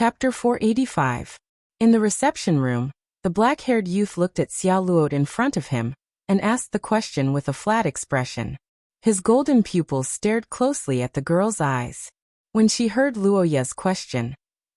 Chapter 485. In the reception room, the black-haired youth looked at Xiao Luot in front of him and asked the question with a flat expression. His golden pupils stared closely at the girl's eyes. When she heard Luoya's question,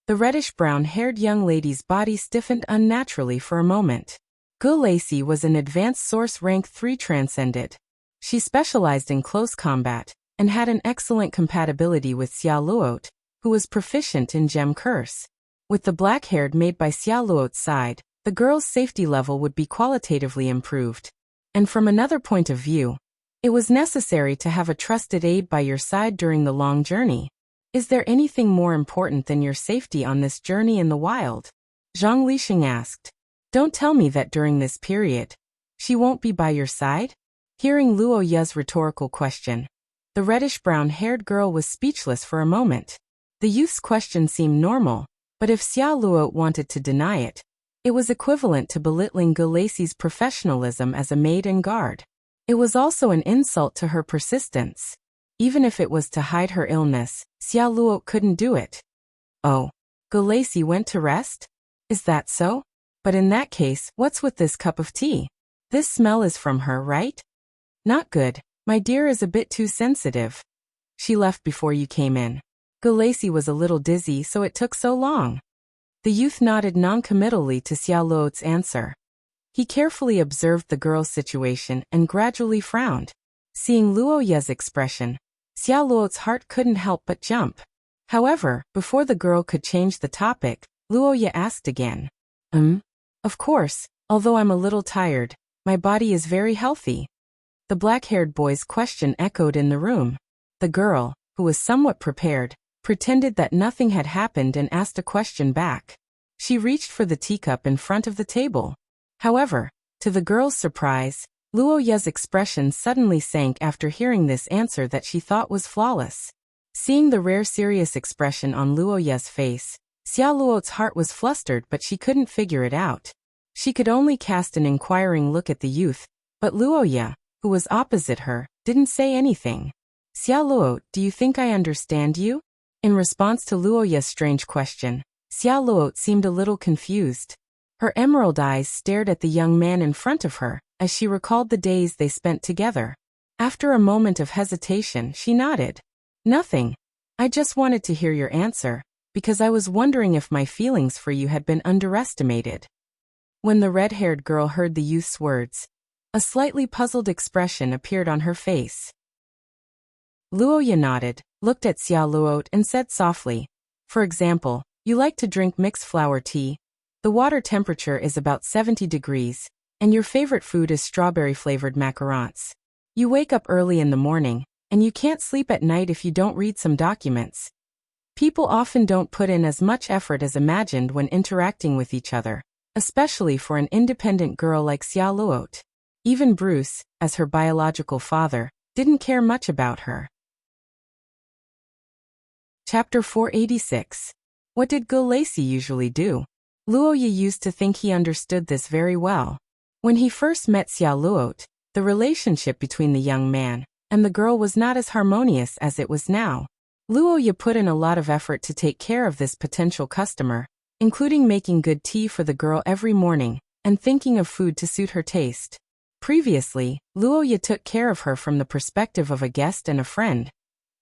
the reddish-brown-haired young lady's body stiffened unnaturally for a moment. Gu Lacey was an advanced source rank 3 transcended. She specialized in close combat and had an excellent compatibility with Xiao Luot, who was proficient in gem curse. With the black-haired maid by Xiao Luot's side, the girl's safety level would be qualitatively improved. And from another point of view, it was necessary to have a trusted aide by your side during the long journey. Is there anything more important than your safety on this journey in the wild? Zhang Lixing asked. Don't tell me that during this period, she won't be by your side? Hearing Luo Ye's rhetorical question, the reddish-brown-haired girl was speechless for a moment. The youth's question seemed normal, but if Xiao Luo wanted to deny it, it was equivalent to belittling Gu Lacey's professionalism as a maid and guard. It was also an insult to her persistence. Even if it was to hide her illness, Xiao Luo couldn't do it. Oh, Gu Lacey went to rest? Is that so? But in that case, what's with this cup of tea? This smell is from her, right? Not good. My dear is a bit too sensitive. She left before you came in. Gu Lacey was a little dizzy, so it took so long. The youth nodded non-committally to Xiao Luot's answer. He carefully observed the girl's situation and gradually frowned. Seeing Luo Ye's expression, Xiao Luot's heart couldn't help but jump. However, before the girl could change the topic, Luo Ye asked again. Of course, although I'm a little tired, my body is very healthy. The black-haired boy's question echoed in the room. The girl, who was somewhat prepared, pretended that nothing had happened and asked a question back. She reached for the teacup in front of the table. However, to the girl's surprise, Luo Ye's expression suddenly sank after hearing this answer that she thought was flawless. Seeing the rare serious expression on Luo Ye's face, Xiao Luot's heart was flustered, but she couldn't figure it out. She could only cast an inquiring look at the youth, but Luo Ye, who was opposite her, didn't say anything. Xiao Luot, do you think I understand you? In response to Luo Ye's strange question, Xiao Luot seemed a little confused. Her emerald eyes stared at the young man in front of her, as she recalled the days they spent together. After a moment of hesitation, she nodded. Nothing. I just wanted to hear your answer, because I was wondering if my feelings for you had been underestimated. When the red-haired girl heard the youth's words, a slightly puzzled expression appeared on her face. Luo Ye nodded, looked at Xiao Luot and said softly, for example, you like to drink mixed flower tea. The water temperature is about 70 degrees, and your favorite food is strawberry-flavored macarons. You wake up early in the morning, and you can't sleep at night if you don't read some documents. People often don't put in as much effort as imagined when interacting with each other, especially for an independent girl like Xiao Luot. Even Bruce, as her biological father, didn't care much about her. Chapter 486. What did Gu Lacey usually do? Luo Ye used to think he understood this very well. When he first met Xiao Luot, the relationship between the young man and the girl was not as harmonious as it was now. Luo Ye put in a lot of effort to take care of this potential customer, including making good tea for the girl every morning and thinking of food to suit her taste. Previously, Luo Ye took care of her from the perspective of a guest and a friend,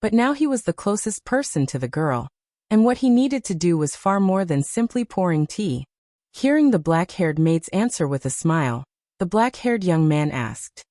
but now he was the closest person to the girl, and what he needed to do was far more than simply pouring tea. Hearing the black-haired maid's answer with a smile, the black-haired young man asked.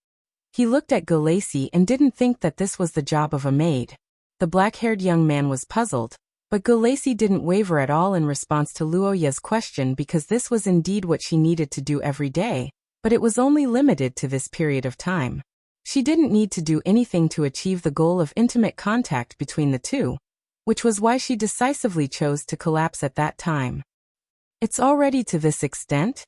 He looked at Gu Lacey and didn't think that this was the job of a maid. The black-haired young man was puzzled, but Gu Lacey didn't waver at all in response to Luo Ye's question because this was indeed what she needed to do every day, but it was only limited to this period of time. She didn't need to do anything to achieve the goal of intimate contact between the two, which was why she decisively chose to collapse at that time. It's already to this extent?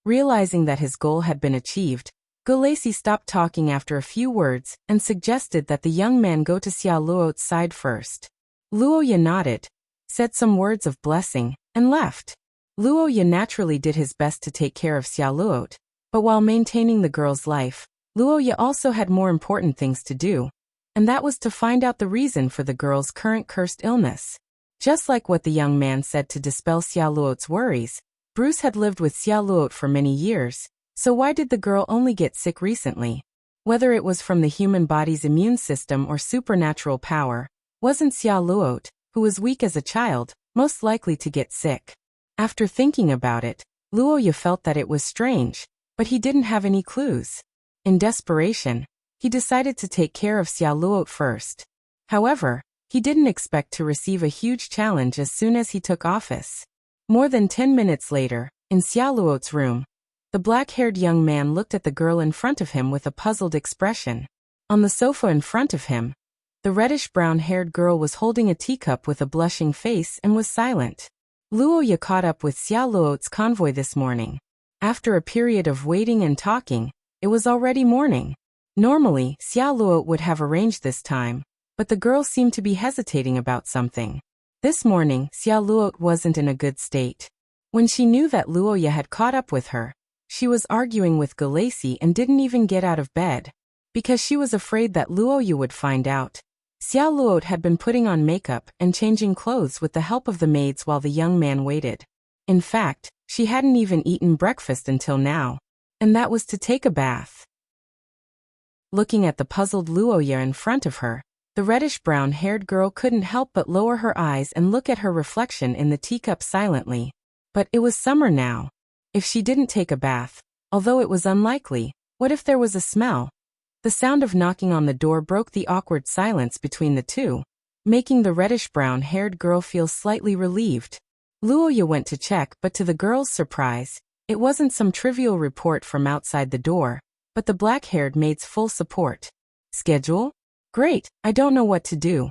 Realizing that his goal had been achieved, Gu Lacey stopped talking after a few words and suggested that the young man go to Xiao Luot's side first. Luo Ye nodded, said some words of blessing, and left. Luo Ye naturally did his best to take care of Xiao Luot, but while maintaining the girl's life, Luo Ye also had more important things to do, and that was to find out the reason for the girl's current cursed illness. Just like what the young man said to dispel Xia Luo's worries, Bruce had lived with Xia Luo for many years, so why did the girl only get sick recently? Whether it was from the human body's immune system or supernatural power, wasn't Xia Luo, who was weak as a child, most likely to get sick? After thinking about it, Luoya felt that it was strange, but he didn't have any clues. In desperation, he decided to take care of Xia Luo first. However, he didn't expect to receive a huge challenge as soon as he took office. More than 10 minutes later, in Xia Luo's room, the black-haired young man looked at the girl in front of him with a puzzled expression. On the sofa in front of him, the reddish-brown-haired girl was holding a teacup with a blushing face and was silent. Luoya caught up with Xia Luo's convoy this morning. After a period of waiting and talking, it was already morning. Normally, Xia Luo would have arranged this time, but the girl seemed to be hesitating about something. This morning, Xia Luo wasn't in a good state. When she knew that Luoya had caught up with her, she was arguing with Galacy and didn't even get out of bed. Because she was afraid that Luoya would find out, Xia Luo had been putting on makeup and changing clothes with the help of the maids while the young man waited. In fact, she hadn't even eaten breakfast until now, and that was to take a bath. Looking at the puzzled Luoya in front of her, the reddish-brown-haired girl couldn't help but lower her eyes and look at her reflection in the teacup silently. But it was summer now. If she didn't take a bath, although it was unlikely, what if there was a smell? The sound of knocking on the door broke the awkward silence between the two, making the reddish-brown-haired girl feel slightly relieved. Luoya went to check, but to the girl's surprise, it wasn't some trivial report from outside the door, but the black-haired maid's full support. Schedule? Great, I don't know what to do.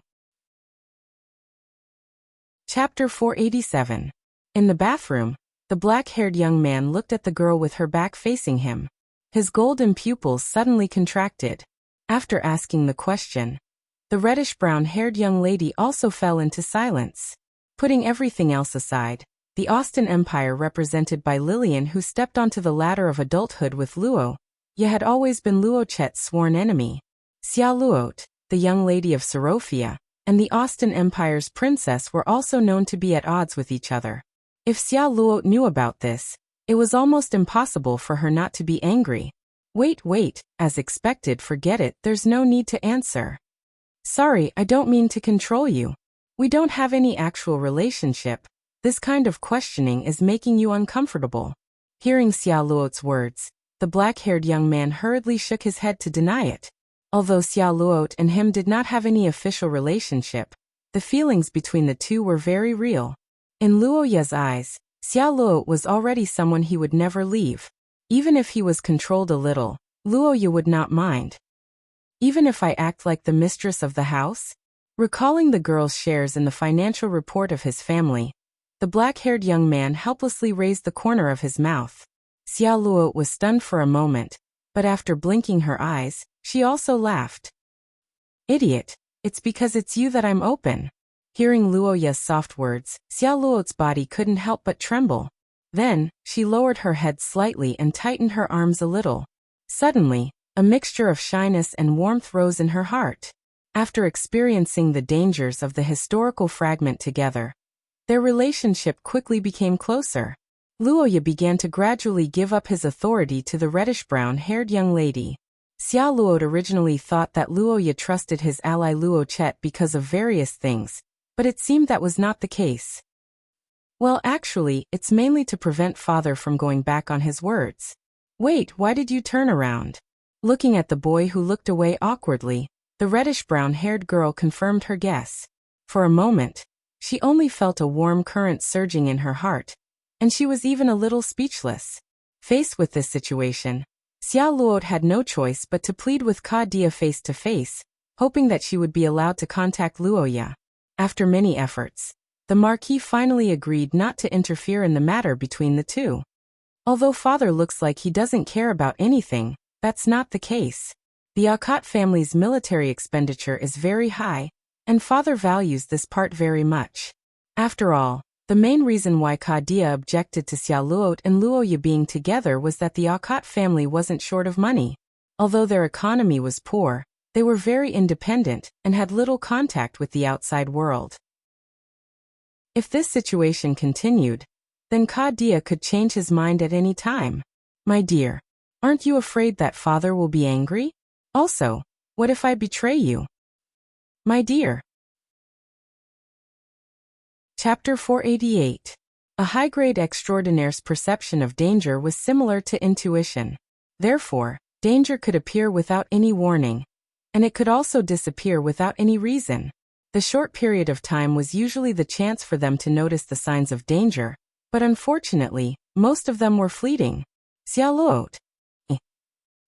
Chapter 487. In the bathroom, the black-haired young man looked at the girl with her back facing him. His golden pupils suddenly contracted. After asking the question, the reddish-brown-haired young lady also fell into silence. Putting everything else aside, the Austin Empire represented by Lillian, who stepped onto the ladder of adulthood with Luo, had always been Luo Chet's sworn enemy. Xia Luo, the young lady of Sorofia, and the Austin Empire's princess were also known to be at odds with each other. If Xia Luo knew about this, it was almost impossible for her not to be angry. Wait, as expected, forget it, there's no need to answer. Sorry, I don't mean to control you. We don't have any actual relationship. This kind of questioning is making you uncomfortable. Hearing Xia Luo's words, the black-haired young man hurriedly shook his head to deny it. Although Xia Luo and him did not have any official relationship, the feelings between the two were very real. In Luoya's eyes, Xia Luo was already someone he would never leave. Even if he was controlled a little, Luoya would not mind. Even if I act like the mistress of the house? Recalling the girl's shares in the financial report of his family, the black-haired young man helplessly raised the corner of his mouth. Xia Luo was stunned for a moment, but after blinking her eyes, she also laughed. Idiot, it's because it's you that I'm open. Hearing Luoya's soft words, Xia Luo's body couldn't help but tremble. Then, she lowered her head slightly and tightened her arms a little. Suddenly, a mixture of shyness and warmth rose in her heart. After experiencing the dangers of the historical fragment together, their relationship quickly became closer. Luoya began to gradually give up his authority to the reddish-brown-haired young lady. Xia Luo originally thought that Luoya trusted his ally Luo Chet because of various things, but it seemed that was not the case. Well, actually, it's mainly to prevent father from going back on his words. Wait, why did you turn around? Looking at the boy who looked away awkwardly, the reddish-brown-haired girl confirmed her guess. For a moment, she only felt a warm current surging in her heart, and she was even a little speechless. Faced with this situation, Xia Luo had no choice but to plead with Ka Dia face to face, hoping that she would be allowed to contact Luoya. After many efforts, the Marquis finally agreed not to interfere in the matter between the two. Although father looks like he doesn't care about anything, that's not the case. The Akat family's military expenditure is very high, and father values this part very much. After all, the main reason why Ka Dia objected to Xia Luo and Luoya being together was that the Akat family wasn't short of money. Although their economy was poor, they were very independent and had little contact with the outside world. If this situation continued, then Dia could change his mind at any time. My dear, aren't you afraid that father will be angry? Also, what if I betray you? My dear. Chapter 488. A high-grade extraordinaire's perception of danger was similar to intuition. Therefore, danger could appear without any warning, and it could also disappear without any reason. The short period of time was usually the chance for them to notice the signs of danger, but unfortunately, most of them were fleeting. Xiaoluo.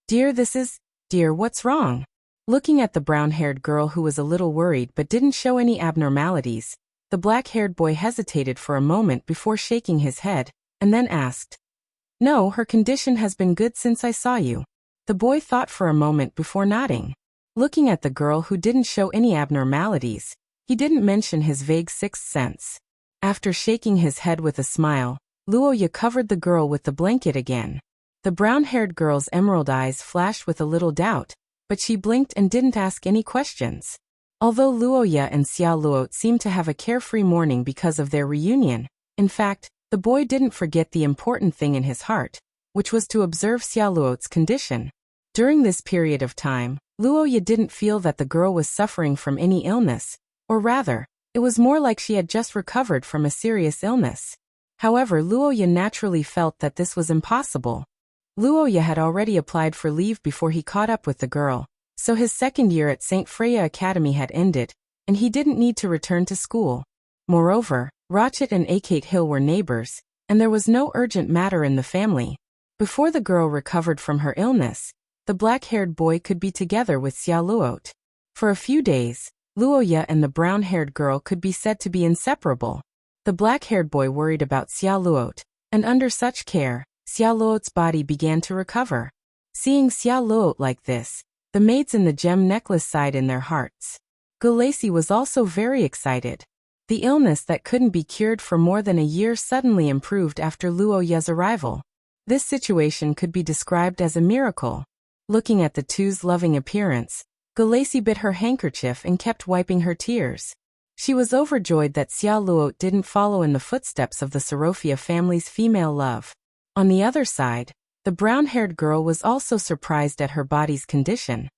Dear, what's wrong? Looking at the brown-haired girl who was a little worried but didn't show any abnormalities, the black-haired boy hesitated for a moment before shaking his head, and then asked, No, her condition has been good since I saw you. The boy thought for a moment before nodding. Looking at the girl who didn't show any abnormalities, he didn't mention his vague sixth sense. After shaking his head with a smile, Luoya covered the girl with the blanket again. The brown-haired girl's emerald eyes flashed with a little doubt, but she blinked and didn't ask any questions. Although Luoya and Xiaoluo seemed to have a carefree morning because of their reunion, in fact, the boy didn't forget the important thing in his heart, which was to observe Xiaoluo's condition. During this period of time, Luoya didn't feel that the girl was suffering from any illness, or rather, it was more like she had just recovered from a serious illness. However, Luoya naturally felt that this was impossible. Luoya had already applied for leave before he caught up with the girl, so his second year at St. Freya Academy had ended, and he didn't need to return to school. Moreover, Rochet and Akate Hill were neighbors, and there was no urgent matter in the family. Before the girl recovered from her illness, the black-haired boy could be together with Xiaoluo. For a few days, Luoya and the brown-haired girl could be said to be inseparable. The black-haired boy worried about Xiaoluo, and under such care, Xiaoluo's body began to recover. Seeing Xiaoluo like this, the maids in the gem necklace sighed in their hearts. Gulacy was also very excited. The illness that couldn't be cured for more than a year suddenly improved after Luoya's arrival. This situation could be described as a miracle. Looking at the two's loving appearance, Gulacy bit her handkerchief and kept wiping her tears. She was overjoyed that Xiaoluo didn't follow in the footsteps of the Sorofia family's female love. On the other side, the brown-haired girl was also surprised at her body's condition.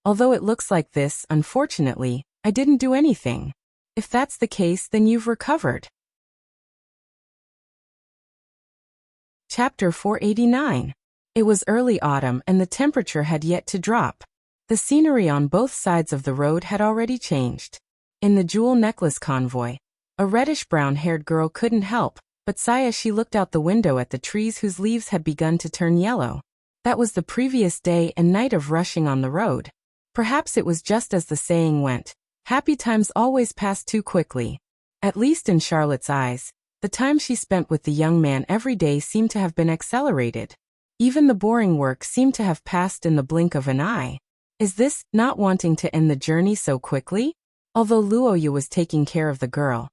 Although it looks like this, unfortunately, I didn't do anything. If that's the case, then you've recovered. Chapter 489. It was early autumn and the temperature had yet to drop. The scenery on both sides of the road had already changed. In the jewel necklace convoy, a reddish-brown-haired girl couldn't help but sigh as she looked out the window at the trees whose leaves had begun to turn yellow. That was the previous day and night of rushing on the road. Perhaps it was just as the saying went, happy times always pass too quickly. At least in Charlotte's eyes, the time she spent with the young man every day seemed to have been accelerated. Even the boring work seemed to have passed in the blink of an eye. Is this not wanting to end the journey so quickly? Although Luoya was taking care of the girl.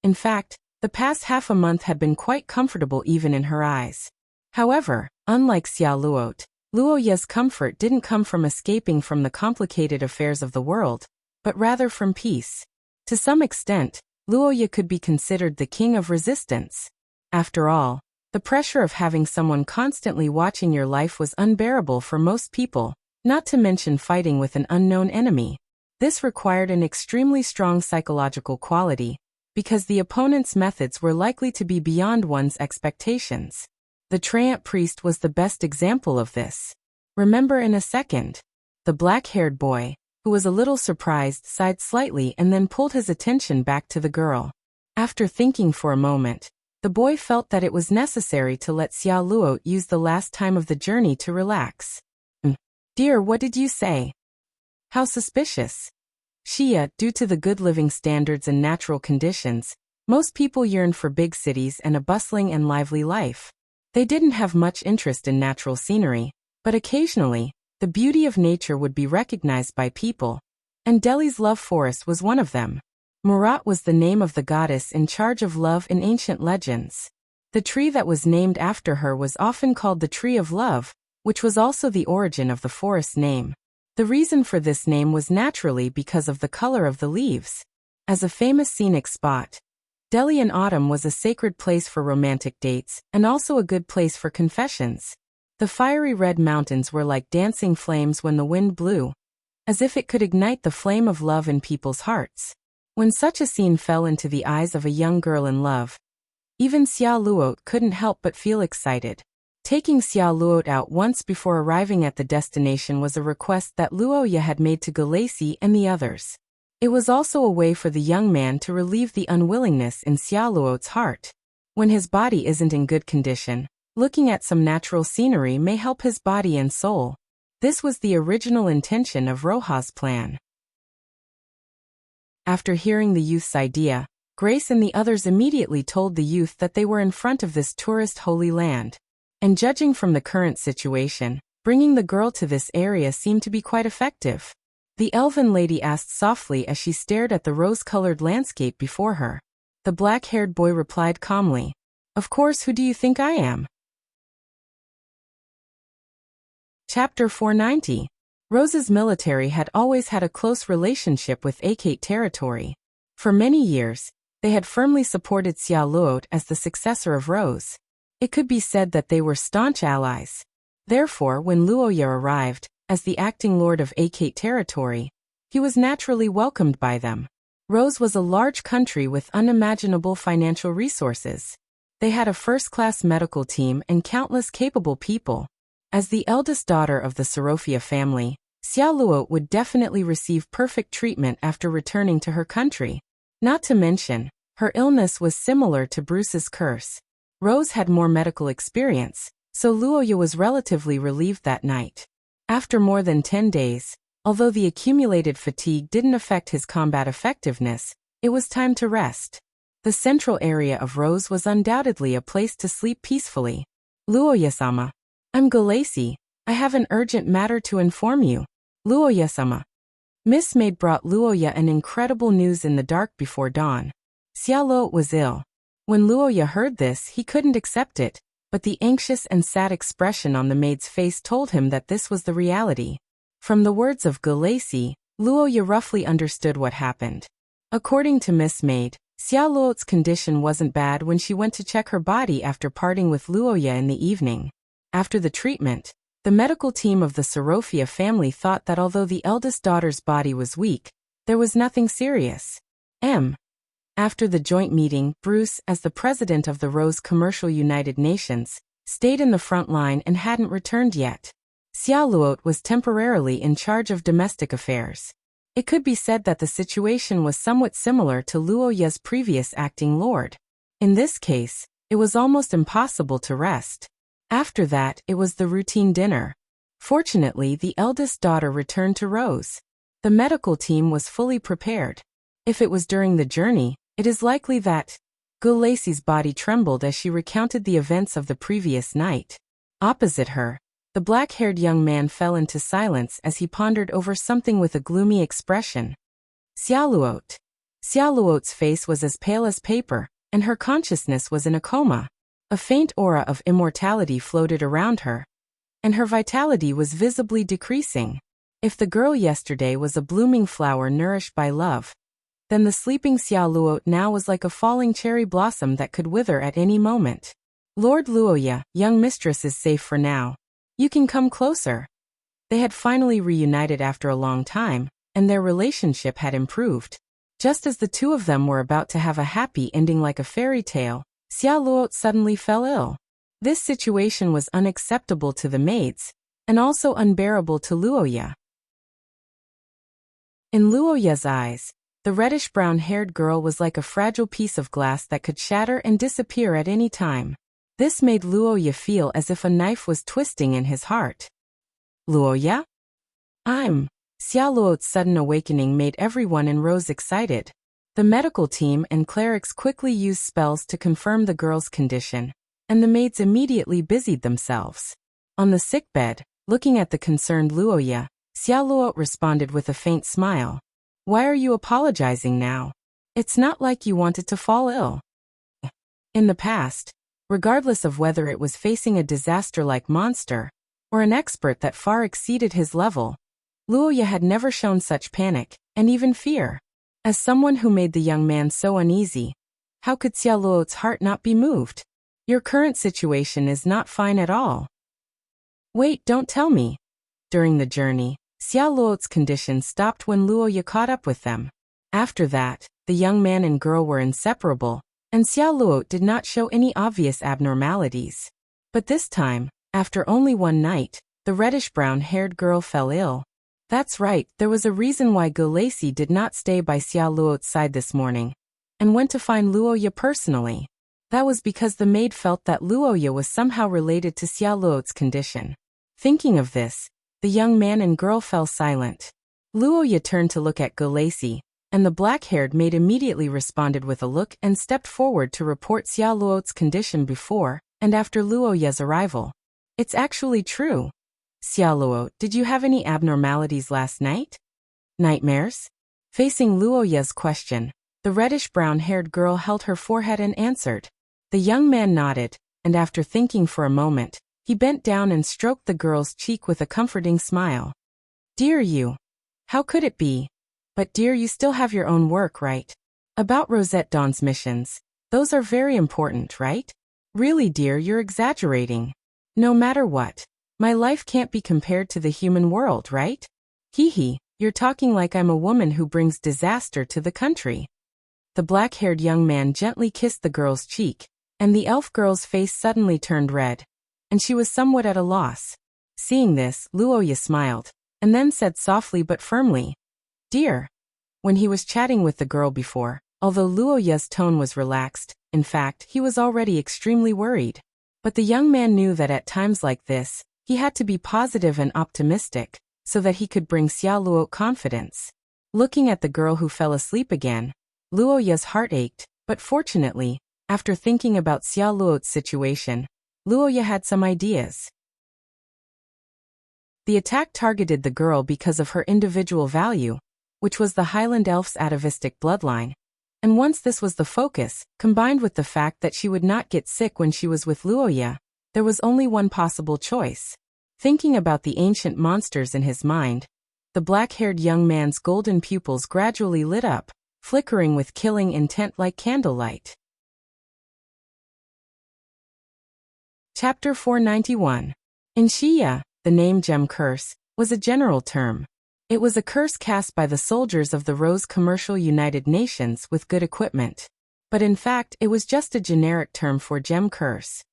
In fact, the past half a month had been quite comfortable even in her eyes. However, unlike Xiaoluo, Luoya's comfort didn't come from escaping from the complicated affairs of the world, but rather from peace. To some extent, Luoya could be considered the king of resistance. After all, the pressure of having someone constantly watching your life was unbearable for most people, not to mention fighting with an unknown enemy. This required an extremely strong psychological quality, because the opponent's methods were likely to be beyond one's expectations. The Tyrant priest was the best example of this. Remember in a second. The black-haired boy, who was a little surprised, sighed slightly and then pulled his attention back to the girl. After thinking for a moment, the boy felt that it was necessary to let Xiaoluo use the last time of the journey to relax. Dear, what did you say? How suspicious. Xia, due to the good living standards and natural conditions, most people yearn for big cities and a bustling and lively life. They didn't have much interest in natural scenery, but occasionally, the beauty of nature would be recognized by people, and Delhi's love forest was one of them. Murat was the name of the goddess in charge of love in ancient legends. The tree that was named after her was often called the Tree of Love, which was also the origin of the forest's name. The reason for this name was naturally because of the color of the leaves. As a famous scenic spot, Delhi in autumn was a sacred place for romantic dates, and also a good place for confessions. The fiery red mountains were like dancing flames when the wind blew, as if it could ignite the flame of love in people's hearts. When such a scene fell into the eyes of a young girl in love, even Xia Luot couldn't help but feel excited. Taking Xia Luot out once before arriving at the destination was a request that Luoya had made to Gulacy and the others. It was also a way for the young man to relieve the unwillingness in Xia Luot's heart. When his body isn't in good condition, looking at some natural scenery may help his body and soul. This was the original intention of Roja's plan. After hearing the youth's idea, Grace and the others immediately told the youth that they were in front of this tourist holy land. And judging from the current situation, bringing the girl to this area seemed to be quite effective. The elven lady asked softly as she stared at the rose-colored landscape before her. The black-haired boy replied calmly, "Of course, who do you think I am?" Chapter 490. Rose's military had always had a close relationship with Audiobook territory. For many years, they had firmly supported Xia Luot as the successor of Rose. It could be said that they were staunch allies. Therefore, when Luoya arrived, as the acting lord of Audiobook territory, he was naturally welcomed by them. Rose was a large country with unimaginable financial resources. They had a first-class medical team and countless capable people. As the eldest daughter of the Sorofia family, Xia Luot would definitely receive perfect treatment after returning to her country. Not to mention, her illness was similar to Bruce's curse. Rose had more medical experience, so Luoya was relatively relieved that night. After more than 10 days, although the accumulated fatigue didn't affect his combat effectiveness, it was time to rest. The central area of Rose was undoubtedly a place to sleep peacefully. "Luoya-sama. I'm Gulacy. I have an urgent matter to inform you." "Luoya-sama." Miss Maid brought Luoya an incredible news in the dark before dawn. Xia Luot was ill. When Luoya heard this, he couldn't accept it, but the anxious and sad expression on the maid's face told him that this was the reality. From the words of Gulacy, Luoya roughly understood what happened. According to Miss Maid, Xia Luot's condition wasn't bad when she went to check her body after parting with Luoya in the evening. After the treatment, the medical team of the Sorofia family thought that although the eldest daughter's body was weak, there was nothing serious. After the joint meeting, Bruce, as the president of the Rose Commercial United Nations, stayed in the front line and hadn't returned yet. Xia Luot was temporarily in charge of domestic affairs. It could be said that the situation was somewhat similar to Luoya's previous acting lord. In this case, it was almost impossible to rest. After that, it was the routine dinner. Fortunately, the eldest daughter returned to Rose. The medical team was fully prepared. If it was during the journey, it is likely that Gulacy's body trembled as she recounted the events of the previous night. Opposite her, the black-haired young man fell into silence as he pondered over something with a gloomy expression. Xia Luot. Xia Luot's face was as pale as paper, and her consciousness was in a coma. A faint aura of immortality floated around her, and her vitality was visibly decreasing. If the girl yesterday was a blooming flower nourished by love, then the sleeping Xia Luot now was like a falling cherry blossom that could wither at any moment. "Lord Luoya, young mistress is safe for now. You can come closer." They had finally reunited after a long time, and their relationship had improved. Just as the two of them were about to have a happy ending like a fairy tale, Xia Luot suddenly fell ill. This situation was unacceptable to the maids, and also unbearable to Luoya. In Luoya's eyes, the reddish-brown-haired girl was like a fragile piece of glass that could shatter and disappear at any time. This made Luoya feel as if a knife was twisting in his heart. "Luoya? Xia Luot's sudden awakening made everyone in Rose excited. The medical team and clerics quickly used spells to confirm the girl's condition, and the maids immediately busied themselves. On the sickbed, looking at the concerned Luoya, Xia Luot responded with a faint smile. "Why are you apologizing now? It's not like you wanted to fall ill." In the past, regardless of whether it was facing a disaster-like monster, or an expert that far exceeded his level, Luoya had never shown such panic, and even fear. As someone who made the young man so uneasy, How could Xiao Luo's heart not be moved? Your current situation is not fine at all. Wait, don't tell me. During the journey, Xiao Luo's condition stopped when Luoya caught up with them. After that, the young man and girl were inseparable, and Xiao Luo did not show any obvious abnormalities. But this time, after only one night, the reddish-brown-haired girl fell ill. That's right, there was a reason why Gulacy did not stay by Xiao Luo's side this morning, and went to find Luoya personally. That was because the maid felt that Luoya was somehow related to Xiao Luo's condition. Thinking of this, the young man and girl fell silent. Luoya turned to look at Gulacy, and the black-haired maid immediately responded with a look and stepped forward to report Xiao Luo's condition before and after Luoya's arrival. It's actually true. Xiao Luo, did you have any abnormalities last night? Nightmares? Facing Luoya's question, the reddish-brown-haired girl held her forehead and answered. The young man nodded, and after thinking for a moment, he bent down and stroked the girl's cheek with a comforting smile. Dear you. How could it be? But dear, you still have your own work, right? About Rosette Dawn's missions. Those are very important, right? Really, dear, you're exaggerating. No matter what, my life can't be compared to the human world, right? Hee, you're talking like I'm a woman who brings disaster to the country. The black-haired young man gently kissed the girl's cheek, and the elf girl's face suddenly turned red, and she was somewhat at a loss. Seeing this, Luoya smiled, and then said softly but firmly, Dear. When he was chatting with the girl before, although Luoya's tone was relaxed, in fact, he was already extremely worried. But the young man knew that at times like this, he had to be positive and optimistic, so that he could bring Xiao Luo confidence. Looking at the girl who fell asleep again, Luoya's heart ached, but fortunately, after thinking about Xiao Luo's situation, Luoya had some ideas. The attack targeted the girl because of her individual value, which was the Highland Elf's atavistic bloodline. And once this was the focus, combined with the fact that she would not get sick when she was with Luoya, there was only one possible choice. Thinking about the ancient monsters in his mind, the black-haired young man's golden pupils gradually lit up, flickering with killing intent like candlelight. Chapter 491. In Xia, the name Gem Curse was a general term. It was a curse cast by the soldiers of the Rose Commercial United Nations with good equipment. But in fact, it was just a generic term for Gem Curse.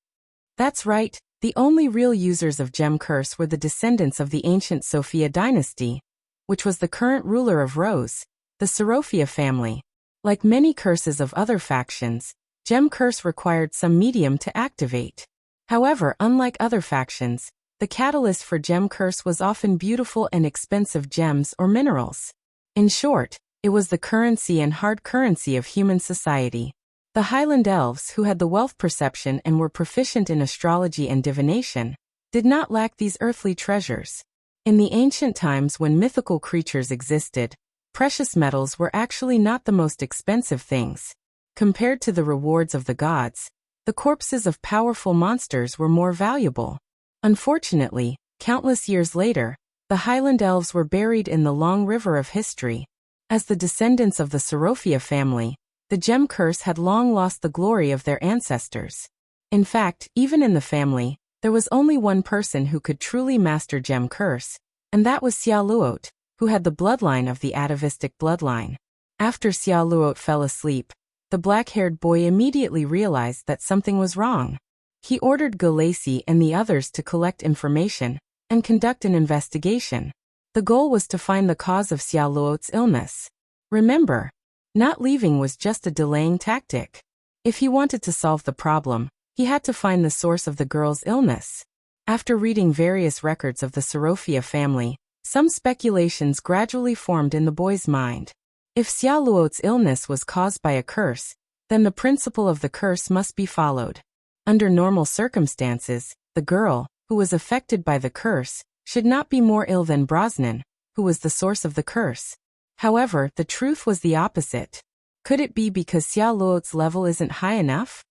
That's right, the only real users of Gem Curse were the descendants of the ancient Sophia dynasty, which was the current ruler of Rose, the Sophia family. Like many curses of other factions, Gem Curse required some medium to activate. However, unlike other factions, the catalyst for Gem Curse was often beautiful and expensive gems or minerals. In short, it was the currency and hard currency of human society. The Highland Elves, who had the wealth perception and were proficient in astrology and divination, did not lack these earthly treasures. In the ancient times when mythical creatures existed, precious metals were actually not the most expensive things. Compared to the rewards of the gods, the corpses of powerful monsters were more valuable. Unfortunately, countless years later, the Highland Elves were buried in the long river of history. As the descendants of the Sophia family, the Gem Curse had long lost the glory of their ancestors. In fact, even in the family, there was only one person who could truly master Gem Curse, and that was Xiao Luo, who had the bloodline of the atavistic bloodline. After Xiao Luo fell asleep, the black-haired boy immediately realized that something was wrong. He ordered Gulacy and the others to collect information and conduct an investigation. The goal was to find the cause of Xiao Luo's illness. Remember, not leaving was just a delaying tactic. If he wanted to solve the problem, he had to find the source of the girl's illness. After reading various records of the Sophia family, some speculations gradually formed in the boy's mind. If Xiao Luo's illness was caused by a curse, then the principle of the curse must be followed. Under normal circumstances, the girl, who was affected by the curse, should not be more ill than Brosnan, who was the source of the curse. However, the truth was the opposite. Could it be because Xiao Luo's level isn't high enough?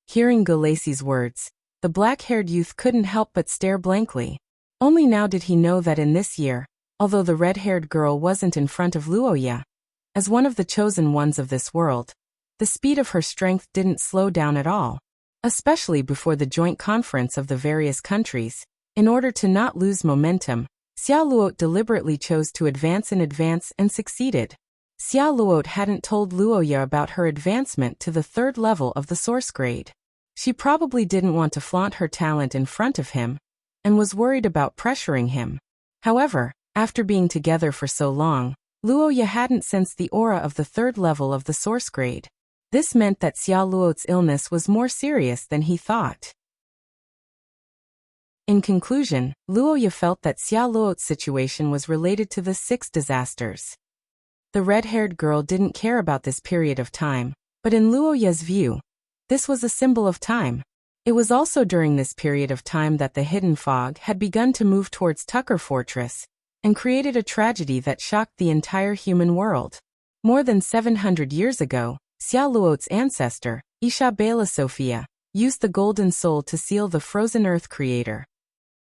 Hearing Gulacy's words, the black-haired youth couldn't help but stare blankly. Only now did he know that in this year, although the red-haired girl wasn't in front of Luoya, as one of the chosen ones of this world, The speed of her strength didn't slow down at all, especially before the joint conference of the various countries. In order to not lose momentum, Xia Luo deliberately chose to advance and succeeded. Xia Luo hadn't told Luoya about her advancement to the 3rd level of the source grade. She probably didn't want to flaunt her talent in front of him, and was worried about pressuring him. However, after being together for so long, Luoya hadn't sensed the aura of the 3rd level of the source grade. This meant that Xia Luo's illness was more serious than he thought. In conclusion, Luoya felt that Xia Luo's situation was related to the 6 disasters. The red-haired girl didn't care about this period of time, but in Luoya's view, this was a symbol of time. It was also during this period of time that the hidden fog had begun to move towards Tucker Fortress, and created a tragedy that shocked the entire human world. More than 700 years ago, Xia Luo's ancestor, Isabella Sophia, used the golden soul to seal the frozen earth creator.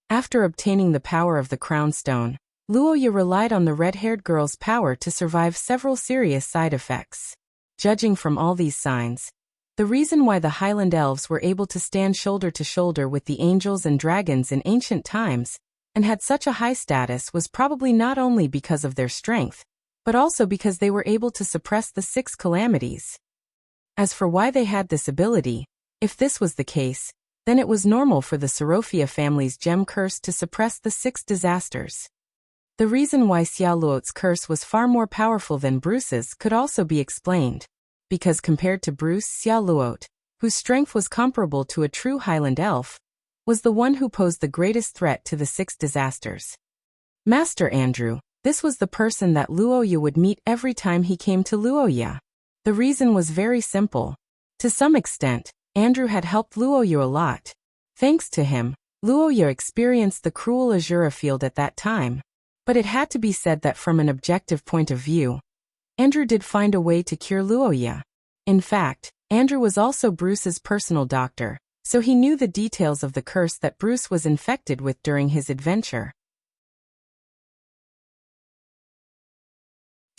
After obtaining the power of the crown stone, Luoya relied on the red-haired girl's power to survive several serious side effects. Judging from all these signs, the reason why the Highland Elves were able to stand shoulder to shoulder with the angels and dragons in ancient times, and had such a high status, was probably not only because of their strength, but also because they were able to suppress the 6 calamities. As for why they had this ability, if this was the case, then it was normal for the Sorofia family's gem curse to suppress the 6 disasters. The reason why Xia Luo's curse was far more powerful than Bruce's could also be explained, because compared to Bruce, Xia Luo, whose strength was comparable to a true Highland elf, was the one who posed the greatest threat to the 6 disasters. Master Andrew, this was the person that Luoya would meet every time he came to Luoya. The reason was very simple. To some extent, Andrew had helped Luoya a lot. Thanks to him, Luoya experienced the cruel Azura field at that time. But it had to be said that from an objective point of view, Andrew did find a way to cure Luoya. In fact, Andrew was also Bruce's personal doctor, so he knew the details of the curse that Bruce was infected with during his adventure.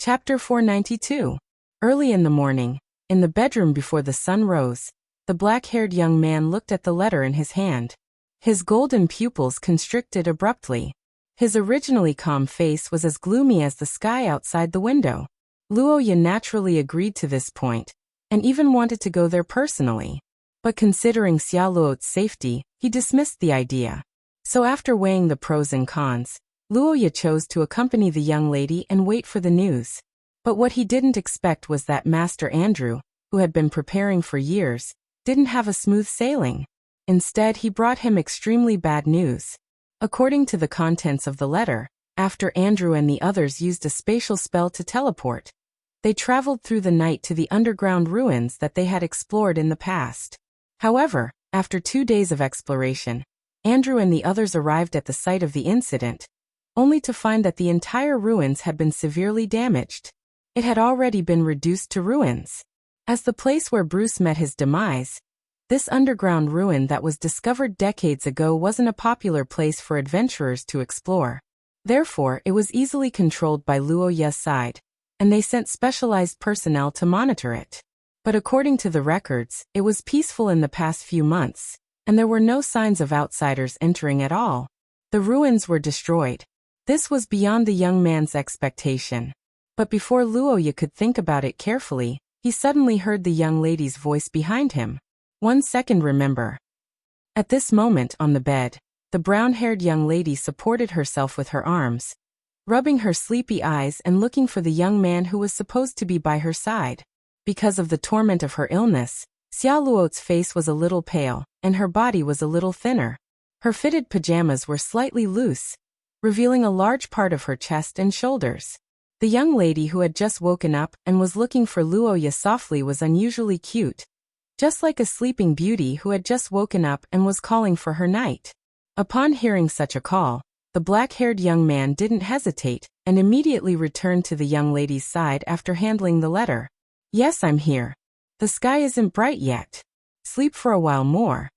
Chapter 492. Early in the morning, in the bedroom before the sun rose, the black-haired young man looked at the letter in his hand. His golden pupils constricted abruptly. His originally calm face was as gloomy as the sky outside the window. Luoya naturally agreed to this point, and even wanted to go there personally. But considering Xia Luo's safety, he dismissed the idea. So after weighing the pros and cons, Luoya chose to accompany the young lady and wait for the news. But what he didn't expect was that Master Andrew, who had been preparing for years, didn't have a smooth sailing. Instead, he brought him extremely bad news. According to the contents of the letter, after Andrew and the others used a spatial spell to teleport, they traveled through the night to the underground ruins that they had explored in the past. However, after 2 days of exploration, Andrew and the others arrived at the site of the incident, only to find that the entire ruins had been severely damaged. It had already been reduced to ruins. As the place where Bruce met his demise, this underground ruin that was discovered decades ago wasn't a popular place for adventurers to explore. Therefore, it was easily controlled by Luoya's side, and they sent specialized personnel to monitor it. But according to the records, it was peaceful in the past few months, and there were no signs of outsiders entering at all. The ruins were destroyed. This was beyond the young man's expectation. But before Luoya could think about it carefully, he suddenly heard the young lady's voice behind him. 1 second, remember. At this moment on the bed, the brown-haired young lady supported herself with her arms, rubbing her sleepy eyes and looking for the young man who was supposed to be by her side. Because of the torment of her illness, Xia Luo's face was a little pale, and her body was a little thinner. Her fitted pajamas were slightly loose, revealing a large part of her chest and shoulders. The young lady who had just woken up and was looking for Luoya softly was unusually cute, just like a sleeping beauty who had just woken up and was calling for her knight. Upon hearing such a call, the black-haired young man didn't hesitate and immediately returned to the young lady's side after handling the letter. Yes, I'm here. The sky isn't bright yet. Sleep for a while more.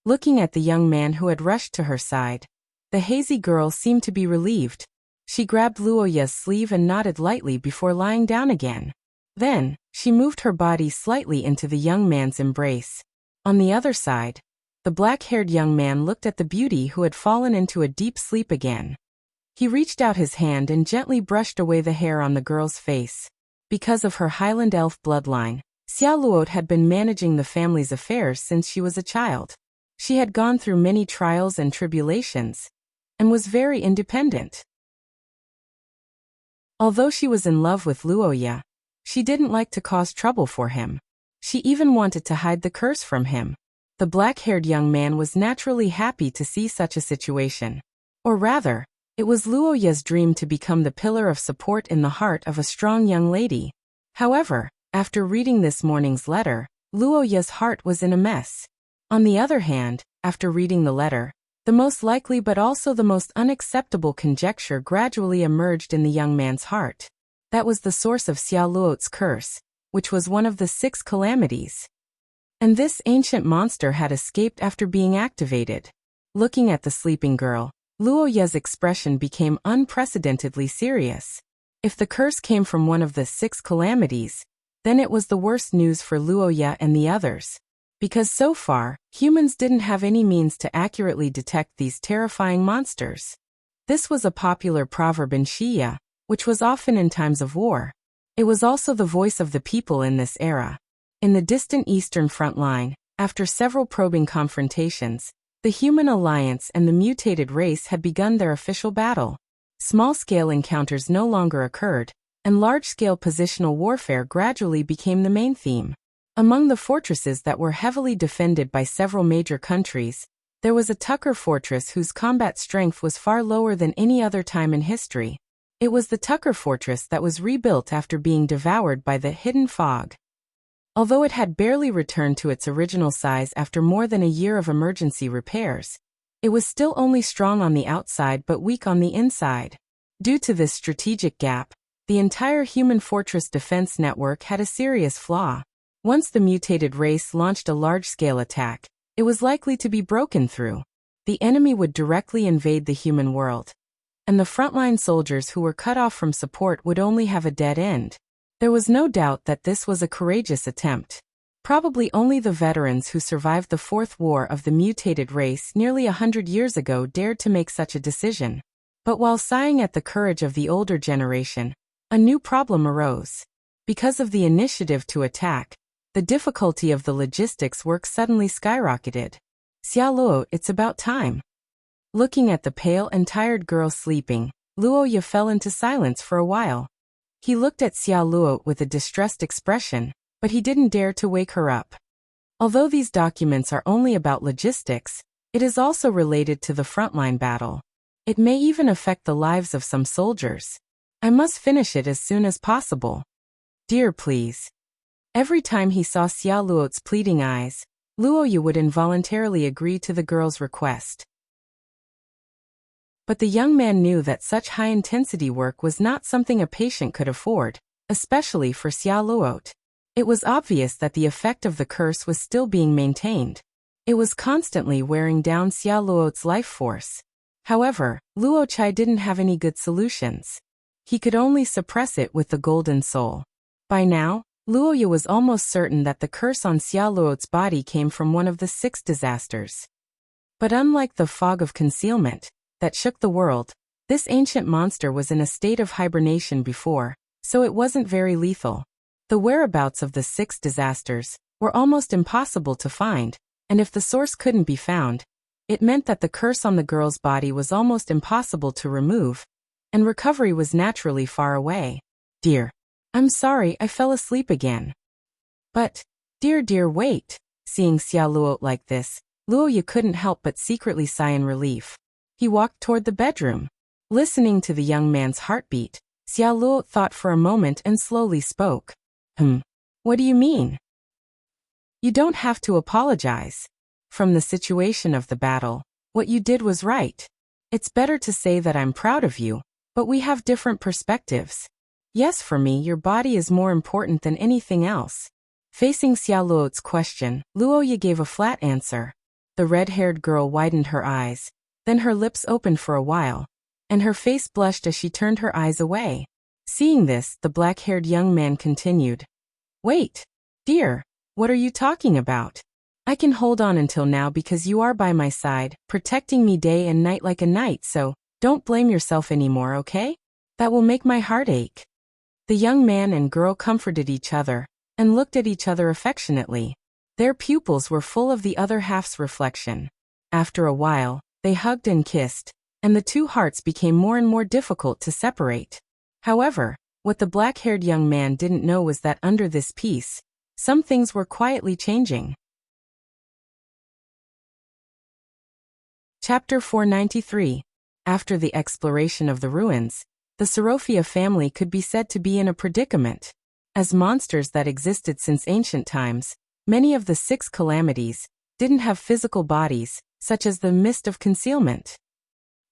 Looking at the young man who had rushed to her side, the hazy girl seemed to be relieved. She grabbed Luoya's sleeve and nodded lightly before lying down again. Then, she moved her body slightly into the young man's embrace. On the other side, the black-haired young man looked at the beauty who had fallen into a deep sleep again. He reached out his hand and gently brushed away the hair on the girl's face. Because of her Highland elf bloodline, Xia Luo had been managing the family's affairs since she was a child. She had gone through many trials and tribulations, and was very independent. Although she was in love with Luoya, she didn't like to cause trouble for him. She even wanted to hide the curse from him. The black-haired young man was naturally happy to see such a situation. Or rather, it was Luoya's dream to become the pillar of support in the heart of a strong young lady. However, after reading this morning's letter, Luoya's heart was in a mess. On the other hand, after reading the letter, the most likely but also the most unacceptable conjecture gradually emerged in the young man's heart. That was the source of Xia Luo's curse, which was one of the 6 calamities. And this ancient monster had escaped after being activated. Looking at the sleeping girl, Luoya's expression became unprecedentedly serious. If the curse came from one of the 6 calamities, then it was the worst news for Luoya and the others. Because so far, humans didn't have any means to accurately detect these terrifying monsters. This was a popular proverb in Xia, which was often in times of war. It was also the voice of the people in this era. In the distant eastern front line, after several probing confrontations, the human alliance and the mutated race had begun their official battle. Small-scale encounters no longer occurred, and large-scale positional warfare gradually became the main theme. Among the fortresses that were heavily defended by several major countries, there was a Tucker fortress whose combat strength was far lower than any other time in history. It was the Tucker fortress that was rebuilt after being devoured by the hidden fog. Although it had barely returned to its original size after more than a year of emergency repairs, it was still only strong on the outside but weak on the inside. Due to this strategic gap, the entire human fortress defense network had a serious flaw. Once the mutated race launched a large-scale attack, it was likely to be broken through. The enemy would directly invade the human world, and the frontline soldiers who were cut off from support would only have a dead end. There was no doubt that this was a courageous attempt. Probably only the veterans who survived the 4th war of the mutated race nearly 100 years ago dared to make such a decision. But while sighing at the courage of the older generation, a new problem arose. Because of the initiative to attack, the difficulty of the logistics work suddenly skyrocketed. Xia Luo, it's about time. Looking at the pale and tired girl sleeping, Luoya fell into silence for a while. He looked at Xia Luo with a distressed expression, but he didn't dare to wake her up. Although these documents are only about logistics, it is also related to the frontline battle. It may even affect the lives of some soldiers. I must finish it as soon as possible. Dear, please. Every time he saw Xia Luo's pleading eyes, Luoya would involuntarily agree to the girl's request. But the young man knew that such high-intensity work was not something a patient could afford, especially for Xia Luo. It was obvious that the effect of the curse was still being maintained. It was constantly wearing down Xia Luo's life force. However, Luo Chai didn't have any good solutions. He could only suppress it with the golden soul. By now, Luoya was almost certain that the curse on Xia Luo's body came from one of the 6 disasters. But unlike the fog of concealment that shook the world, this ancient monster was in a state of hibernation before, so it wasn't very lethal. The whereabouts of the 6 disasters were almost impossible to find, and if the source couldn't be found, it meant that the curse on the girl's body was almost impossible to remove, and recovery was naturally far away. Dear, I'm sorry I fell asleep again. But, dear, wait. Seeing Xia Luo like this, Luoya couldn't help but secretly sigh in relief. He walked toward the bedroom. Listening to the young man's heartbeat, Xia Luo thought for a moment and slowly spoke. What do you mean? You don't have to apologize. From the situation of the battle, what you did was right. It's better to say that I'm proud of you, but we have different perspectives. Yes, for me, your body is more important than anything else. Facing Xia Luo's question, Luoya gave a flat answer. The red-haired girl widened her eyes, then her lips opened for a while, and her face blushed as she turned her eyes away. Seeing this, the black-haired young man continued. Wait, dear, what are you talking about? I can hold on until now because you are by my side, protecting me day and night like a knight, so don't blame yourself anymore, okay? That will make my heart ache. The young man and girl comforted each other and looked at each other affectionately. Their pupils were full of the other half's reflection. After a while, they hugged and kissed, and the two hearts became more and more difficult to separate. However, what the black-haired young man didn't know was that under this peace, some things were quietly changing. Chapter 493. After the exploration of the ruins, the Sorofia family could be said to be in a predicament. As monsters that existed since ancient times, many of the 6 calamities didn't have physical bodies, such as the mist of concealment.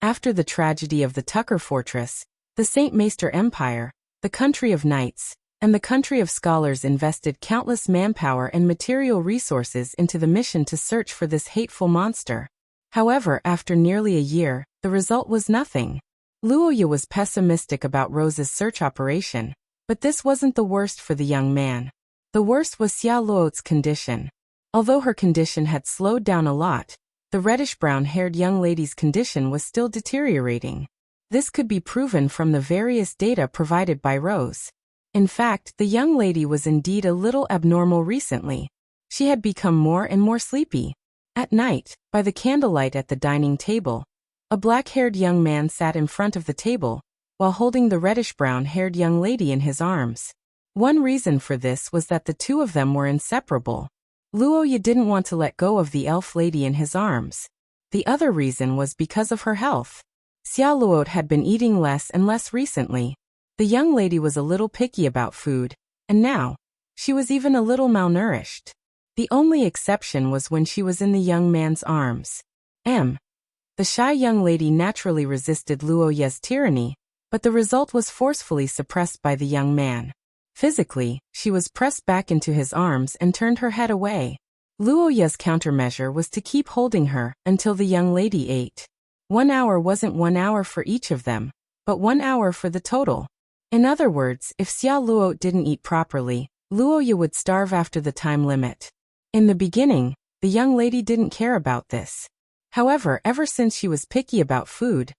After the tragedy of the Tucker Fortress, the Saint Maester Empire, the country of knights, and the country of scholars invested countless manpower and material resources into the mission to search for this hateful monster. However, after nearly a year, the result was nothing. Luoya was pessimistic about Rose's search operation, but this wasn't the worst for the young man. The worst was Xia Luo's condition. Although her condition had slowed down a lot, the reddish-brown-haired young lady's condition was still deteriorating. This could be proven from the various data provided by Rose. In fact, the young lady was indeed a little abnormal recently. She had become more and more sleepy. At night, by the candlelight at the dining table, a black-haired young man sat in front of the table, while holding the reddish-brown-haired young lady in his arms. One reason for this was that the two of them were inseparable. Luoya didn't want to let go of the elf lady in his arms. The other reason was because of her health. Xia Luo had been eating less and less recently. The young lady was a little picky about food, and now, she was even a little malnourished. The only exception was when she was in the young man's arms. The shy young lady naturally resisted Luoya's tyranny, but the result was forcefully suppressed by the young man. Physically, she was pressed back into his arms and turned her head away. Luoya's countermeasure was to keep holding her until the young lady ate. 1 hour wasn't 1 hour for each of them, but 1 hour for the total. In other words, if Xia Luo didn't eat properly, Luoya would starve after the time limit. In the beginning, the young lady didn't care about this. However, ever since she was picky about food,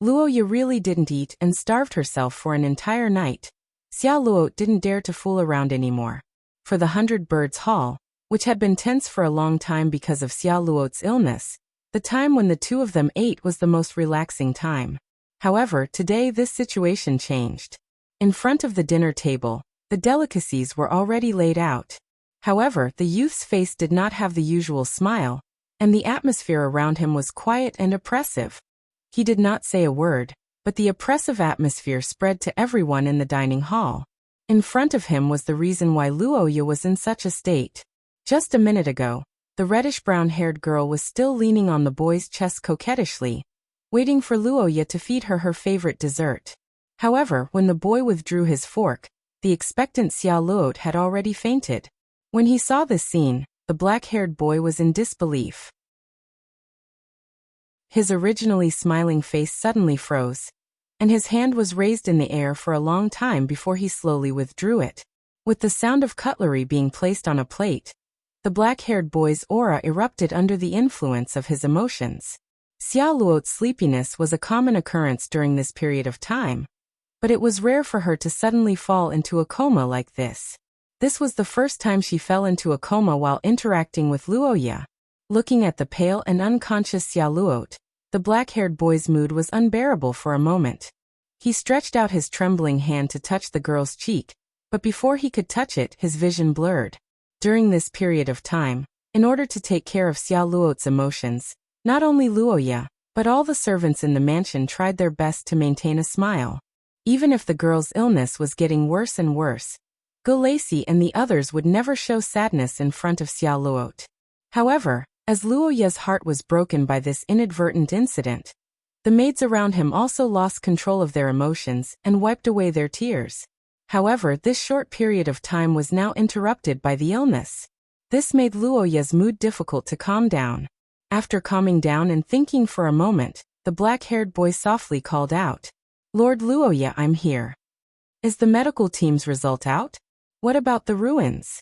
Luoya really didn't eat and starved herself for an entire night. Xia Luo didn't dare to fool around anymore. For the 100 Birds Hall, which had been tense for a long time because of Xia Luo's illness, the time when the two of them ate was the most relaxing time. However, today this situation changed. In front of the dinner table, the delicacies were already laid out. However, the youth's face did not have the usual smile, and the atmosphere around him was quiet and oppressive. He did not say a word, but the oppressive atmosphere spread to everyone in the dining hall. In front of him was the reason why Luoya was in such a state. Just a minute ago, the reddish-brown-haired girl was still leaning on the boy's chest coquettishly, waiting for Luoya to feed her her favorite dessert. However, when the boy withdrew his fork, the expectant Xia Luo had already fainted. When he saw this scene, the black-haired boy was in disbelief. His originally smiling face suddenly froze, and his hand was raised in the air for a long time before he slowly withdrew it. With the sound of cutlery being placed on a plate, the black-haired boy's aura erupted under the influence of his emotions. Xia Luo's sleepiness was a common occurrence during this period of time, but it was rare for her to suddenly fall into a coma like this. This was the first time she fell into a coma while interacting with Luoya. Looking at the pale and unconscious Xia Luo, the black-haired boy's mood was unbearable for a moment. He stretched out his trembling hand to touch the girl's cheek, but before he could touch it, his vision blurred. During this period of time, in order to take care of Xia Luo's emotions, not only Luoya, but all the servants in the mansion tried their best to maintain a smile. Even if the girl's illness was getting worse and worse, Gulacy and the others would never show sadness in front of Xia Luo. However, as Luoya's heart was broken by this inadvertent incident, the maids around him also lost control of their emotions and wiped away their tears. However, this short period of time was now interrupted by the illness. This made Luoya's mood difficult to calm down. After calming down and thinking for a moment, the black-haired boy softly called out, "Lord Luoya, I'm here." Is the medical team's result out? What about the ruins?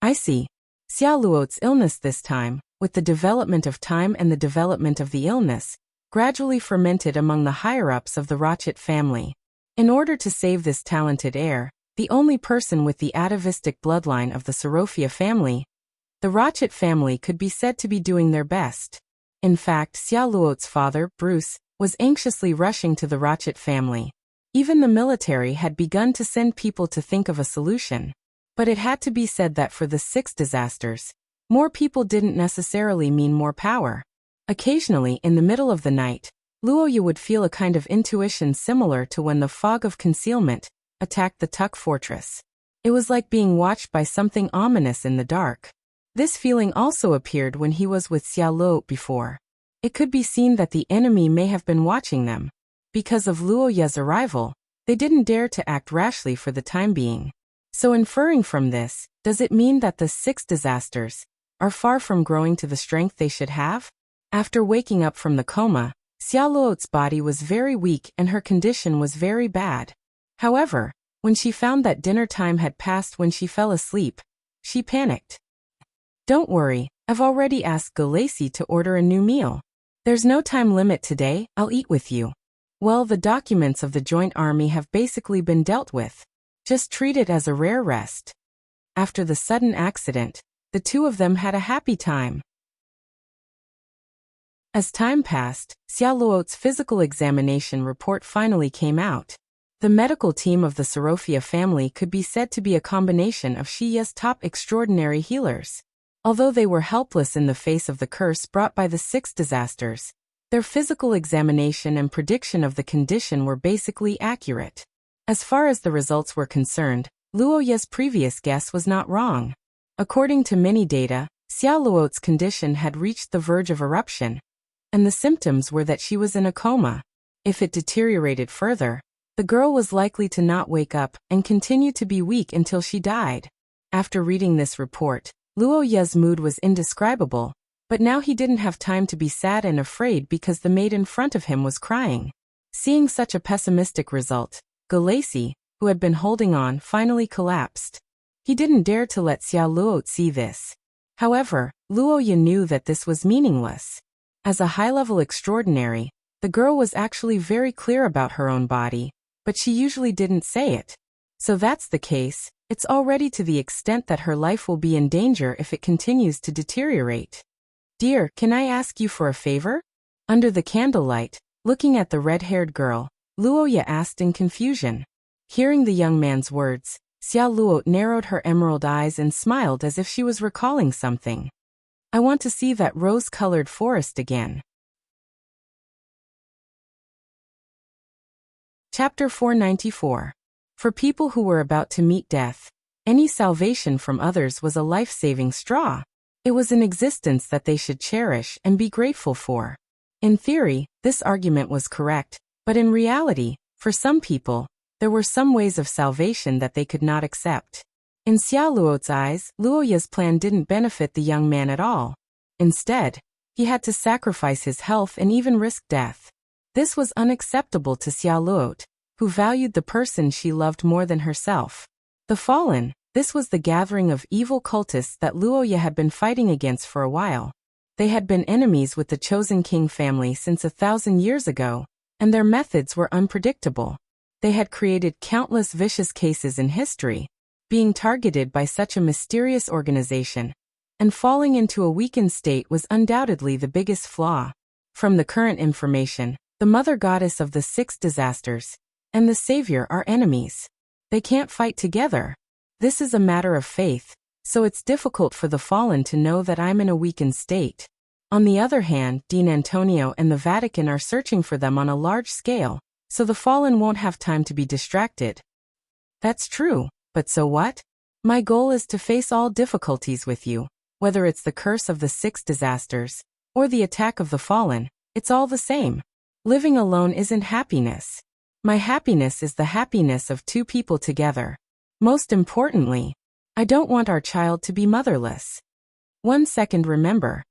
I see. Xia Luo's illness this time, with the development of time and the development of the illness, gradually fermented among the higher-ups of the Rochit family. In order to save this talented heir, the only person with the atavistic bloodline of the Sorofia family, the Rochit family could be said to be doing their best. In fact, Xia Luo's father, Bruce, was anxiously rushing to the Rochit family. Even the military had begun to send people to think of a solution. But it had to be said that for the 6 disasters, more people didn't necessarily mean more power. Occasionally, in the middle of the night, Luoya would feel a kind of intuition similar to when the fog of concealment attacked the Tuk fortress. It was like being watched by something ominous in the dark. This feeling also appeared when he was with Xia Luo before. It could be seen that the enemy may have been watching them. Because of Luoya's arrival, they didn't dare to act rashly for the time being. So inferring from this, does it mean that the 6 disasters are far from growing to the strength they should have? After waking up from the coma, Xia Luo's body was very weak and her condition was very bad. However, when she found that dinner time had passed when she fell asleep, she panicked. Don't worry, I've already asked Gulacy to order a new meal. There's no time limit today, I'll eat with you. Well, the documents of the joint army have basically been dealt with. Just treat it as a rare rest. After the sudden accident, the two of them had a happy time. As time passed, Xia Luo's physical examination report finally came out. The medical team of the Sorofia family could be said to be a combination of Shiya's top extraordinary healers. Although they were helpless in the face of the curse brought by the 6 disasters, their physical examination and prediction of the condition were basically accurate. As far as the results were concerned, Luoya's previous guess was not wrong. According to many data, Xia Luo's condition had reached the verge of eruption, and the symptoms were that she was in a coma. If it deteriorated further, the girl was likely to not wake up and continue to be weak until she died. After reading this report, Luoya's mood was indescribable, but now he didn't have time to be sad and afraid because the maid in front of him was crying. Seeing such a pessimistic result, Gulacy, who had been holding on, finally collapsed. He didn't dare to let Xia Luo see this. However, Luoya knew that this was meaningless. As a high-level extraordinary, the girl was actually very clear about her own body, but she usually didn't say it. So that's the case, it's already to the extent that her life will be in danger if it continues to deteriorate. Dear, can I ask you for a favor? Under the candlelight, looking at the red-haired girl, Luoya asked in confusion. Hearing the young man's words, Xia Luo narrowed her emerald eyes and smiled as if she was recalling something. I want to see that rose-colored forest again. Chapter 494. For people who were about to meet death, any salvation from others was a life-saving straw. It was an existence that they should cherish and be grateful for. In theory, this argument was correct, but in reality, for some people, there were some ways of salvation that they could not accept. In Xia Luo's eyes, Luoya's plan didn't benefit the young man at all. Instead, he had to sacrifice his health and even risk death. This was unacceptable to Xia Luo, who valued the person she loved more than herself. The Fallen, this was the gathering of evil cultists that Luoya had been fighting against for a while. They had been enemies with the Chosen King family since 1,000 years ago, and their methods were unpredictable. They had created countless vicious cases in history, being targeted by such a mysterious organization, and falling into a weakened state was undoubtedly the biggest flaw. From the current information, the mother goddess of the 6 disasters and the savior are enemies. They can't fight together. This is a matter of faith, so it's difficult for the Fallen to know that I'm in a weakened state. On the other hand, Dean Antonio and the Vatican are searching for them on a large scale, so the Fallen won't have time to be distracted. That's true, but so what? My goal is to face all difficulties with you, whether it's the curse of the 6 disasters, or the attack of the Fallen, it's all the same. Living alone isn't happiness. My happiness is the happiness of 2 people together. Most importantly, I don't want our child to be motherless. 1 second, remember.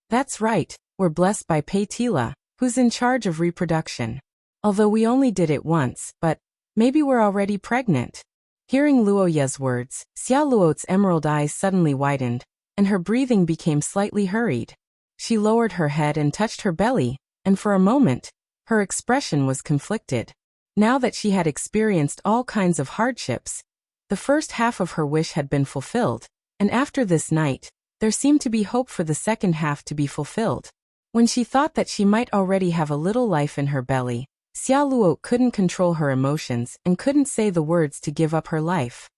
That's right, we're blessed by Paytila, who's in charge of reproduction. Although we only did it once, but Maybe we're already pregnant. Hearing Luoya's words, Xia Luo's emerald eyes suddenly widened, and her breathing became slightly hurried. She lowered her head and touched her belly, and for a moment, her expression was conflicted. Now that she had experienced all kinds of hardships, the first half of her wish had been fulfilled, and after this night, there seemed to be hope for the second half to be fulfilled. When she thought that she might already have a little life in her belly, Xia Luo couldn't control her emotions and couldn't say the words to give up her life.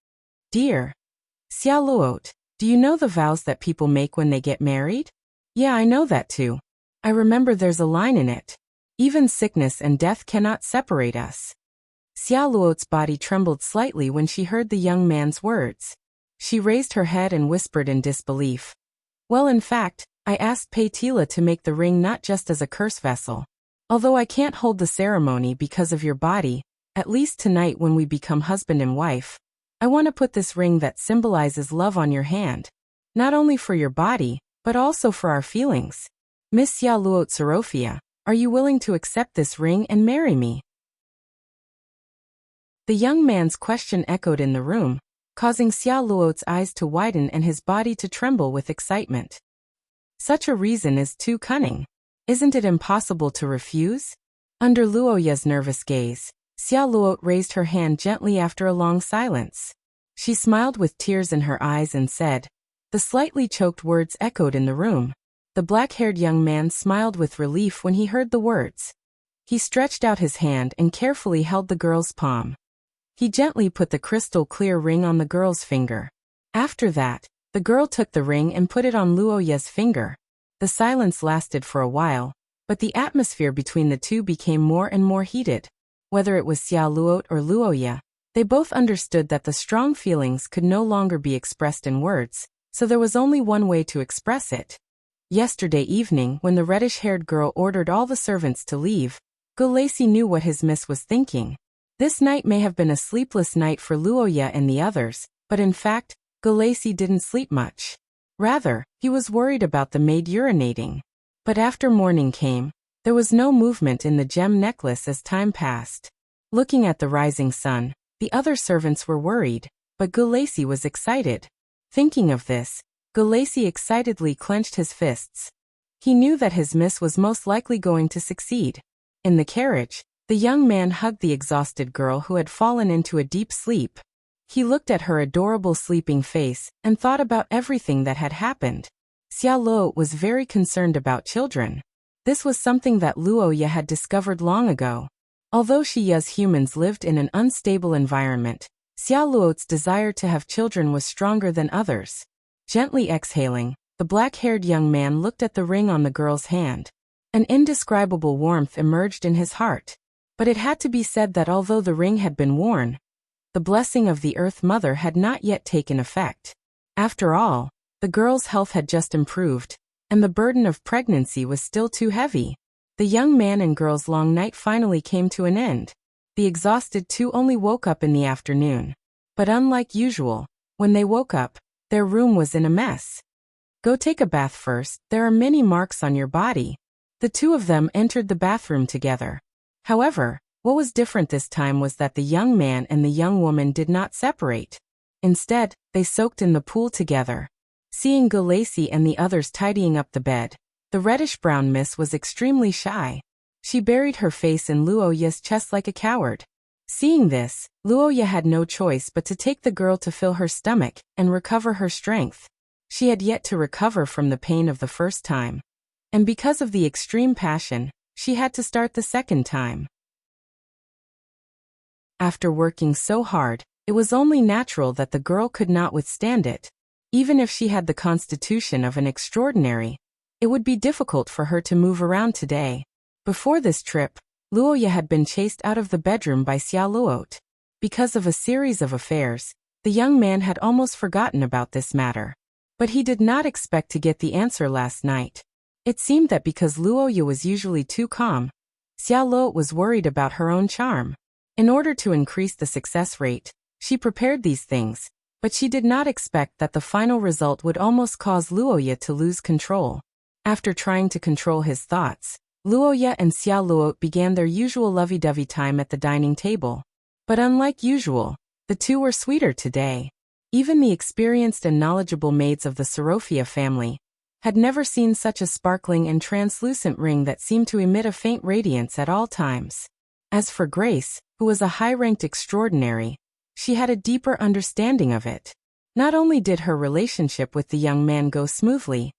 Dear Xia Luo, do you know the vows that people make when they get married? Yeah, I know that too. I remember there's a line in it. Even sickness and death cannot separate us. Xia Luo's body trembled slightly when she heard the young man's words. She raised her head and whispered in disbelief. Well, in fact, I asked Paitila to make the ring not just as a curse vessel. Although I can't hold the ceremony because of your body, at least tonight when we become husband and wife, I want to put this ring that symbolizes love on your hand. Not only for your body, but also for our feelings. Miss Xia Luo Tsorofia, are you willing to accept this ring and marry me? The young man's question echoed in the room, causing Xia Luo's eyes to widen and his body to tremble with excitement. Such a reason is too cunning. Isn't it impossible to refuse? Under Luoya's nervous gaze, Xia Luo raised her hand gently after a long silence. She smiled with tears in her eyes and said. The slightly choked words echoed in the room. The black-haired young man smiled with relief when he heard the words. He stretched out his hand and carefully held the girl's palm. He gently put the crystal-clear ring on the girl's finger. After that, the girl took the ring and put it on Luoya's finger. The silence lasted for a while, but the atmosphere between the two became more and more heated. Whether it was Xia Luo or Luoya, they both understood that the strong feelings could no longer be expressed in words, so there was only one way to express it. Yesterday evening, when the reddish-haired girl ordered all the servants to leave, Gulacy knew what his miss was thinking. This night may have been a sleepless night for Luoya and the others, but in fact, Gulacy didn't sleep much. Rather, he was worried about the maid urinating. But after morning came, there was no movement in the gem necklace as time passed. Looking at the rising sun, the other servants were worried, but Gulacy was excited. Thinking of this, Gulacy excitedly clenched his fists. He knew that his miss was most likely going to succeed. In the carriage, the young man hugged the exhausted girl who had fallen into a deep sleep. He looked at her adorable sleeping face and thought about everything that had happened. Xia Luo was very concerned about children. This was something that Luoya had discovered long ago. Although Xia's humans lived in an unstable environment, Xia Luo's desire to have children was stronger than others. Gently exhaling, the black-haired young man looked at the ring on the girl's hand. An indescribable warmth emerged in his heart. But it had to be said that although the ring had been worn, the blessing of the Earth Mother had not yet taken effect. After all, the girl's health had just improved, and the burden of pregnancy was still too heavy. The young man and girl's long night finally came to an end. The exhausted two only woke up in the afternoon. But unlike usual, when they woke up, their room was in a mess. Go take a bath first, there are many marks on your body. The two of them entered the bathroom together. However, what was different this time was that the young man and the young woman did not separate. Instead, they soaked in the pool together. Seeing Gulacy and the others tidying up the bed, the reddish-brown miss was extremely shy. She buried her face in Luoya's chest like a coward. Seeing this, Luoya had no choice but to take the girl to fill her stomach and recover her strength. She had yet to recover from the pain of the first time. And because of the extreme passion, she had to start the second time. After working so hard, it was only natural that the girl could not withstand it. Even if she had the constitution of an extraordinary, it would be difficult for her to move around today. Before this trip, Luoya had been chased out of the bedroom by Xia Luo. Because of a series of affairs, the young man had almost forgotten about this matter. But he did not expect to get the answer last night. It seemed that because Luoya was usually too calm, Xia Luo was worried about her own charm. In order to increase the success rate, she prepared these things, but she did not expect that the final result would almost cause Luoya to lose control. After trying to control his thoughts, Luoya and Xia Luo began their usual lovey-dovey time at the dining table. But unlike usual, the two were sweeter today. Even the experienced and knowledgeable maids of the Sorophia family had never seen such a sparkling and translucent ring that seemed to emit a faint radiance at all times. As for Grace, who was a high-ranked extraordinary, she had a deeper understanding of it. Not only did her relationship with the young man go smoothly,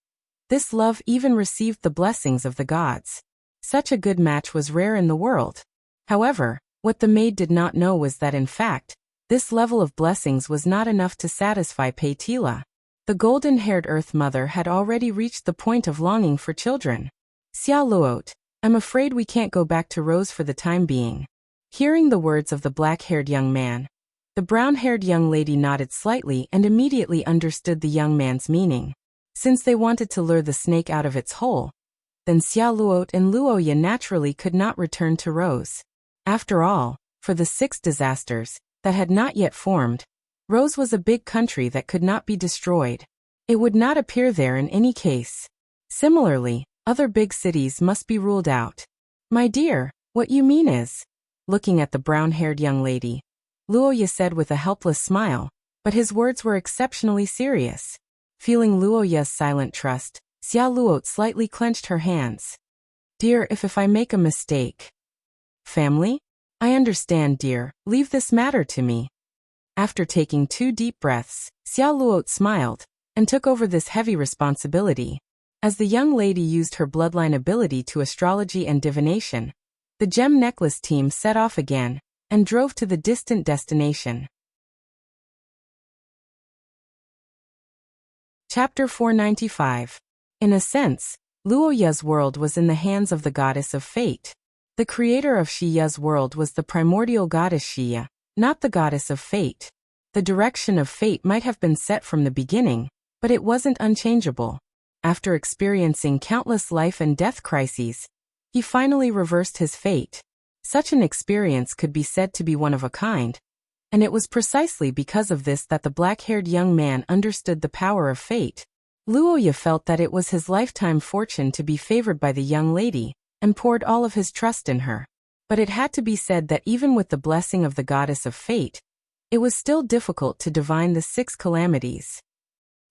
this love even received the blessings of the gods. Such a good match was rare in the world. However, what the maid did not know was that in fact, this level of blessings was not enough to satisfy Paitila. The golden-haired Earth Mother had already reached the point of longing for children. Xia Luot, I'm afraid we can't go back to Rose for the time being. Hearing the words of the black-haired young man, the brown-haired young lady nodded slightly and immediately understood the young man's meaning. Since they wanted to lure the snake out of its hole, then Xia Luot and Luoya naturally could not return to Rose. After all, for the 6 disasters that had not yet formed, Rose was a big country that could not be destroyed. It would not appear there in any case. Similarly, other big cities must be ruled out. My dear, what you mean is, looking at the brown-haired young lady, Luoya said with a helpless smile, but his words were exceptionally serious. Feeling Luoya's silent trust, Xia Luot slightly clenched her hands. Dear, if I make a mistake. Family? I understand, dear, leave this matter to me. After taking 2 deep breaths, Xia Luot smiled and took over this heavy responsibility. As the young lady used her bloodline ability to astrology and divination, the gem necklace team set off again and drove to the distant destination. Chapter 495. In a sense, Luoya's world was in the hands of the goddess of fate. The creator of Shiya's world was the primordial goddess Shiya, not the goddess of fate. The direction of fate might have been set from the beginning, but it wasn't unchangeable. After experiencing countless life and death crises, he finally reversed his fate. Such an experience could be said to be one of a kind, and it was precisely because of this that the black-haired young man understood the power of fate. Luoya felt that it was his lifetime fortune to be favored by the young lady, and poured all of his trust in her. But it had to be said that even with the blessing of the goddess of fate, it was still difficult to divine the 6 calamities.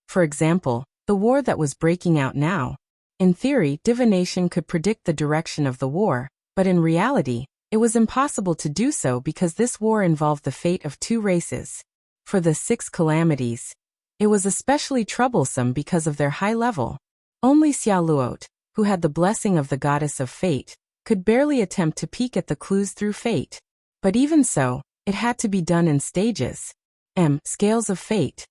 For example, the war that was breaking out now. In theory, divination could predict the direction of the war, but in reality, it was impossible to do so because this war involved the fate of 2 races. For the 6 calamities, it was especially troublesome because of their high level. Only Xia Luot, who had the blessing of the goddess of fate, could barely attempt to peek at the clues through fate. But even so, it had to be done in stages. Scales of fate.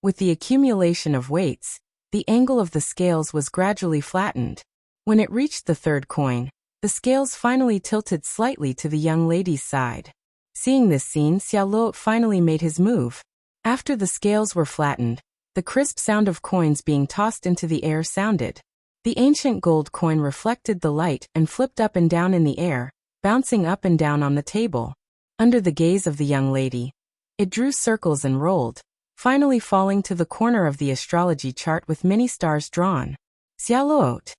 With the accumulation of weights, the angle of the scales was gradually flattened. When it reached the 3rd coin, the scales finally tilted slightly to the young lady's side. Seeing this scene, Xia Luot finally made his move. After the scales were flattened, the crisp sound of coins being tossed into the air sounded. The ancient gold coin reflected the light and flipped up and down in the air, bouncing up and down on the table. Under the gaze of the young lady, it drew circles and rolled, finally falling to the corner of the astrology chart with many stars drawn. Xia Luot.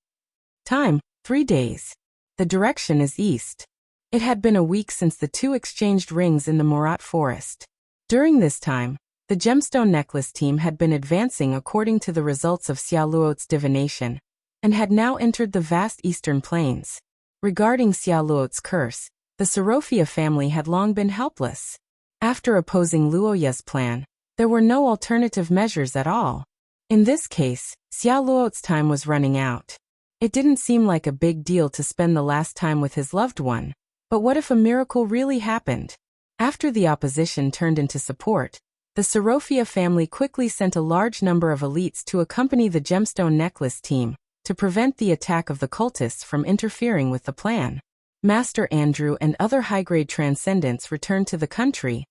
Time, 3 days. The direction is east. It had been a week since the 2 exchanged rings in the Morat forest. During this time, the gemstone necklace team had been advancing according to the results of Xia Luot's divination, and had now entered the vast eastern plains. Regarding Xia Luot's curse, the Sorophia family had long been helpless. After opposing Luoya's plan, there were no alternative measures at all. In this case, Xia Luot's time was running out. It didn't seem like a big deal to spend the last time with his loved one, but what if a miracle really happened? After the opposition turned into support, the Sorophia family quickly sent a large number of elites to accompany the gemstone necklace team, to prevent the attack of the cultists from interfering with the plan. Master Andrew and other high-grade transcendents returned to the country,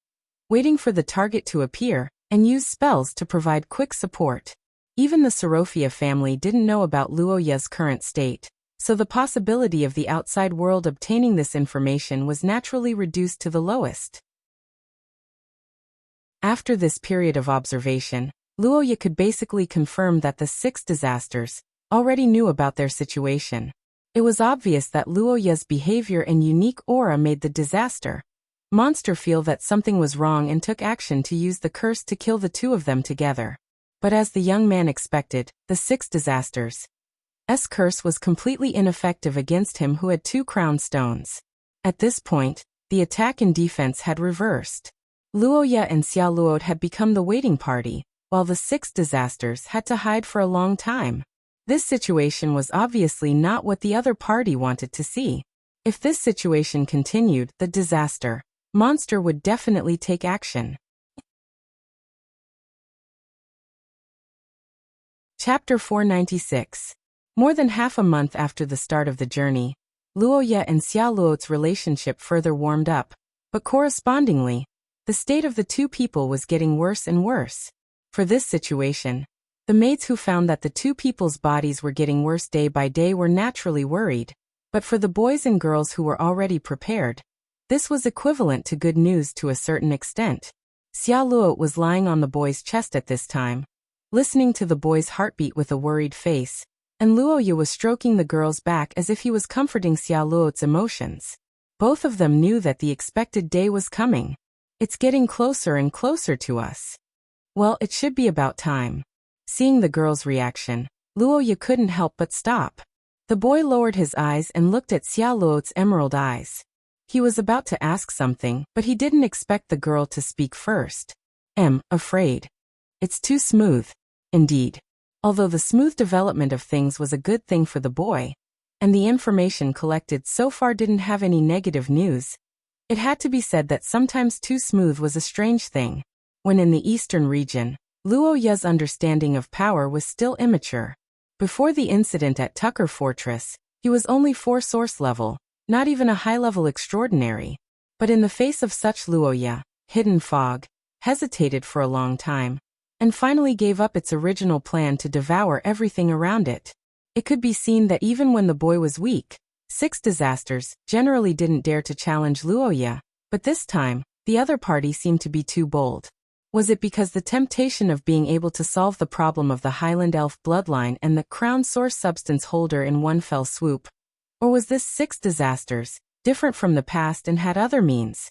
waiting for the target to appear, and use spells to provide quick support. Even the Sorophia family didn't know about Luoya's current state, so the possibility of the outside world obtaining this information was naturally reduced to the lowest. After this period of observation, Luoya could basically confirm that the 6 disasters already knew about their situation. It was obvious that Luoya's behavior and unique aura made the disaster monster feel that something was wrong and took action to use the curse to kill the two of them together. But as the young man expected, the six disasters' curse was completely ineffective against him who had 2 crown stones. At this point, the attack and defense had reversed. Luoya and Xiaoluo had become the waiting party, while the 6 disasters had to hide for a long time. This situation was obviously not what the other party wanted to see. If this situation continued, the disaster monster would definitely take action. Chapter 496. More than half a month after the start of the journey, Luoya and Xiaoluo's relationship further warmed up, but correspondingly, the state of the two people was getting worse and worse. For this situation, the maids who found that the two people's bodies were getting worse day by day were naturally worried, but for the boys and girls who were already prepared, this was equivalent to good news to a certain extent. Xiaoluo was lying on the boy's chest at this time, listening to the boy's heartbeat with a worried face, and Luoya was stroking the girl's back as if he was comforting Xiaoluo's emotions. Both of them knew that the expected day was coming. It's getting closer and closer to us. Well, it should be about time. Seeing the girl's reaction, Luoya couldn't help but stop. The boy lowered his eyes and looked at Xiaoluo's emerald eyes. He was about to ask something, but he didn't expect the girl to speak first. Afraid. It's too smooth. Indeed. Although the smooth development of things was a good thing for the boy, and the information collected so far didn't have any negative news, it had to be said that sometimes too smooth was a strange thing. When in the eastern region, Luoya's understanding of power was still immature. Before the incident at Tucker Fortress, he was only 4 source level, not even a high-level extraordinary. But in the face of such, Luoya, Hidden Fog, hesitated for a long time, and finally gave up its original plan to devour everything around it. It could be seen that even when the boy was weak, 6 disasters generally didn't dare to challenge Luoya, but this time, the other party seemed to be too bold. Was it because the temptation of being able to solve the problem of the Highland Elf bloodline and the crown source substance holder in one fell swoop? Or was this 6 disasters, different from the past and had other means?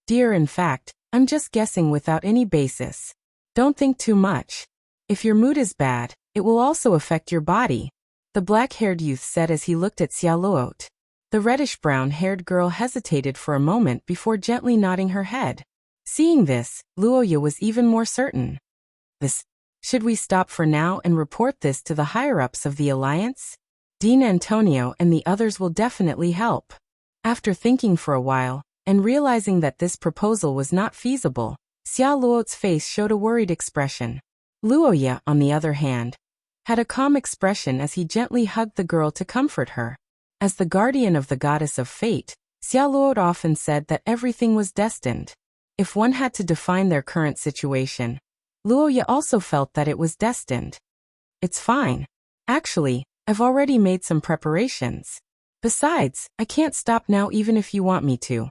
Dear, in fact, I'm just guessing without any basis. Don't think too much. If your mood is bad, it will also affect your body, the black-haired youth said as he looked at Xiaoluo. The reddish-brown-haired girl hesitated for a moment before gently nodding her head. Seeing this, Luoya was even more certain. Should we stop for now and report this to the higher-ups of the Alliance? Dean Antonio and the others will definitely help. After thinking for a while, and realizing that this proposal was not feasible, Xiaoluo's face showed a worried expression. Luoya, on the other hand, had a calm expression as he gently hugged the girl to comfort her. As the guardian of the goddess of fate, Xiaoluo often said that everything was destined. If one had to define their current situation, Luoya also felt that it was destined. It's fine. Actually, I've already made some preparations. Besides, I can't stop now even if you want me to.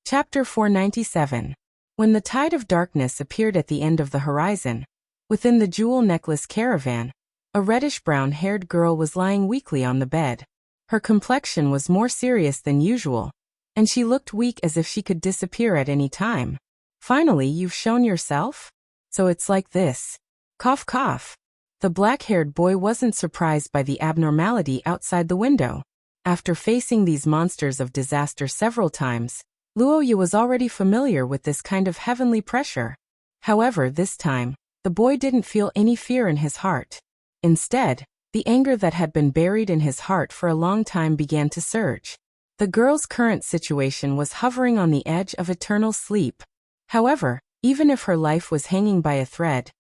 Chapter 497. When the tide of darkness appeared at the end of the horizon, within the jewel necklace caravan, a reddish-brown-haired girl was lying weakly on the bed. Her complexion was more serious than usual, and she looked weak as if she could disappear at any time. Finally, you've shown yourself? So it's like this. Cough cough. The black-haired boy wasn't surprised by the abnormality outside the window. After facing these monsters of disaster several times, Luoya was already familiar with this kind of heavenly pressure. However, this time, the boy didn't feel any fear in his heart. Instead, the anger that had been buried in his heart for a long time began to surge. The girl's current situation was hovering on the edge of eternal sleep. However, even if her life was hanging by a thread,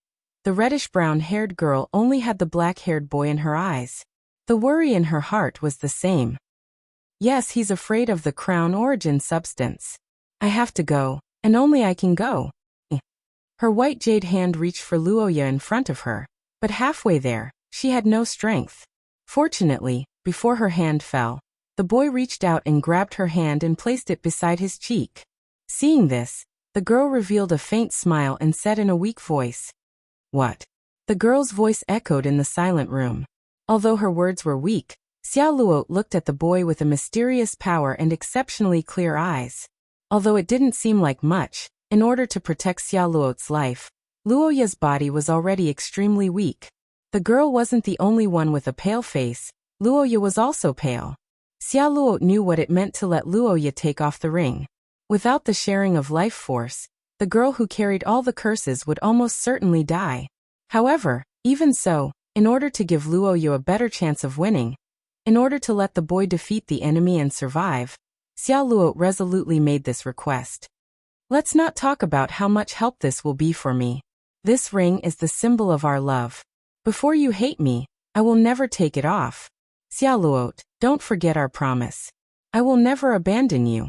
the reddish-brown-haired girl only had the black-haired boy in her eyes. The worry in her heart was the same. Yes, he's afraid of the crown origin substance. I have to go, and only I can go. Her white jade hand reached for Luoya in front of her, but halfway there, she had no strength. Fortunately, before her hand fell, the boy reached out and grabbed her hand and placed it beside his cheek. Seeing this, the girl revealed a faint smile and said in a weak voice, "What?" The girl's voice echoed in the silent room. Although her words were weak, Xiao Luo looked at the boy with a mysterious power and exceptionally clear eyes. Although it didn't seem like much, in order to protect Xiao Luo's life, Luoya's body was already extremely weak. The girl wasn't the only one with a pale face, Luoya was also pale. Xiao Luo knew what it meant to let Luoya take off the ring. Without the sharing of life force, the girl who carried all the curses would almost certainly die. However, even so, in order to give Luoya a better chance of winning, in order to let the boy defeat the enemy and survive, Xiao Luo resolutely made this request. Let's not talk about how much help this will be for me. This ring is the symbol of our love. Before you hate me, I will never take it off. Xiao Luo, don't forget our promise. I will never abandon you.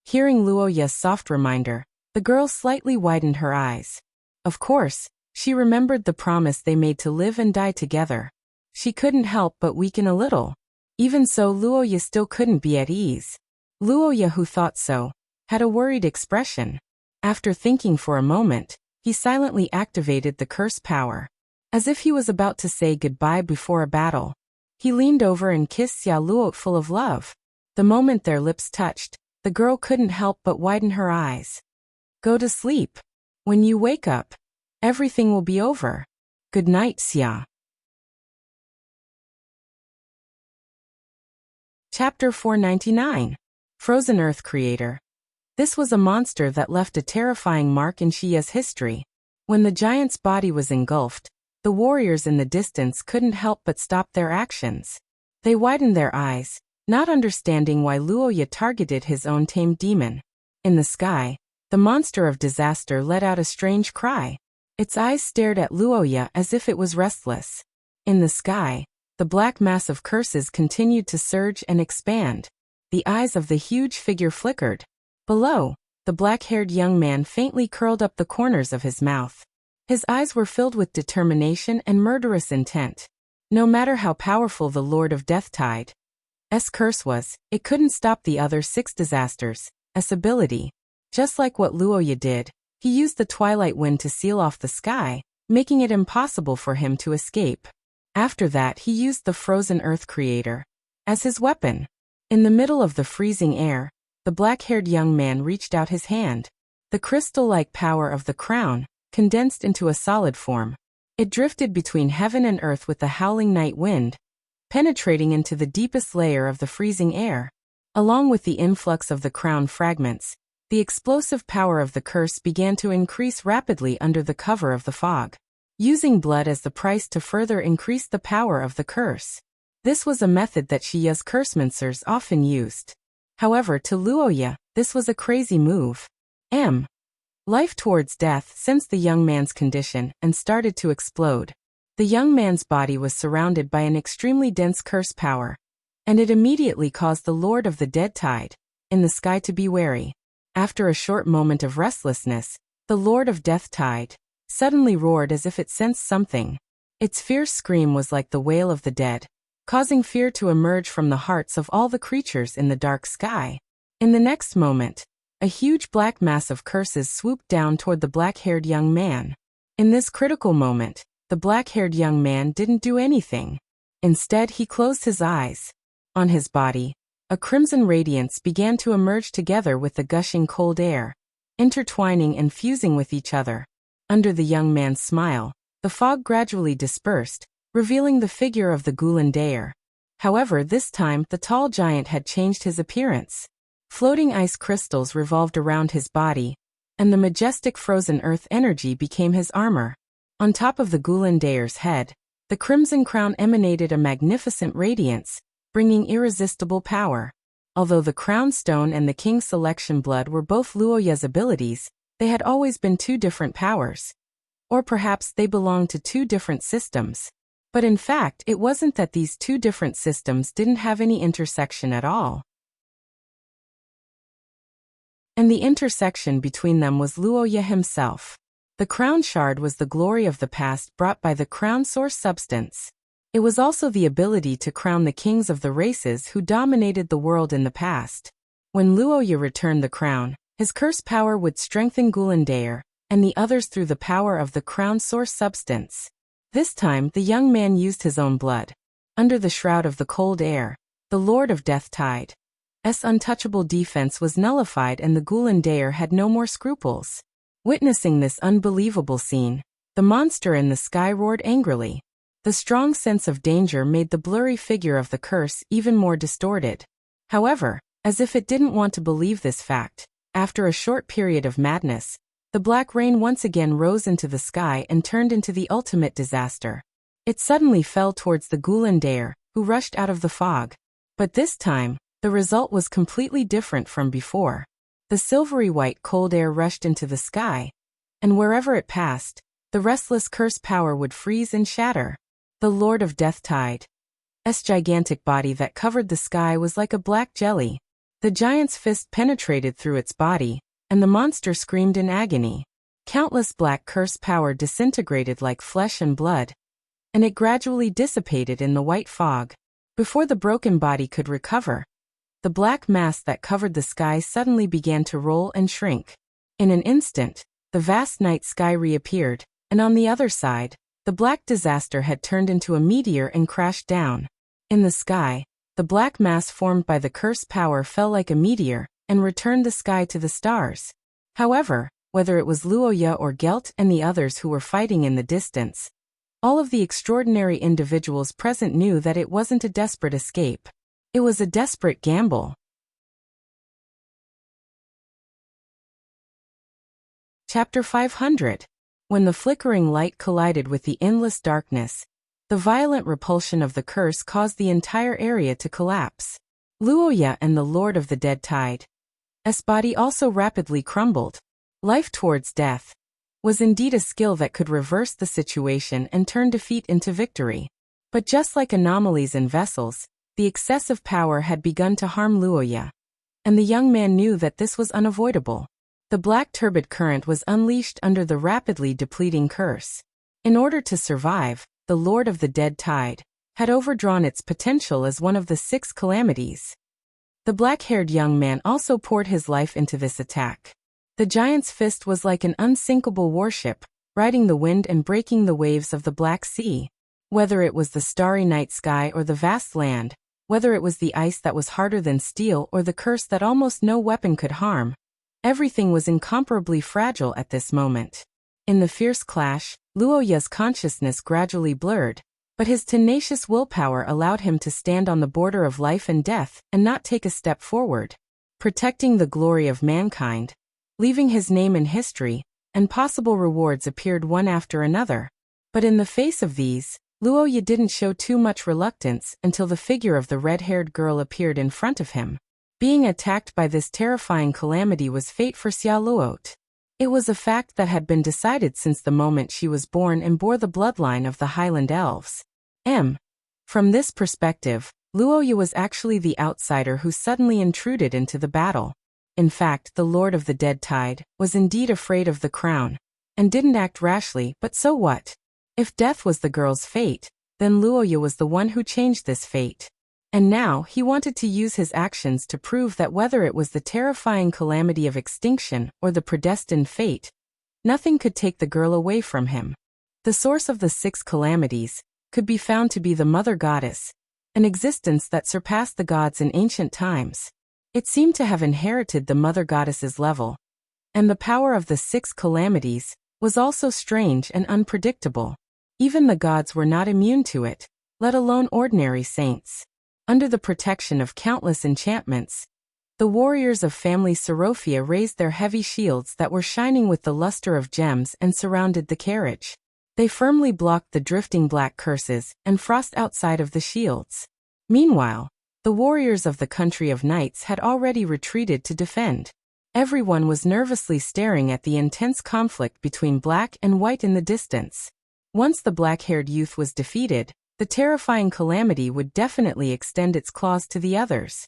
Hearing Luoya's soft reminder, the girl slightly widened her eyes. Of course, she remembered the promise they made to live and die together. She couldn't help but weaken a little. Even so, Luoya still couldn't be at ease. Luoya, who thought so, had a worried expression. After thinking for a moment, he silently activated the curse power. As if he was about to say goodbye before a battle, he leaned over and kissed Xiao Luo full of love. The moment their lips touched, the girl couldn't help but widen her eyes. Go to sleep. When you wake up, everything will be over. Good night, Xia. Chapter 499. Frozen Earth Creator. This was a monster that left a terrifying mark in Xia's history. When the giant's body was engulfed, the warriors in the distance couldn't help but stop their actions. They widened their eyes, not understanding why Luoya targeted his own tamed demon. In the sky, the monster of disaster let out a strange cry. Its eyes stared at Luoya as if it was restless. In the sky, the black mass of curses continued to surge and expand. The eyes of the huge figure flickered. Below, the black-haired young man faintly curled up the corners of his mouth. His eyes were filled with determination and murderous intent. No matter how powerful the Lord of Deathtide's curse was, it couldn't stop the other 6 disasters' ability. Just like what Luoya did, he used the twilight wind to seal off the sky, making it impossible for him to escape. After that, he used the Frozen Earth Creator as his weapon. In the middle of the freezing air, the black-haired young man reached out his hand. The crystal-like power of the crown condensed into a solid form. It drifted between heaven and earth with the howling night wind, penetrating into the deepest layer of the freezing air. Along with the influx of the crown fragments, the explosive power of the curse began to increase rapidly under the cover of the fog, using blood as the price to further increase the power of the curse. This was a method that Xia's cursemancers often used. However, to Luoya, this was a crazy move. Life towards death sensed the young man's condition and started to explode. The young man's body was surrounded by an extremely dense curse power, and it immediately caused the Lord of the Deadtide in the sky to be wary. After a short moment of restlessness, the Lord of Deathtide suddenly roared as if it sensed something. Its fierce scream was like the wail of the dead, causing fear to emerge from the hearts of all the creatures in the dark sky. In the next moment, a huge black mass of curses swooped down toward the black-haired young man. In this critical moment, the black-haired young man didn't do anything. Instead, he closed his eyes. On his body, a crimson radiance began to emerge together with the gushing cold air, intertwining and fusing with each other. Under the young man's smile, the fog gradually dispersed, revealing the figure of the Gulandair. However, this time the tall giant had changed his appearance. Floating ice crystals revolved around his body, and the majestic frozen earth energy became his armor. On top of the Gulandair's head, the crimson crown emanated a magnificent radiance, bringing irresistible power. Although the crown stone and the king's selection blood were both Luoya's abilities, they had always been 2 different powers. Or perhaps they belonged to 2 different systems. But in fact, it wasn't that these 2 different systems didn't have any intersection at all. And the intersection between them was Luoya himself. The crown shard was the glory of the past brought by the crown source substance. It was also the ability to crown the kings of the races who dominated the world in the past. When Luoya returned the crown, his curse power would strengthen Gulandair and the others through the power of the crown source substance. This time, the young man used his own blood. Under the shroud of the cold air, the Lord of Death Tide's untouchable defense was nullified and the Gulen Daer had no more scruples. Witnessing this unbelievable scene, the monster in the sky roared angrily. The strong sense of danger made the blurry figure of the curse even more distorted. However, as if it didn't want to believe this fact, after a short period of madness, the black rain once again rose into the sky and turned into the ultimate disaster. It suddenly fell towards the Gulen Daer, who rushed out of the fog. But this time, the result was completely different from before. The silvery white cold air rushed into the sky, and wherever it passed, the restless curse power would freeze and shatter. The Lord of Death Tide's gigantic body that covered the sky was like a black jelly. The giant's fist penetrated through its body, and the monster screamed in agony. Countless black curse power disintegrated like flesh and blood, and it gradually dissipated in the white fog. Before the broken body could recover, the black mass that covered the sky suddenly began to roll and shrink. In an instant, the vast night sky reappeared, and on the other side, the black disaster had turned into a meteor and crashed down. In the sky, the black mass formed by the curse power fell like a meteor and returned the sky to the stars. However, whether it was Luoya or Gelt and the others who were fighting in the distance, all of the extraordinary individuals present knew that it wasn't a desperate escape. It was a desperate gamble. Chapter 500. When the flickering light collided with the endless darkness, the violent repulsion of the curse caused the entire area to collapse. Luoya and the Lord of the Dead Tide's body also rapidly crumbled. Life towards death was indeed a skill that could reverse the situation and turn defeat into victory. But just like anomalies in vessels, the excessive power had begun to harm Luoya, and the young man knew that this was unavoidable. The black turbid current was unleashed under the rapidly depleting curse. In order to survive, the Lord of the Dead Tide had overdrawn its potential as one of the 6 calamities. The black-haired young man also poured his life into this attack. The giant's fist was like an unsinkable warship, riding the wind and breaking the waves of the Black Sea. Whether it was the starry night sky or the vast land, whether it was the ice that was harder than steel or the curse that almost no weapon could harm, everything was incomparably fragile at this moment. In the fierce clash, Luoya's consciousness gradually blurred, but his tenacious willpower allowed him to stand on the border of life and death and not take a step forward. Protecting the glory of mankind, leaving his name in history, and possible rewards appeared one after another. But in the face of these, Luoya didn't show too much reluctance until the figure of the red-haired girl appeared in front of him. Being attacked by this terrifying calamity was fate for Xia Luot. It was a fact that had been decided since the moment she was born and bore the bloodline of the Highland Elves. From this perspective, Luoya was actually the outsider who suddenly intruded into the battle. In fact, the Lord of the Dead Tide was indeed afraid of the crown, and didn't act rashly, but so what? If death was the girl's fate, then Luoya was the one who changed this fate. And now, he wanted to use his actions to prove that whether it was the terrifying calamity of extinction or the predestined fate, nothing could take the girl away from him. The source of the 6 calamities could be found to be the Mother Goddess, an existence that surpassed the gods in ancient times. It seemed to have inherited the Mother Goddess's level, and the power of the 6 calamities was also strange and unpredictable. Even the gods were not immune to it, let alone ordinary saints. Under the protection of countless enchantments, the warriors of family Sorophia raised their heavy shields that were shining with the luster of gems and surrounded the carriage. They firmly blocked the drifting black curses and frost outside of the shields. Meanwhile, the warriors of the country of knights had already retreated to defend. Everyone was nervously staring at the intense conflict between black and white in the distance. Once the black-haired youth was defeated, the terrifying calamity would definitely extend its claws to the others.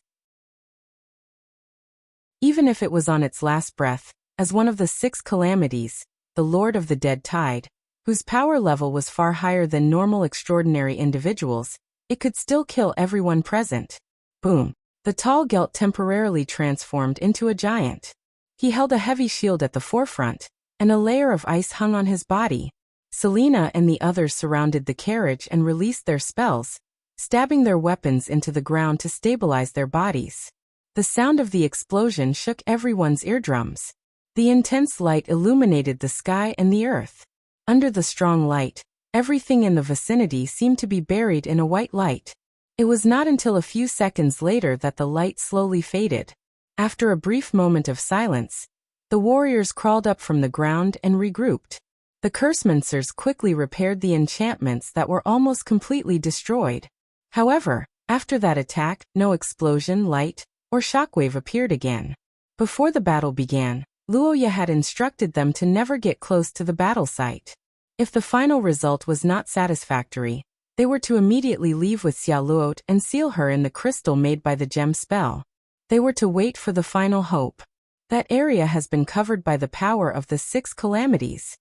Even if it was on its last breath, as one of the 6 calamities, the Lord of the Dead Tide, whose power level was far higher than normal extraordinary individuals, it could still kill everyone present. Boom. The tall Gelt temporarily transformed into a giant. He held a heavy shield at the forefront, and a layer of ice hung on his body. Selena and the others surrounded the carriage and released their spells, stabbing their weapons into the ground to stabilize their bodies. The sound of the explosion shook everyone's eardrums. The intense light illuminated the sky and the earth. Under the strong light, everything in the vicinity seemed to be buried in a white light. It was not until a few seconds later that the light slowly faded. After a brief moment of silence, the warriors crawled up from the ground and regrouped. The Cursemancers quickly repaired the enchantments that were almost completely destroyed. However, after that attack, no explosion, light, or shockwave appeared again. Before the battle began, Luoya had instructed them to never get close to the battle site. If the final result was not satisfactory, they were to immediately leave with Xia Luot and seal her in the crystal made by the gem spell. They were to wait for the final hope. That area has been covered by the power of the 6 calamities.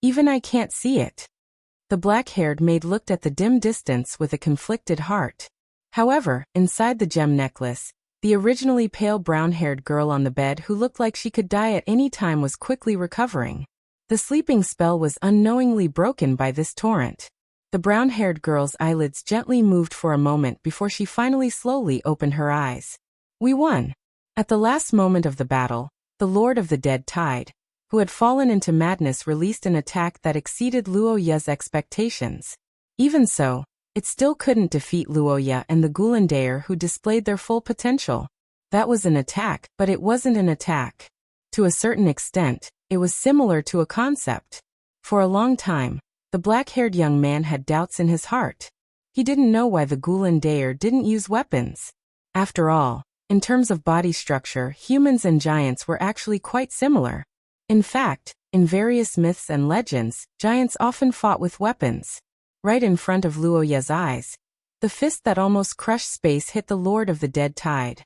Even I can't see it. The black-haired maid looked at the dim distance with a conflicted heart. However, inside the gem necklace, the originally pale brown-haired girl on the bed who looked like she could die at any time was quickly recovering. The sleeping spell was unknowingly broken by this torrent. The brown-haired girl's eyelids gently moved for a moment before she finally slowly opened her eyes. We won. At the last moment of the battle, the Lord of the Dead Tide, who had fallen into madness, released an attack that exceeded Luoya's expectations. Even so, it still couldn't defeat Luoya and the Goulandair, who displayed their full potential. That was an attack, but it wasn't an attack. To a certain extent, it was similar to a concept. For a long time, the black-haired young man had doubts in his heart. He didn't know why the Goulandair didn't use weapons. After all, in terms of body structure, humans and giants were actually quite similar. In fact, in various myths and legends, giants often fought with weapons. Right in front of Luoya's eyes, the fist that almost crushed space hit the Lord of the Dead Tide.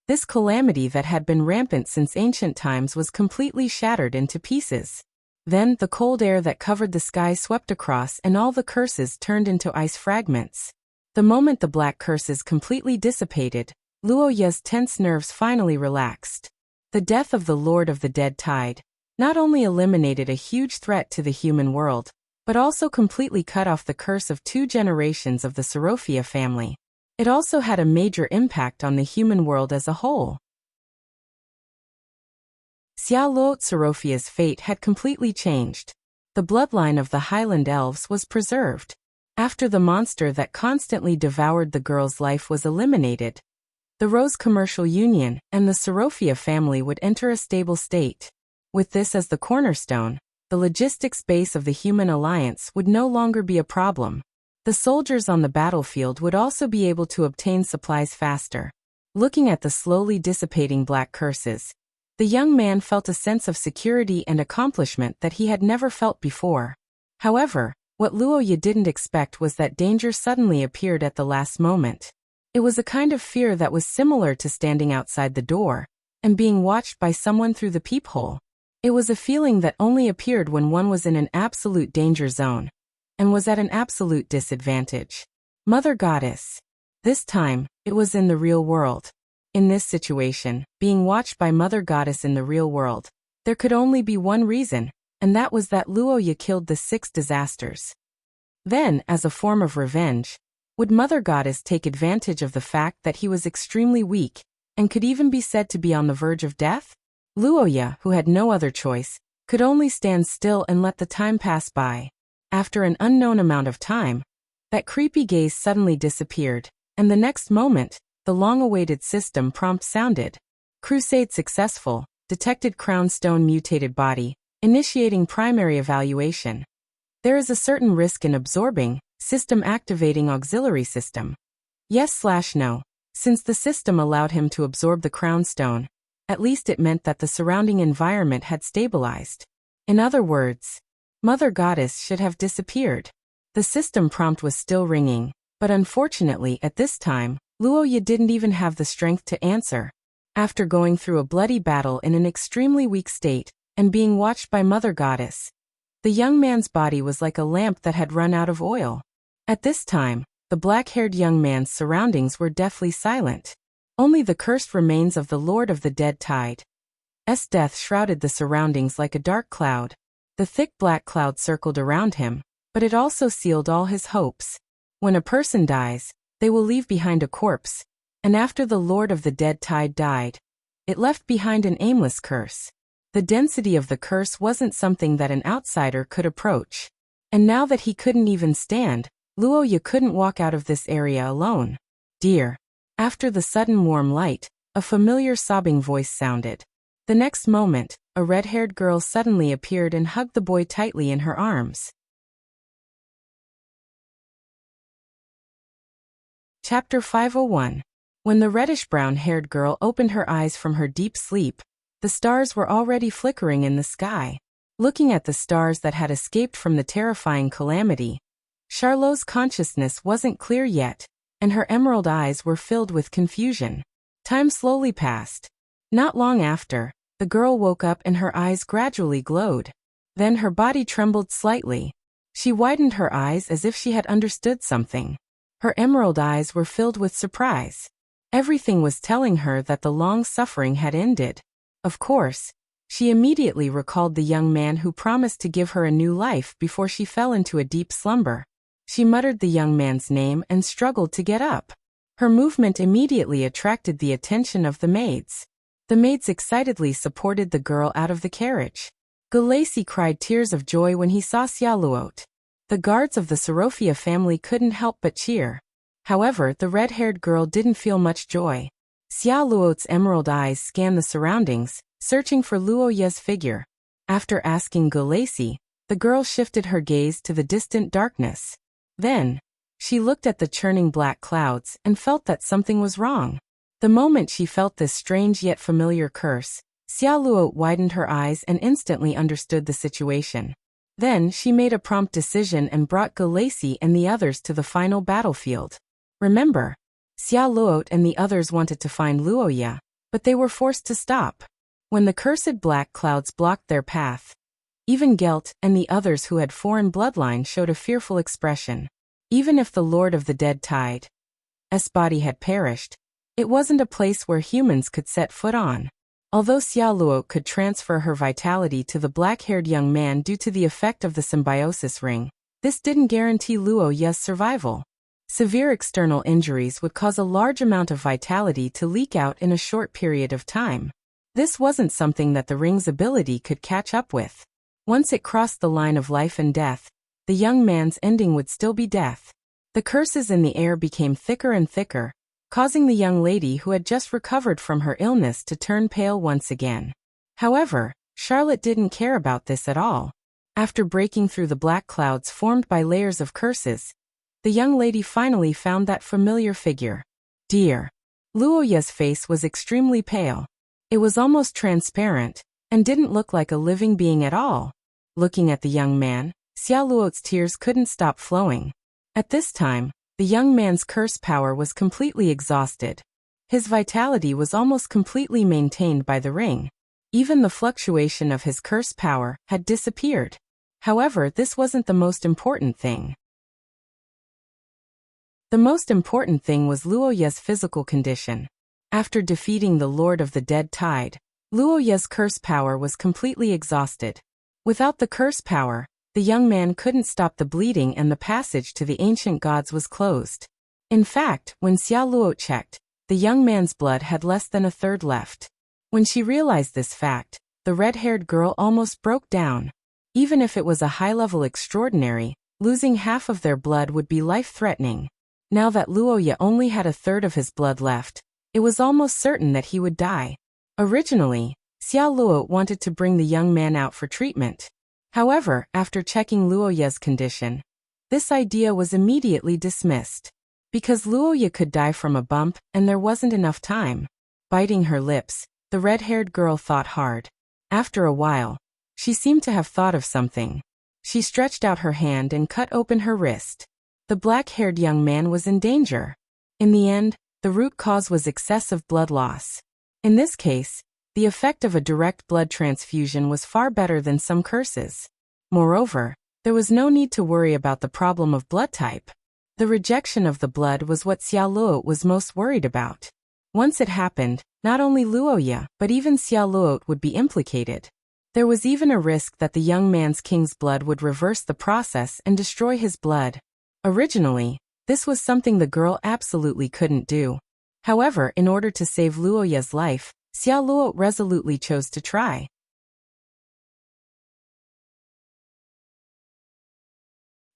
This calamity that had been rampant since ancient times was completely shattered into pieces. Then, the cold air that covered the sky swept across and all the curses turned into ice fragments. The moment the black curses completely dissipated, Luoya's tense nerves finally relaxed. The death of the Lord of the Dead Tide not only eliminated a huge threat to the human world, but also completely cut off the curse of 2 generations of the Sorophia family. It also had a major impact on the human world as a whole. Xia Luot Sorophia's fate had completely changed. The bloodline of the Highland Elves was preserved. After the monster that constantly devoured the girl's life was eliminated, the Rose Commercial Union and the Sorophia family would enter a stable state. With this as the cornerstone, the logistics base of the human alliance would no longer be a problem. The soldiers on the battlefield would also be able to obtain supplies faster. Looking at the slowly dissipating black curses, the young man felt a sense of security and accomplishment that he had never felt before. However, what Luoya didn't expect was that danger suddenly appeared at the last moment. It was a kind of fear that was similar to standing outside the door and being watched by someone through the peephole. It was a feeling that only appeared when one was in an absolute danger zone and was at an absolute disadvantage. Mother Goddess. This time, it was in the real world. In this situation, being watched by Mother Goddess in the real world, there could only be one reason, and that was that Luoya killed the 6 disasters. Then, as a form of revenge, would Mother Goddess take advantage of the fact that he was extremely weak and could even be said to be on the verge of death? Luoya, who had no other choice, could only stand still and let the time pass by. After an unknown amount of time, that creepy gaze suddenly disappeared, and the next moment, the long-awaited system prompt sounded. Crusade successful, detected crown stone mutated body, initiating primary evaluation. There is a certain risk in absorbing, system activating auxiliary system. Yes/no. Since the system allowed him to absorb the crown stone, at least it meant that the surrounding environment had stabilized. In other words, Mother Goddess should have disappeared. The system prompt was still ringing, but unfortunately at this time, Luoya didn't even have the strength to answer. After going through a bloody battle in an extremely weak state, and being watched by Mother Goddess, the young man's body was like a lamp that had run out of oil. At this time, the black-haired young man's surroundings were deathly silent. Only the cursed remains of the Lord of the Dead Tide's death shrouded the surroundings like a dark cloud. The thick black cloud circled around him, but it also sealed all his hopes. When a person dies, they will leave behind a corpse, and after the Lord of the Dead Tide died, it left behind an aimless curse. The density of the curse wasn't something that an outsider could approach. And now that he couldn't even stand, Luoya couldn't walk out of this area alone. Dear. After the sudden warm light, a familiar sobbing voice sounded. The next moment, a red-haired girl suddenly appeared and hugged the boy tightly in her arms. Chapter 501. When the reddish-brown-haired girl opened her eyes from her deep sleep, the stars were already flickering in the sky. Looking at the stars that had escaped from the terrifying calamity, Charlot's consciousness wasn't clear yet, and her emerald eyes were filled with confusion. Time slowly passed. Not long after, the girl woke up and her eyes gradually glowed. Then her body trembled slightly. She widened her eyes as if she had understood something. Her emerald eyes were filled with surprise. Everything was telling her that the long suffering had ended. Of course, she immediately recalled the young man who promised to give her a new life before she fell into a deep slumber. She muttered the young man's name and struggled to get up. Her movement immediately attracted the attention of the maids. The maids excitedly supported the girl out of the carriage. Gulacy cried tears of joy when he saw Xiaoluot. The guards of the Sorofia family couldn't help but cheer. However, the red-haired girl didn't feel much joy. Xiaoluot's emerald eyes scanned the surroundings, searching for Luoya's figure. After asking Gulacy, the girl shifted her gaze to the distant darkness. Then, she looked at the churning black clouds and felt that something was wrong. The moment she felt this strange yet familiar curse, Xiaoluot widened her eyes and instantly understood the situation. Then she made a prompt decision and brought Gulacy and the others to the final battlefield. Remember, Xiaoluot and the others wanted to find Luoya, but they were forced to stop. When the cursed black clouds blocked their path, even Gelt and the others who had foreign bloodline showed a fearful expression. Even if the Lord of the Dead Tide's body had perished, it wasn't a place where humans could set foot on. Although Xiaoluot could transfer her vitality to the black-haired young man due to the effect of the symbiosis ring, this didn't guarantee Luoya's survival. Severe external injuries would cause a large amount of vitality to leak out in a short period of time. This wasn't something that the ring's ability could catch up with. Once it crossed the line of life and death, the young man's ending would still be death. The curses in the air became thicker and thicker, causing the young lady who had just recovered from her illness to turn pale once again. However, Charlotte didn't care about this at all. After breaking through the black clouds formed by layers of curses, the young lady finally found that familiar figure. Dear. Luoya's face was extremely pale. It was almost transparent, and didn't look like a living being at all. Looking at the young man, Xiaoluot's tears couldn't stop flowing. At this time, the young man's curse power was completely exhausted. His vitality was almost completely maintained by the ring. Even the fluctuation of his curse power had disappeared. However, this wasn't the most important thing. The most important thing was Luoya's physical condition. After defeating the Lord of the Dead Tide, Luoya's curse power was completely exhausted. Without the curse power, the young man couldn't stop the bleeding and the passage to the ancient gods was closed. In fact, when Xiaoluot checked, the young man's blood had less than a third left. When she realized this fact, the red-haired girl almost broke down. Even if it was a high-level extraordinary, losing half of their blood would be life-threatening. Now that Luoya only had a third of his blood left, it was almost certain that he would die. Originally, Xiaoluot wanted to bring the young man out for treatment. However, after checking Luoya's condition, this idea was immediately dismissed. Because Luoya could die from a bump and there wasn't enough time. Biting her lips, the red-haired girl thought hard. After a while, she seemed to have thought of something. She stretched out her hand and cut open her wrist. The black-haired young man was in danger. In the end, the root cause was excessive blood loss. In this case, the effect of a direct blood transfusion was far better than some curses. Moreover, there was no need to worry about the problem of blood type. The rejection of the blood was what Xiaoluot was most worried about. Once it happened, not only Luoya, but even Xiaoluot would be implicated. There was even a risk that the young man's king's blood would reverse the process and destroy his blood. Originally, This was something the girl absolutely couldn't do. However, in order to save Luoya's life, Xiao Luo resolutely chose to try.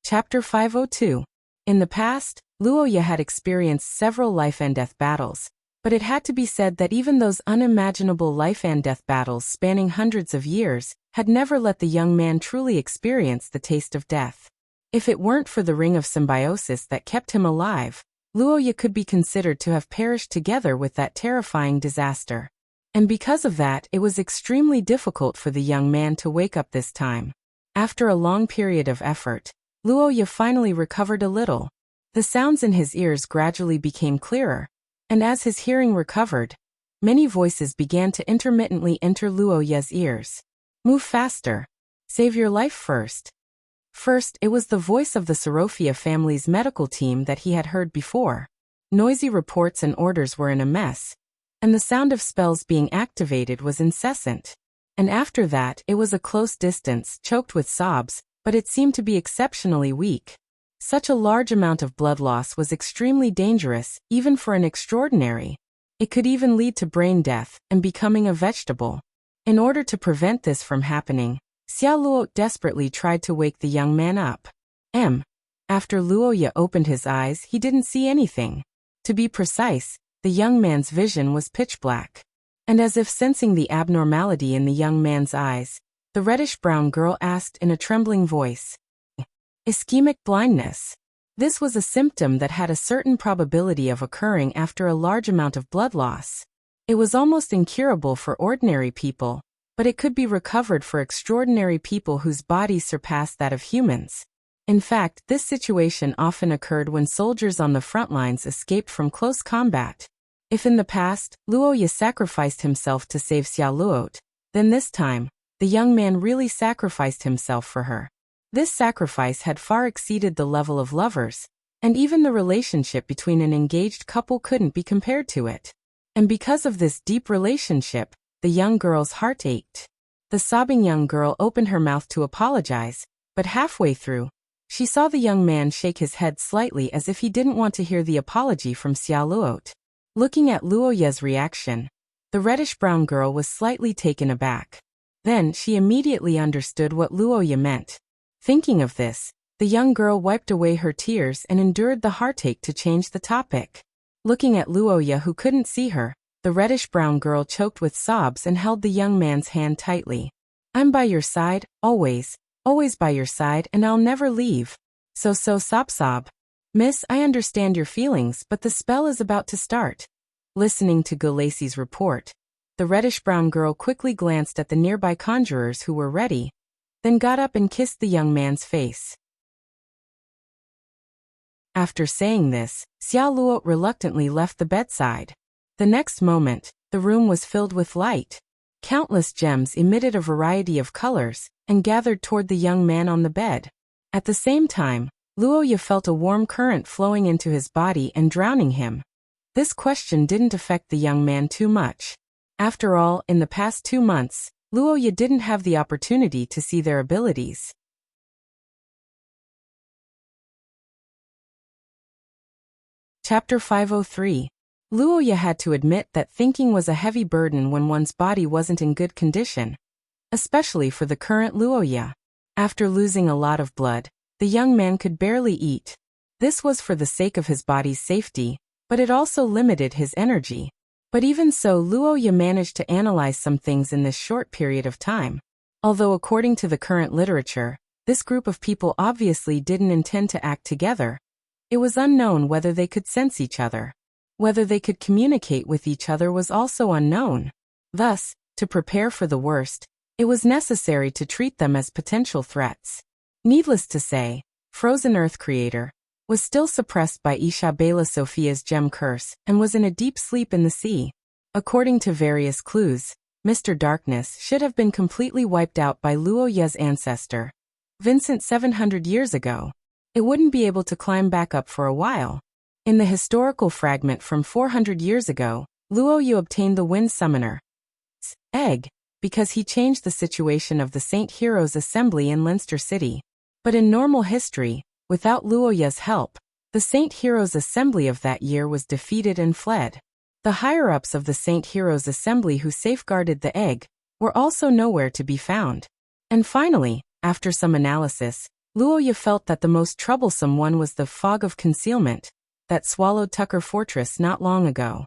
Chapter 502. In the past, Luoya had experienced several life-and-death battles, but it had to be said that even those unimaginable life-and-death battles spanning hundreds of years had never let the young man truly experience the taste of death. If it weren't for the ring of symbiosis that kept him alive, Luoya could be considered to have perished together with that terrifying disaster. And because of that, it was extremely difficult for the young man to wake up this time. After a long period of effort, Luoya finally recovered a little. The sounds in his ears gradually became clearer, and as his hearing recovered, many voices began to intermittently enter Luoya's ears. Move faster. Save your life first. First, it was the voice of the Sorofia family's medical team that he had heard before. Noisy reports and orders were in a mess, and the sound of spells being activated was incessant. And after that, it was a close distance, choked with sobs, but it seemed to be exceptionally weak. Such a large amount of blood loss was extremely dangerous, even for an extraordinary. It could even lead to brain death and becoming a vegetable. In order to prevent this from happening, Xiao Luo desperately tried to wake the young man up. After Luoya opened his eyes, he didn't see anything. To be precise, the young man's vision was pitch black. And as if sensing the abnormality in the young man's eyes, the reddish-brown girl asked in a trembling voice, "Ischemic blindness." This was a symptom that had a certain probability of occurring after a large amount of blood loss. It was almost incurable for ordinary people, but it could be recovered for extraordinary people whose bodies surpassed that of humans. In fact, this situation often occurred when soldiers on the front lines escaped from close combat. If in the past, Luoya sacrificed himself to save Xiao Luo, then this time, the young man really sacrificed himself for her. This sacrifice had far exceeded the level of lovers, and even the relationship between an engaged couple couldn't be compared to it. And because of this deep relationship, the young girl's heart ached. The sobbing young girl opened her mouth to apologize, but halfway through, she saw the young man shake his head slightly as if he didn't want to hear the apology from Xiao Luo. Looking at Luoya's reaction, the reddish-brown girl was slightly taken aback. Then she immediately understood what Luoya meant. Thinking of this, the young girl wiped away her tears and endured the heartache to change the topic. Looking at Luoya, who couldn't see her, the reddish-brown girl choked with sobs and held the young man's hand tightly. "I'm by your side, always, always by your side, and I'll never leave. So sob. Miss, I understand your feelings, but the spell is about to start." Listening to Gulacy's report, the reddish-brown girl quickly glanced at the nearby conjurers who were ready, then got up and kissed the young man's face. After saying this, Xiao Luo reluctantly left the bedside. The next moment, the room was filled with light. Countless gems emitted a variety of colors and gathered toward the young man on the bed. At the same time, Luoya felt a warm current flowing into his body and drowning him. This question didn't affect the young man too much. After all, in the past 2 months, Luoya didn't have the opportunity to see their abilities. Chapter 503. Luoya had to admit that thinking was a heavy burden when one's body wasn't in good condition, especially for the current Luoya. After losing a lot of blood, the young man could barely eat. This was for the sake of his body's safety, but it also limited his energy. But even so, Luoya managed to analyze some things in this short period of time. Although according to the current literature, this group of people obviously didn't intend to act together, it was unknown whether they could sense each other. Whether they could communicate with each other was also unknown. Thus, to prepare for the worst, it was necessary to treat them as potential threats. Needless to say, Frozen Earth Creator was still suppressed by Isabella Sophia's gem curse and was in a deep sleep in the sea. According to various clues, Mr. Darkness should have been completely wiped out by Luoya's ancestor, Vincent 700 years ago. It wouldn't be able to climb back up for a while. In the historical fragment from 400 years ago, Luoya obtained the Wind Summoner's egg because he changed the situation of the Saint Heroes Assembly in Leinster City. But in normal history, without Luoya's help, The Saint Heroes Assembly of that year was defeated and fled. The higher-ups of the Saint Heroes Assembly who safeguarded the egg were also nowhere to be found. And finally, after some analysis, Luoya felt that the most troublesome one was the fog of concealment that swallowed Tucker Fortress not long ago.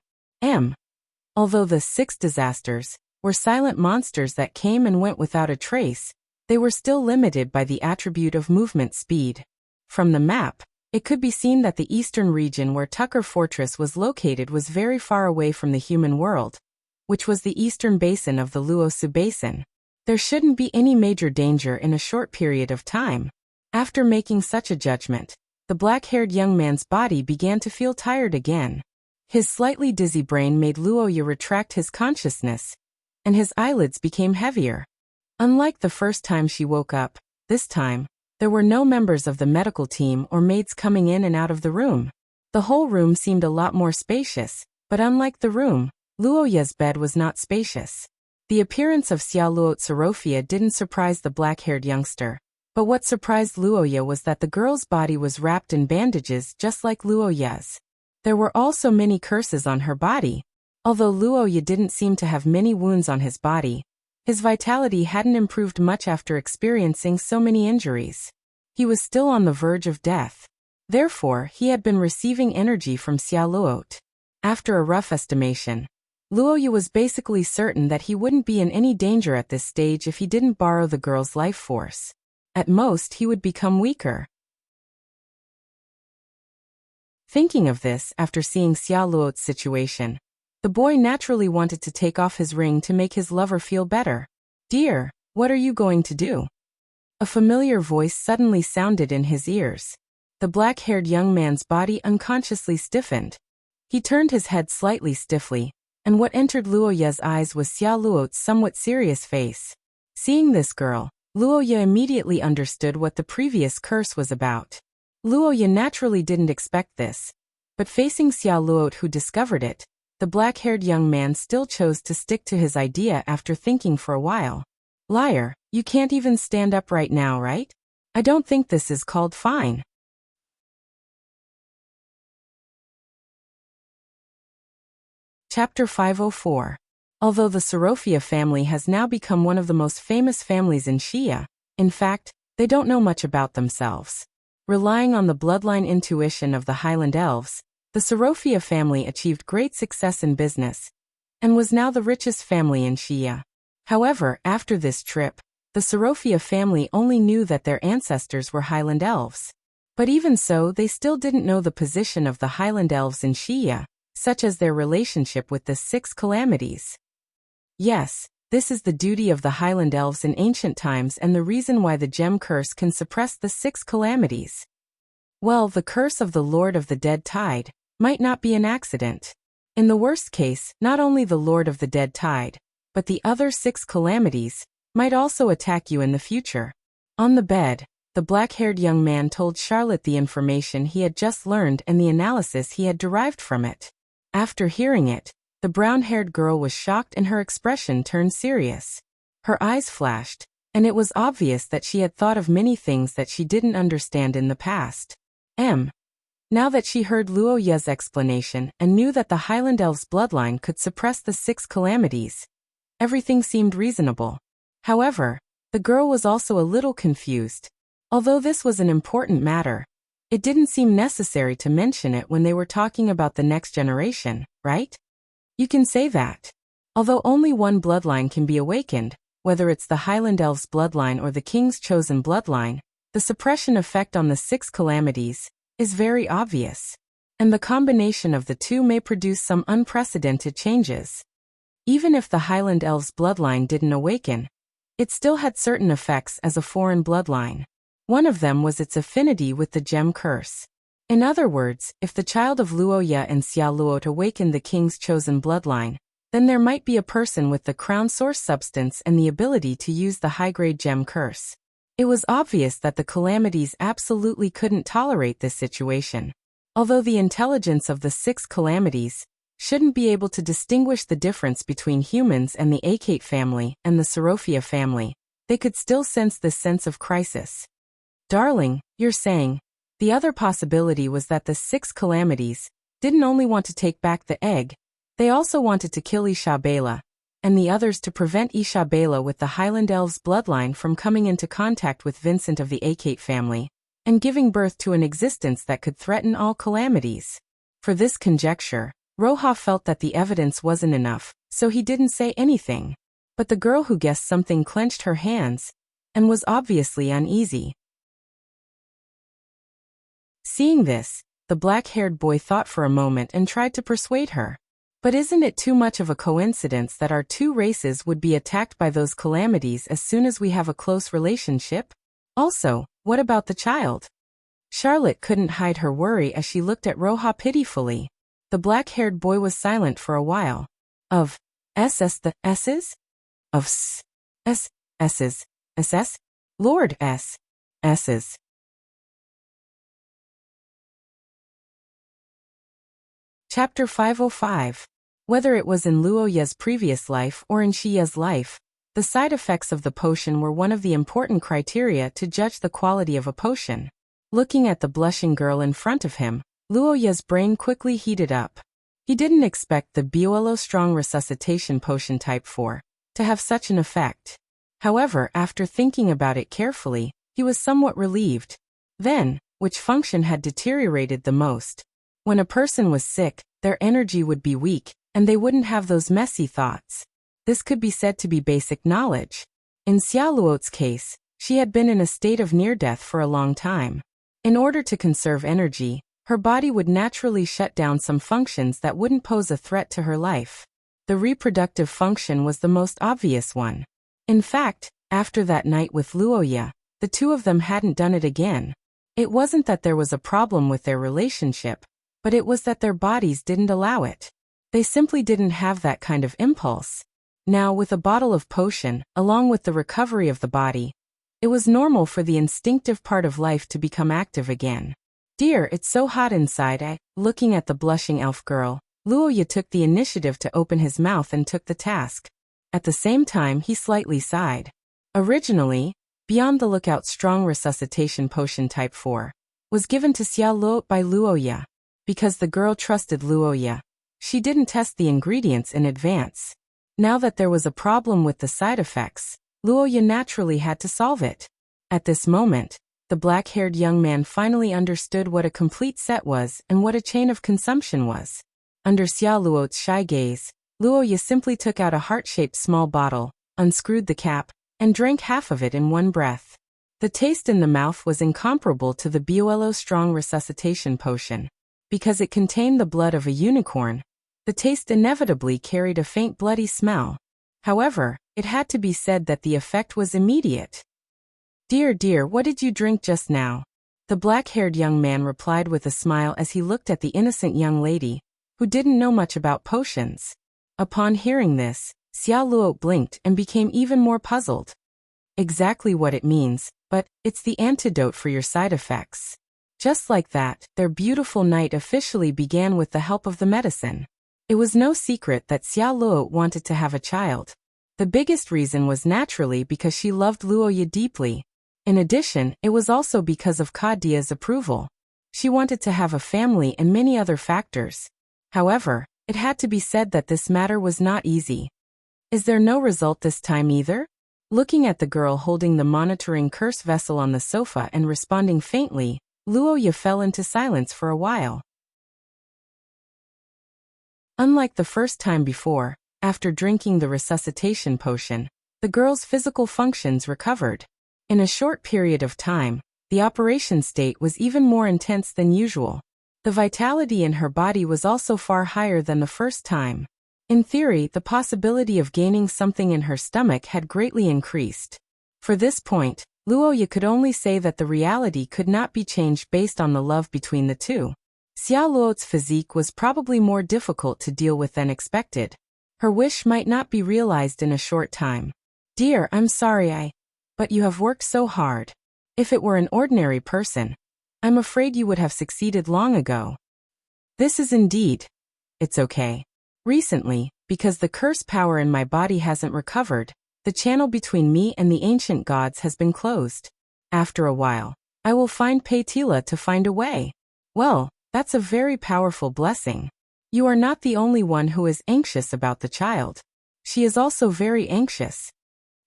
Although the 6 disasters were silent monsters that came and went without a trace, they were still limited by the attribute of movement speed. From the map, it could be seen that the eastern region where Tucker Fortress was located was very far away from the human world, which was the eastern basin of the Luosu Basin. There shouldn't be any major danger in a short period of time. After making such a judgment, the black-haired young man's body began to feel tired again. His slightly dizzy brain made Luoya retract his consciousness, and his eyelids became heavier. Unlike the first time she woke up, this time, there were no members of the medical team or maids coming in and out of the room. The whole room seemed a lot more spacious, but unlike the room, Luoya's bed was not spacious. The appearance of Xiaoluo Tsorofia didn't surprise the black-haired youngster, but what surprised Luoya was that the girl's body was wrapped in bandages just like Luoya's. There were also many curses on her body. Although Luoya didn't seem to have many wounds on his body, his vitality hadn't improved much after experiencing so many injuries. He was still on the verge of death. Therefore, he had been receiving energy from Xiaoluo. After a rough estimation, Luoya was basically certain that he wouldn't be in any danger at this stage if he didn't borrow the girl's life force. At most, he would become weaker. Thinking of this after seeing Xiaoluo's situation, the boy naturally wanted to take off his ring to make his lover feel better. "Dear, what are you going to do?" A familiar voice suddenly sounded in his ears. The black-haired young man's body unconsciously stiffened. He turned his head slightly stiffly, and what entered Luoya's eyes was Xiaoluo's somewhat serious face. Seeing this girl, Luoya immediately understood what the previous curse was about. Luoya naturally didn't expect this, but facing Xiaoluo who discovered it, the black-haired young man still chose to stick to his idea after thinking for a while. "Liar, you can't even stand up right now, right? I don't think this is called fine." Chapter 504. Although the Tsorofia family has now become one of the most famous families in Xia, in fact, they don't know much about themselves. Relying on the bloodline intuition of the Highland Elves, the Tsorofia family achieved great success in business, and was now the richest family in Xia. However, after this trip, the Tsorofia family only knew that their ancestors were Highland Elves. But even so, they still didn't know the position of the Highland Elves in Xia, such as their relationship with the 6 calamities. Yes, this is the duty of the Highland Elves in ancient times and the reason why the gem curse can suppress the 6 calamities. Well, the curse of the Lord of the Dead Tide might not be an accident. In the worst case, not only the Lord of the Dead Tide, but the other 6 calamities might also attack you in the future. On the bed, the black-haired young man told Charlotte the information he had just learned and the analysis he had derived from it. After hearing it, the brown-haired girl was shocked and her expression turned serious. Her eyes flashed, and it was obvious that she had thought of many things that she didn't understand in the past. Now that she heard Luoya's explanation and knew that the Highland Elves' bloodline could suppress the 6 calamities, everything seemed reasonable. However, the girl was also a little confused. Although this was an important matter, it didn't seem necessary to mention it when they were talking about the next generation, right? You can say that. Although only one bloodline can be awakened, whether it's the Highland Elves' bloodline or the King's chosen bloodline, the suppression effect on the 6 calamities is very obvious, and the combination of the two may produce some unprecedented changes. Even if the Highland Elves' bloodline didn't awaken, it still had certain effects as a foreign bloodline. One of them was its affinity with the gem curse. In other words, if the child of Luoya and Xiaoluo awakened the King's chosen bloodline, then there might be a person with the crown source substance and the ability to use the high-grade gem curse. It was obvious that the calamities absolutely couldn't tolerate this situation. Although the intelligence of the 6 calamities shouldn't be able to distinguish the difference between humans and the Akate family and the Tsorofia family, they could still sense this sense of crisis. "Darling, you're saying The other possibility was that the 6 calamities didn't only want to take back the egg, they also wanted to kill Isabela, and the others to prevent Isabela with the Highland Elves' bloodline from coming into contact with Vincent of the Acate family, and giving birth to an existence that could threaten all calamities. For this conjecture, Roja felt that the evidence wasn't enough, so he didn't say anything. But the girl who guessed something clenched her hands, and was obviously uneasy. Seeing this, the black-haired boy thought for a moment and tried to persuade her. But isn't it too much of a coincidence that our 2 races would be attacked by those calamities as soon as we have a close relationship? Also, what about the child? Charlotte couldn't hide her worry as she looked at Roja pitifully. The black-haired boy was silent for a while. Of SS the S's? Of S S's, SS? Lord S. S's. Chapter 505. Whether it was in Luoya's previous life or in Xia's life, the side effects of the potion were one of the important criteria to judge the quality of a potion. Looking at the blushing girl in front of him, Luoya's brain quickly heated up. He didn't expect the Buelo Strong Resuscitation Potion Type 4 to have such an effect. However, after thinking about it carefully, he was somewhat relieved. Then, which function had deteriorated the most? When a person was sick, their energy would be weak, and they wouldn't have those messy thoughts. This could be said to be basic knowledge. In Xiaoluo's case, she had been in a state of near-death for a long time. In order to conserve energy, her body would naturally shut down some functions that wouldn't pose a threat to her life. The reproductive function was the most obvious one. In fact, after that night with Luoya, the 2 of them hadn't done it again. It wasn't that there was a problem with their relationship, but it was that their bodies didn't allow it. They simply didn't have that kind of impulse. Now, with a bottle of potion, along with the recovery of the body, it was normal for the instinctive part of life to become active again. Dear, it's so hot inside. Looking at the blushing elf girl, Luoya took the initiative to open his mouth and took the task. At the same time, he slightly sighed. Originally, Beyond the Lookout Strong Resuscitation Potion Type 4 was given to Xiaoluo by Luoya. Because the girl trusted Luoya, she didn't test the ingredients in advance. Now that there was a problem with the side effects, Luoya naturally had to solve it. At this moment, the black-haired young man finally understood what a complete set was and what a chain of consumption was. Under Xiaoluo's shy gaze, Luoya simply took out a heart-shaped small bottle, unscrewed the cap, and drank half of it in one breath. The taste in the mouth was incomparable to the Buelo Strong Resuscitation Potion. Because it contained the blood of a unicorn, the taste inevitably carried a faint bloody smell. However, it had to be said that the effect was immediate. Dear, what did you drink just now? The black-haired young man replied with a smile as he looked at the innocent young lady, who didn't know much about potions. Upon hearing this, Xiaoluo blinked and became even more puzzled. Exactly what it means, but it's the antidote for your side effects. Just like that, their beautiful night officially began with the help of the medicine. It was no secret that Xiaoluo wanted to have a child. The biggest reason was naturally because she loved Luoya deeply. In addition, it was also because of Kadia's approval. She wanted to have a family and many other factors. However, it had to be said that this matter was not easy. Is there no result this time either? Looking at the girl holding the monitoring curse vessel on the sofa and responding faintly, Luoya fell into silence for a while. Unlike the first time before, after drinking the resuscitation potion, the girl's physical functions recovered. In a short period of time, the operation state was even more intense than usual. The vitality in her body was also far higher than the first time. In theory, the possibility of gaining something in her stomach had greatly increased. For this point, Luoya could only say that the reality could not be changed based on the love between the two. Xiaoluo's physique was probably more difficult to deal with than expected. Her wish might not be realized in a short time. Dear, I'm sorry but you have worked so hard. If it were an ordinary person, I'm afraid you would have succeeded long ago. This is indeed. It's okay. Recently, because the curse power in my body hasn't recovered, the channel between me and the ancient gods has been closed. After a while, I will find Paitila to find a way. Well, that's a very powerful blessing. You are not the only one who is anxious about the child. She is also very anxious.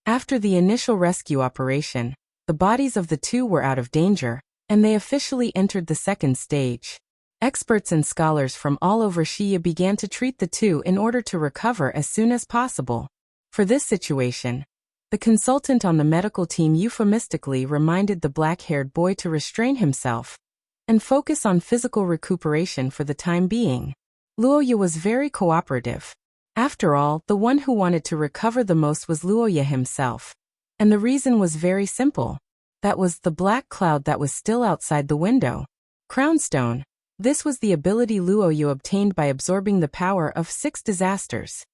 After the initial rescue operation, the bodies of the two were out of danger, and they officially entered the second stage. Experts and scholars from all over Xia began to treat the two in order to recover as soon as possible. For this situation, the consultant on the medical team euphemistically reminded the black-haired boy to restrain himself and focus on physical recuperation for the time being. Luoya was very cooperative. After all, the one who wanted to recover the most was Luoya himself. And the reason was very simple. That was the black cloud that was still outside the window. Crownstone. This was the ability Luoya obtained by absorbing the power of 6 disasters.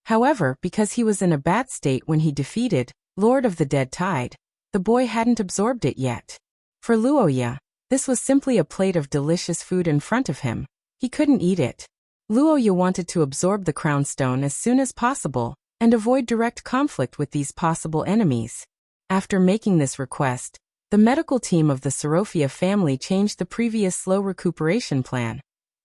However, because he was in a bad state when he defeated Lord of the Dead Tide, the boy hadn't absorbed it yet. For Luoya, this was simply a plate of delicious food in front of him. He couldn't eat it. Luoya wanted to absorb the crownstone as soon as possible and avoid direct conflict with these possible enemies. After making this request, the medical team of the Sorofia family changed the previous slow recuperation plan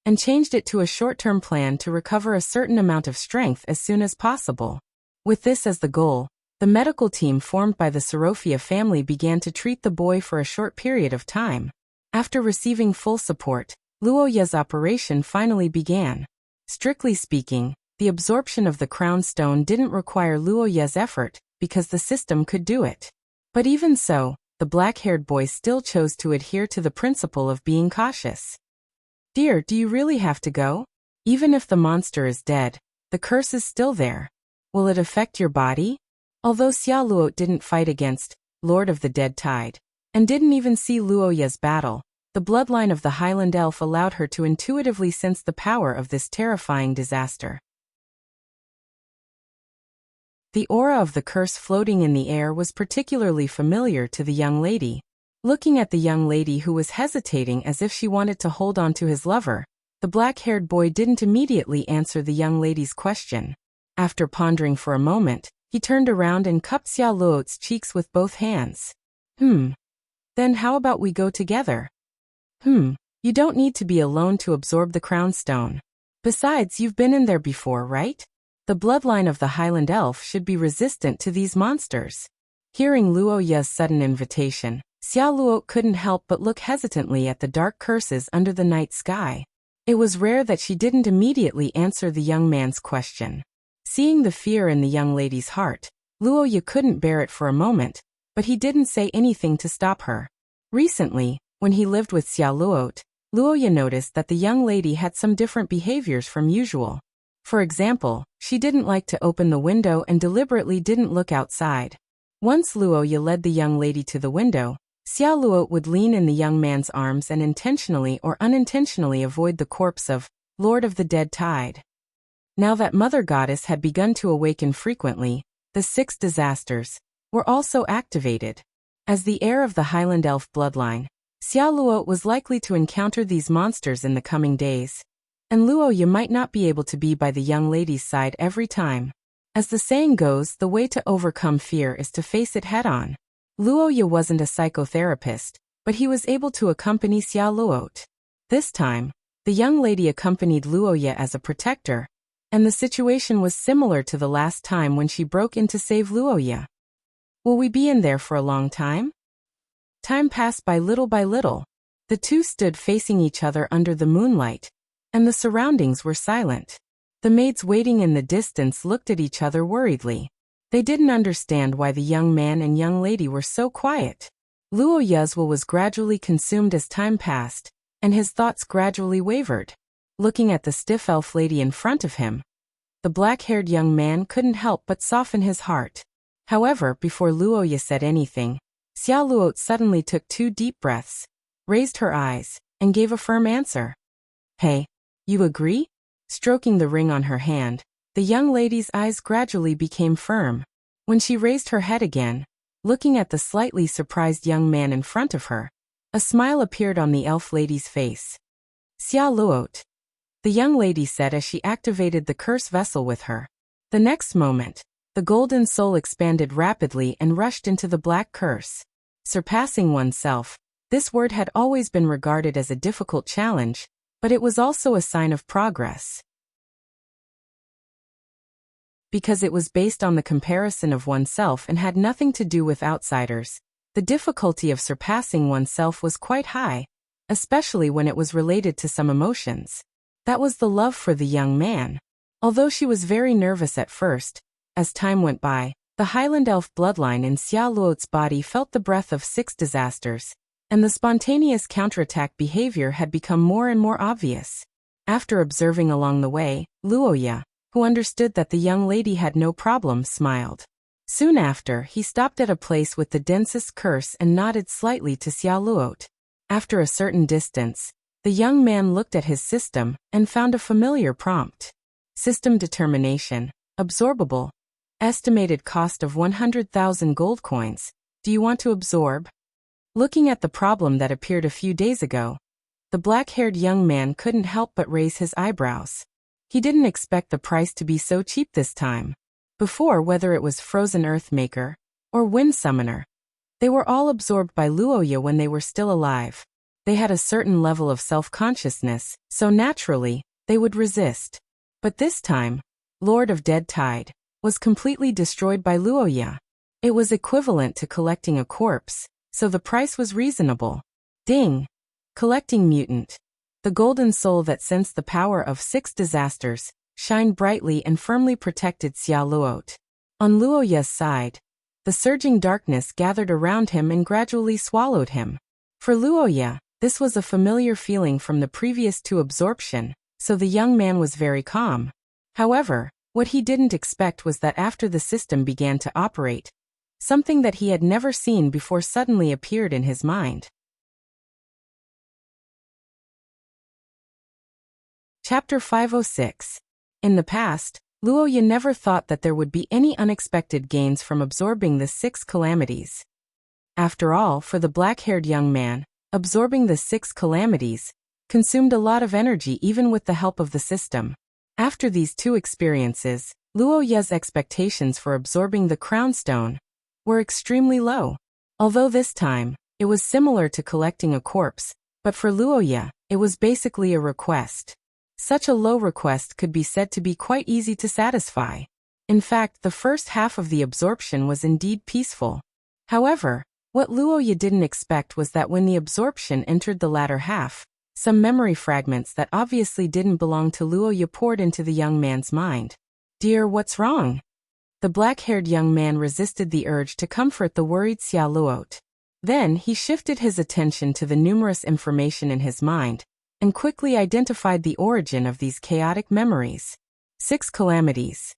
and changed it to a short-term plan to recover a certain amount of strength as soon as possible. With this as the goal, the medical team formed by the Sorofia family began to treat the boy for a short period of time. After receiving full support, Luoya's operation finally began. Strictly speaking, the absorption of the crown stone didn't require Luoya's effort because the system could do it. But even so, the black-haired boy still chose to adhere to the principle of being cautious. Dear, do you really have to go? Even if the monster is dead, the curse is still there. Will it affect your body? Although Xia Luo didn't fight against Lord of the Dead Tide, and didn't even see Luoya's battle, the bloodline of the Highland Elf allowed her to intuitively sense the power of this terrifying disaster. The aura of the curse floating in the air was particularly familiar to the young lady. Looking at the young lady who was hesitating as if she wanted to hold on to his lover, the black-haired boy didn't immediately answer the young lady's question. After pondering for a moment, he turned around and cupped Xia Luo's cheeks with both hands. Then how about we go together? You don't need to be alone to absorb the crown stone. Besides, you've been in there before, right? The bloodline of the Highland Elf should be resistant to these monsters. Hearing Luoya's sudden invitation, Xia Luo couldn't help but look hesitantly at the dark curses under the night sky. It was rare that she didn't immediately answer the young man's question. Seeing the fear in the young lady's heart, Luoya couldn't bear it for a moment, but he didn't say anything to stop her. Recently, when he lived with Xia Luo, Luoya noticed that the young lady had some different behaviors from usual. For example, she didn't like to open the window and deliberately didn't look outside. Once Luoya led the young lady to the window, Xia Luo would lean in the young man's arms and intentionally or unintentionally avoid the corpse of Lord of the Dead Tide. Now that Mother Goddess had begun to awaken frequently, the 6 disasters were also activated. As the heir of the Highland Elf bloodline, Xia Luo was likely to encounter these monsters in the coming days. And Luoya might not be able to be by the young lady's side every time. As the saying goes, the way to overcome fear is to face it head-on. Luoya wasn't a psychotherapist, but he was able to accompany Xia Luo. This time, the young lady accompanied Luoya as a protector, and the situation was similar to the last time when she broke in to save Luoya. Will we be in there for a long time? Time passed by little. The two stood facing each other under the moonlight, and the surroundings were silent. The maids waiting in the distance looked at each other worriedly. They didn't understand why the young man and young lady were so quiet. Luoya's will was gradually consumed as time passed, and his thoughts gradually wavered. Looking at the stiff elf lady in front of him, the black-haired young man couldn't help but soften his heart. However, before Luoya said anything, Xia Luo suddenly took 2 deep breaths, raised her eyes, and gave a firm answer. Hey. You agree? Stroking the ring on her hand, the young lady's eyes gradually became firm. When she raised her head again, looking at the slightly surprised young man in front of her, a smile appeared on the elf lady's face. Xia Luo, the young lady said as she activated the curse vessel with her. The next moment, the golden soul expanded rapidly and rushed into the black curse. Surpassing oneself, This word had always been regarded as a difficult challenge, but it was also a sign of progress. Because it was based on the comparison of oneself and had nothing to do with outsiders, the difficulty of surpassing oneself was quite high, especially when it was related to some emotions. That was the love for the young man. Although she was very nervous at first, as time went by, the Highland Elf bloodline in Xia Luo's body felt the breath of 6 disasters, and the spontaneous counterattack behavior had become more and more obvious. After observing along the way, Luoya, who understood that the young lady had no problem, smiled. Soon after, he stopped at a place with the densest curse and nodded slightly to Xia Luo. After a certain distance, the young man looked at his system and found a familiar prompt. System determination, absorbable. Estimated cost of 100,000 gold coins. Do you want to absorb? Looking at the problem that appeared a few days ago, the black-haired young man couldn't help but raise his eyebrows. He didn't expect the price to be so cheap this time. Before, whether it was Frozen Earthmaker or Wind Summoner, they were all absorbed by Luoya when they were still alive. They had a certain level of self-consciousness, so naturally, they would resist. But this time, Lord of Dead Tide was completely destroyed by Luoya. It was equivalent to collecting a corpse, so the price was reasonable. Ding! Collecting mutant. The golden soul that sensed the power of 6 disasters, shined brightly and firmly protected Xia Luo. On Luoya's side, the surging darkness gathered around him and gradually swallowed him. For Luoya, this was a familiar feeling from the previous 2 absorption, so the young man was very calm. However, what he didn't expect was that after the system began to operate, something that he had never seen before suddenly appeared in his mind. Chapter 506. In the past, Luoya never thought that there would be any unexpected gains from absorbing the 6 calamities. After all, for the black-haired young man, absorbing the 6 calamities consumed a lot of energy even with the help of the system. After these 2 experiences, Luoya's expectations for absorbing the crown stone were extremely low. Although this time, it was similar to collecting a corpse, but for Luoya, it was basically a request. Such a low request could be said to be quite easy to satisfy. In fact, the first half of the absorption was indeed peaceful. However, what Luoya didn't expect was that when the absorption entered the latter half, some memory fragments that obviously didn't belong to Luoya poured into the young man's mind. "Dear, what's wrong?" The black-haired young man resisted the urge to comfort the worried Xia Luo. Then he shifted his attention to the numerous information in his mind, and quickly identified the origin of these chaotic memories. 6 calamities.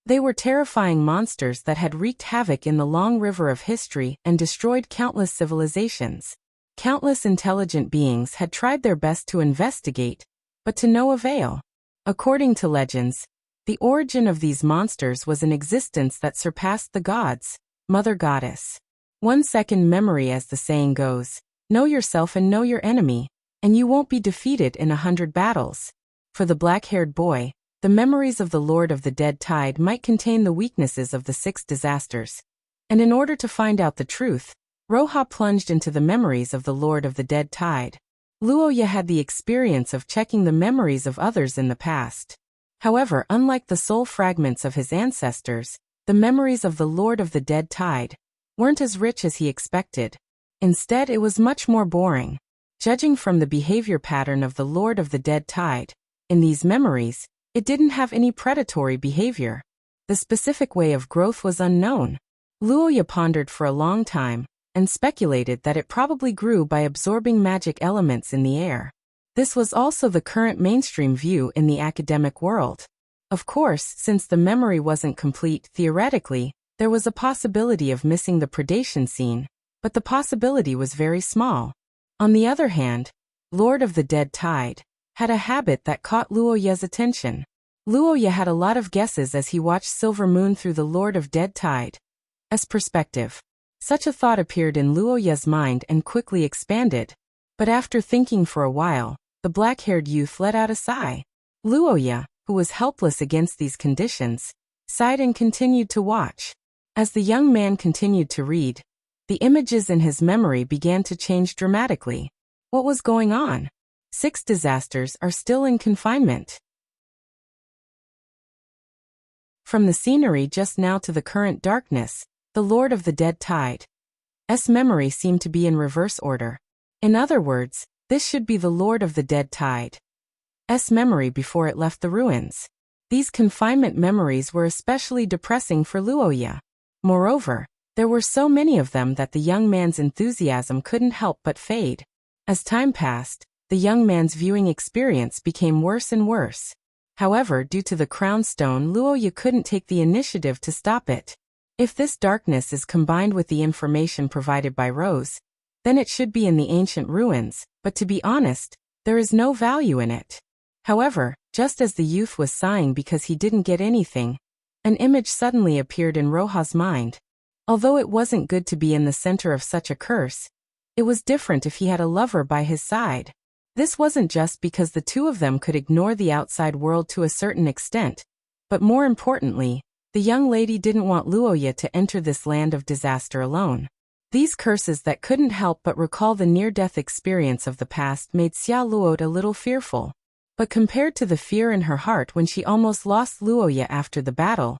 They were terrifying monsters that had wreaked havoc in the long river of history and destroyed countless civilizations. Countless intelligent beings had tried their best to investigate, but to no avail. According to legends, the origin of these monsters was an existence that surpassed the gods, Mother Goddess. 1 second memory, as the saying goes, know yourself and know your enemy, and you won't be defeated in 100 battles. For the black-haired boy, the memories of the Lord of the Dead Tide might contain the weaknesses of the 6 disasters. And in order to find out the truth, Roha plunged into the memories of the Lord of the Dead Tide. Luoya had the experience of checking the memories of others in the past. However, unlike the soul fragments of his ancestors, the memories of the Lord of the Dead Tide weren't as rich as he expected. Instead, it was much more boring. Judging from the behavior pattern of the Lord of the Dead Tide, in these memories, it didn't have any predatory behavior. The specific way of growth was unknown. Luoya pondered for a long time, and speculated that it probably grew by absorbing magic elements in the air. This was also the current mainstream view in the academic world. Of course, since the memory wasn't complete, theoretically, there was a possibility of missing the predation scene, but the possibility was very small. On the other hand, Lord of the Dead Tide had a habit that caught Luoya's attention. Luoya had a lot of guesses as he watched Silver Moon through the Lord of Dead Tide as perspective. Such a thought appeared in Luoya's mind and quickly expanded. But after thinking for a while, the black-haired youth let out a sigh. Luoya, who was helpless against these conditions, sighed and continued to watch. As the young man continued to read, The images in his memory began to change dramatically. What was going on? 6 disasters are still in confinement. From the scenery just now to the current darkness, the Lord of the Dead Tide's memory seemed to be in reverse order. In other words, this should be the Lord of the Dead Tide's memory before it left the ruins. These confinement memories were especially depressing for Luoya. Moreover, there were so many of them that the young man's enthusiasm couldn't help but fade. As time passed, the young man's viewing experience became worse and worse. However, due to the crown stone, Luoya couldn't take the initiative to stop it. If this darkness is combined with the information provided by Rose, then it should be in the ancient ruins, but to be honest, there is no value in it. However, just as the youth was sighing because he didn't get anything, an image suddenly appeared in Roha's mind. Although it wasn't good to be in the center of such a curse, it was different if he had a lover by his side. This wasn't just because the two of them could ignore the outside world to a certain extent, but more importantly, the young lady didn't want Luoya to enter this land of disaster alone. These curses that couldn't help but recall the near-death experience of the past made Xia Luo a little fearful. But compared to the fear in her heart when she almost lost Luoya after the battle,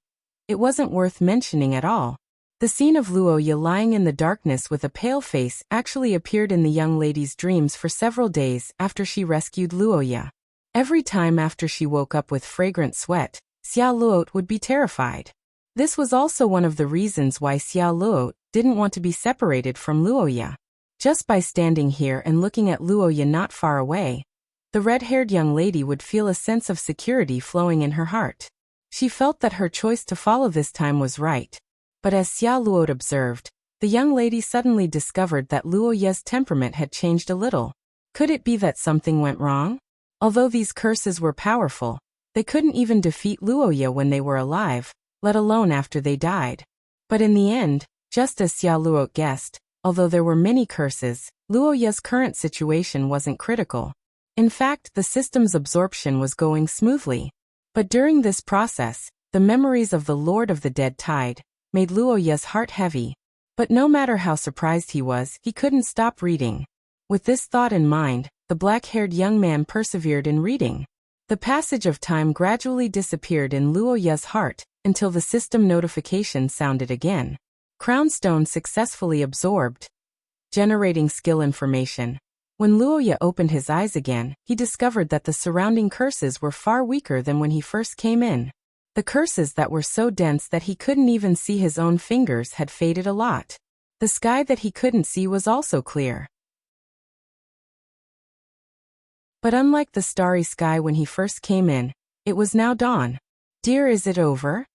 it wasn't worth mentioning at all. The scene of Luoya lying in the darkness with a pale face actually appeared in the young lady's dreams for several days after she rescued Luoya. Every time after she woke up with fragrant sweat, Xia Luo would be terrified. This was also one of the reasons why Xia Luo didn't want to be separated from Luoya. Just by standing here and looking at Luoya not far away, the red-haired young lady would feel a sense of security flowing in her heart. She felt that her choice to follow this time was right. But as Xia Luo observed, the young lady suddenly discovered that Luoya's temperament had changed a little. Could it be that something went wrong? Although these curses were powerful, they couldn't even defeat Luoya when they were alive, let alone after they died. But in the end, just as Xia Luo guessed, although there were many curses, Luoya's current situation wasn't critical. In fact, the system's absorption was going smoothly. But during this process, the memories of the Lord of the Dead Tide made Luoya's heart heavy. But no matter how surprised he was, he couldn't stop reading. With this thought in mind, the black-haired young man persevered in reading. The passage of time gradually disappeared in Luoya's heart until the system notification sounded again. Crownstone successfully absorbed, generating skill information. When Luoya opened his eyes again, he discovered that the surrounding curses were far weaker than when he first came in. The curses that were so dense that he couldn't even see his own fingers had faded a lot. The sky that he couldn't see was also clear. But unlike the starry sky when he first came in, it was now dawn. "Dear, is it over?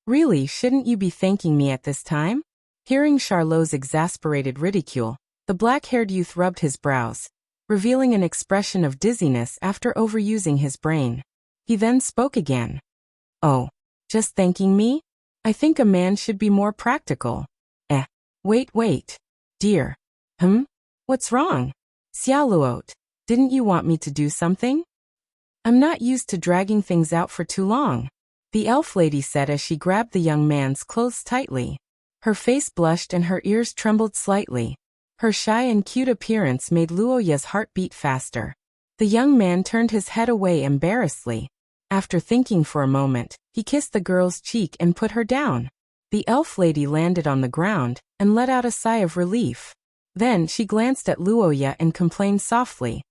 Really, shouldn't you be thanking me at this time?" Hearing Charlot's exasperated ridicule, the black-haired youth rubbed his brows, revealing an expression of dizziness after overusing his brain. He then spoke again. "Oh, just thanking me? I think a man should be more practical." Wait. Dear. What's wrong? Xia Luo, didn't you want me to do something? I'm not used to dragging things out for too long," the elf lady said as she grabbed the young man's clothes tightly. Her face blushed and her ears trembled slightly. Her shy and cute appearance made Luoya's heart beat faster. The young man turned his head away embarrassedly. After thinking for a moment, he kissed the girl's cheek and put her down. The elf lady landed on the ground and let out a sigh of relief. Then she glanced at Luoya and complained softly.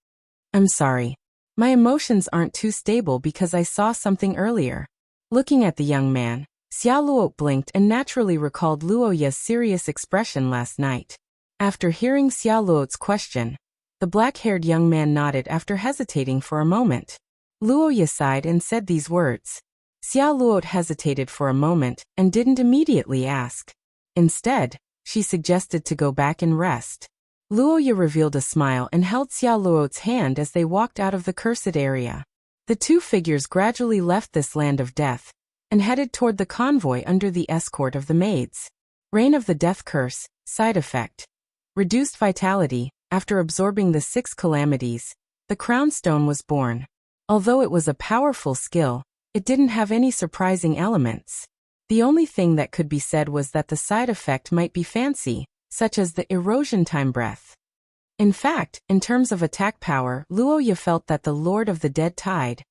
"I'm sorry. My emotions aren't too stable because I saw something earlier." Looking at the young man, Xia Luo blinked and naturally recalled Luoya's serious expression last night. After hearing Xia Luo's question, the black-haired young man nodded after hesitating for a moment. Luoya sighed and said these words. Xia Luo hesitated for a moment and didn't immediately ask. Instead, she suggested to go back and rest. Luoya revealed a smile and held Xia Luo's hand as they walked out of the cursed area. The two figures gradually left this land of death and headed toward the convoy under the escort of the maids. Reign of the Death Curse, side effect. Reduced vitality. After absorbing the 6 calamities, the crownstone was born. Although it was a powerful skill, it didn't have any surprising elements. The only thing that could be said was that the side effect might be fancy, such as the erosion time breath. In fact, in terms of attack power, Luoya felt that the Lord of the Dead Tide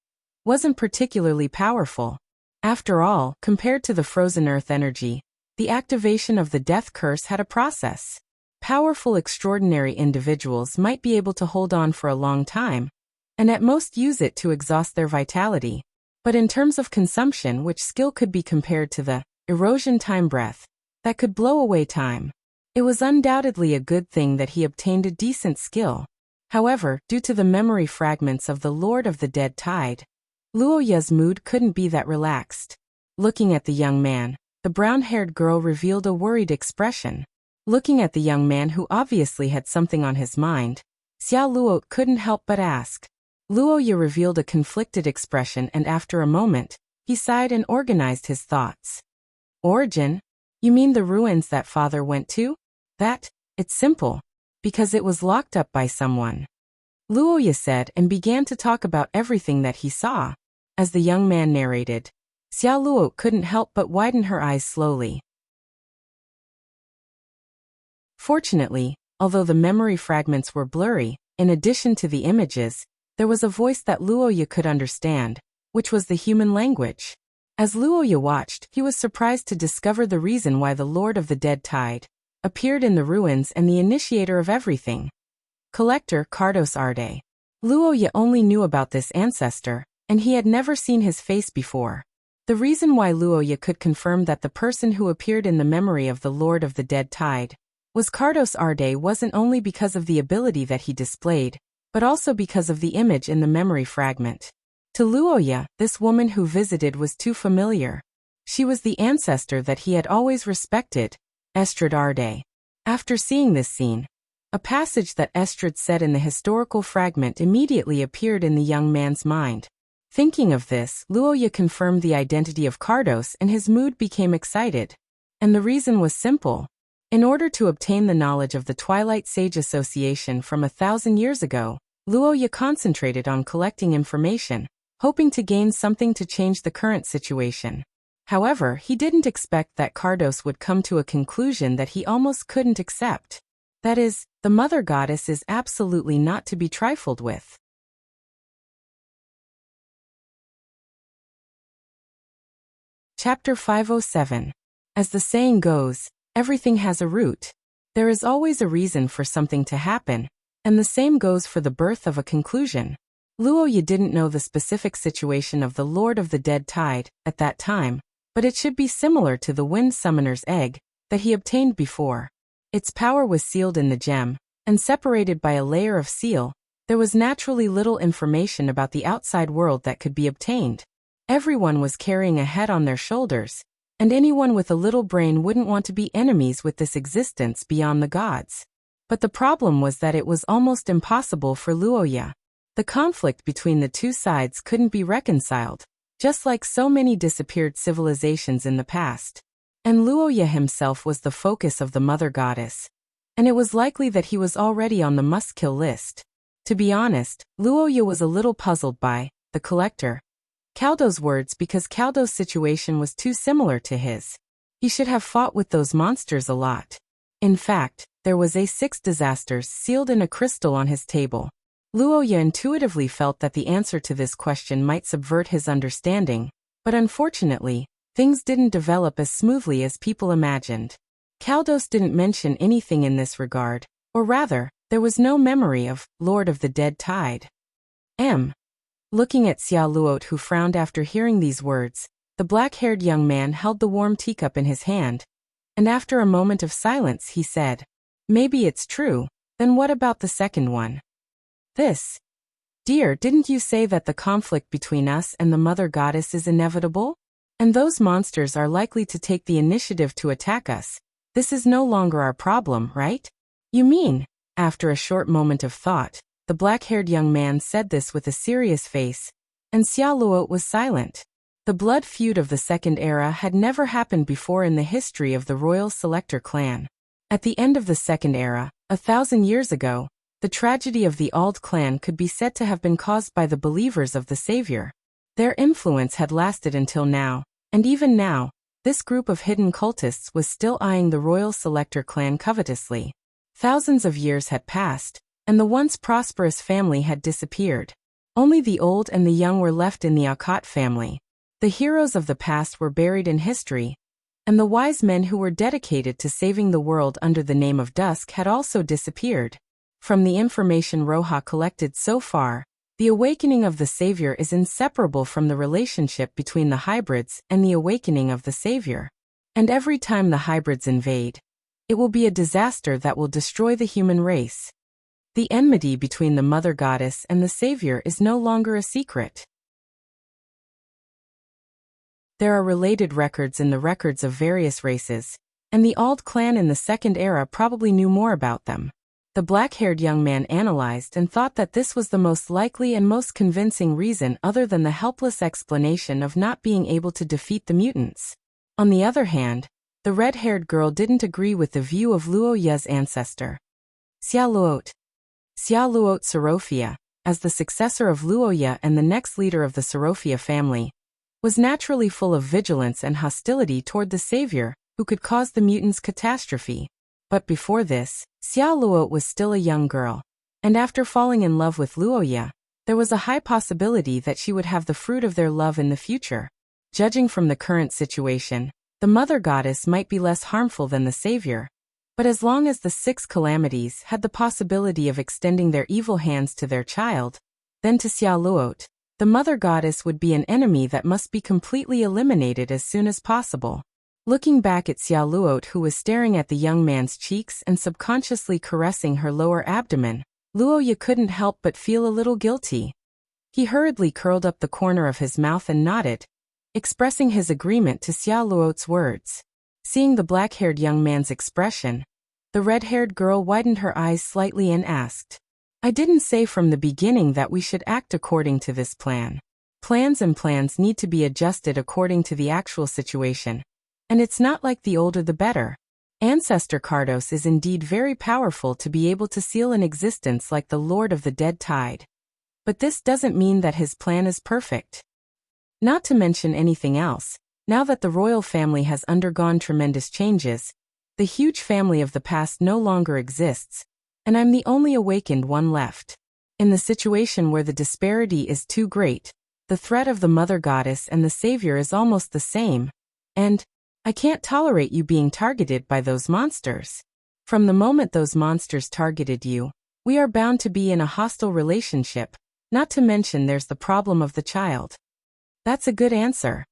wasn't particularly powerful. After all, compared to the frozen earth energy, the activation of the death curse had a process. Powerful, extraordinary individuals might be able to hold on for a long time, and at most use it to exhaust their vitality. But in terms of consumption, which skill could be compared to the erosion time breath that could blow away time? It was undoubtedly a good thing that he obtained a decent skill. However, due to the memory fragments of the Lord of the Dead Tide, Luoya's mood couldn't be that relaxed. Looking at the young man, the brown-haired girl revealed a worried expression. Looking at the young man who obviously had something on his mind, Xia Luo couldn't help but ask. Luoya revealed a conflicted expression, and after a moment, he sighed and organized his thoughts. Origin? You mean the ruins that father went to? That? It's simple. Because it was locked up by someone. Luoya said and began to talk about everything that he saw. As the young man narrated, Xia Luo couldn't help but widen her eyes slowly. Fortunately, although the memory fragments were blurry, in addition to the images, there was a voice that Luoya could understand, which was the human language. As Luoya watched, he was surprised to discover the reason why the Lord of the Dead Tide appeared in the ruins and the initiator of everything. Collector Cardos Arde. Luoya only knew about this ancestor, and he had never seen his face before. The reason why Luoya could confirm that the person who appeared in the memory of the Lord of the Dead Tide was Cardos Arde wasn't only because of the ability that he displayed, but also because of the image in the memory fragment. To Luoya, this woman who visited was too familiar. She was the ancestor that he had always respected, Estrad Arde. After seeing this scene, a passage that Estrad said in the historical fragment immediately appeared in the young man's mind. Thinking of this, Luoya confirmed the identity of Cardos and his mood became excited. And the reason was simple. In order to obtain the knowledge of the Twilight Sage Association from 1,000 years ago, Luoya concentrated on collecting information, hoping to gain something to change the current situation. However, he didn't expect that Cardos would come to a conclusion that he almost couldn't accept. That is, the Mother Goddess is absolutely not to be trifled with. Chapter 507. As the saying goes, everything has a root. There is always a reason for something to happen, and the same goes for the birth of a conclusion. Luoya didn't know the specific situation of the Lord of the Dead Tide at that time, but it should be similar to the Wind Summoner's egg that he obtained before. Its power was sealed in the gem, and separated by a layer of seal, there was naturally little information about the outside world that could be obtained. Everyone was carrying a head on their shoulders, and anyone with a little brain wouldn't want to be enemies with this existence beyond the gods. But the problem was that it was almost impossible for Luoya. The conflict between the two sides couldn't be reconciled, just like so many disappeared civilizations in the past. And Luoya himself was the focus of the Mother Goddess, and it was likely that he was already on the must-kill list. To be honest, Luoya was a little puzzled by the collector Caldo's words because Caldo's situation was too similar to his. He should have fought with those monsters a lot. In fact, there was A6 disasters sealed in a crystal on his table. Luoya intuitively felt that the answer to this question might subvert his understanding, but unfortunately, things didn't develop as smoothly as people imagined. Caldos didn't mention anything in this regard, or rather, there was no memory of Lord of the Dead Tide. Looking at Xia Luo, who frowned after hearing these words, the black-haired young man held the warm teacup in his hand, and after a moment of silence he said, "Maybe it's true, then what about the second one?" "This. Dear, didn't you say that the conflict between us and the Mother Goddess is inevitable? And those monsters are likely to take the initiative to attack us. This is no longer our problem, right?" "You mean?" After a short moment of thought, the black-haired young man said this with a serious face, and Xia Luo was silent. The blood feud of the Second Era had never happened before in the history of the Royal Selector clan. At the end of the Second Era, 1,000 years ago, the tragedy of the Ald clan could be said to have been caused by the believers of the Savior. Their influence had lasted until now, and even now, this group of hidden cultists was still eyeing the royal selector clan covetously. Thousands of years had passed, and the once prosperous family had disappeared. Only the old and the young were left in the Akkad family. The heroes of the past were buried in history, and the wise men who were dedicated to saving the world under the name of Dusk had also disappeared. From the information Roja collected so far, the awakening of the Savior is inseparable from the relationship between the hybrids and the awakening of the Savior. And every time the hybrids invade, it will be a disaster that will destroy the human race. The enmity between the Mother Goddess and the Savior is no longer a secret. There are related records in the records of various races, and the Ald clan in the Second Era probably knew more about them. The black-haired young man analyzed and thought that this was the most likely and most convincing reason other than the helpless explanation of not being able to defeat the mutants. On the other hand, the red-haired girl didn't agree with the view of Luo Ye's ancestor. Xia Luot Sorofia, as the successor of Luo Ye and the next leader of the Sorofia family, was naturally full of vigilance and hostility toward the Savior, who could cause the mutants' catastrophe. But before this, Xia Luot was still a young girl, and after falling in love with Luo Ye, there was a high possibility that she would have the fruit of their love in the future. Judging from the current situation, the Mother Goddess might be less harmful than the Savior, but as long as the six calamities had the possibility of extending their evil hands to their child, then to Xia Luot, the Mother Goddess would be an enemy that must be completely eliminated as soon as possible. Looking back at Xia Luot, who was staring at the young man's cheeks and subconsciously caressing her lower abdomen, Luo Ye couldn't help but feel a little guilty. He hurriedly curled up the corner of his mouth and nodded, expressing his agreement to Xia Luot's words. Seeing the black-haired young man's expression, the red-haired girl widened her eyes slightly and asked, "I didn't say from the beginning that we should act according to this plan. Plans need to be adjusted according to the actual situation. And it's not like the older the better. Ancestor Kardos is indeed very powerful to be able to seal an existence like the Lord of the Dead Tide. But this doesn't mean that his plan is perfect. Not to mention anything else, now that the royal family has undergone tremendous changes, the huge family of the past no longer exists, and I'm the only awakened one left. In the situation where the disparity is too great, the threat of the Mother Goddess and the Savior is almost the same, and I can't tolerate you being targeted by those monsters. From the moment those monsters targeted you, we are bound to be in a hostile relationship, not to mention there's the problem of the child." That's a good answer.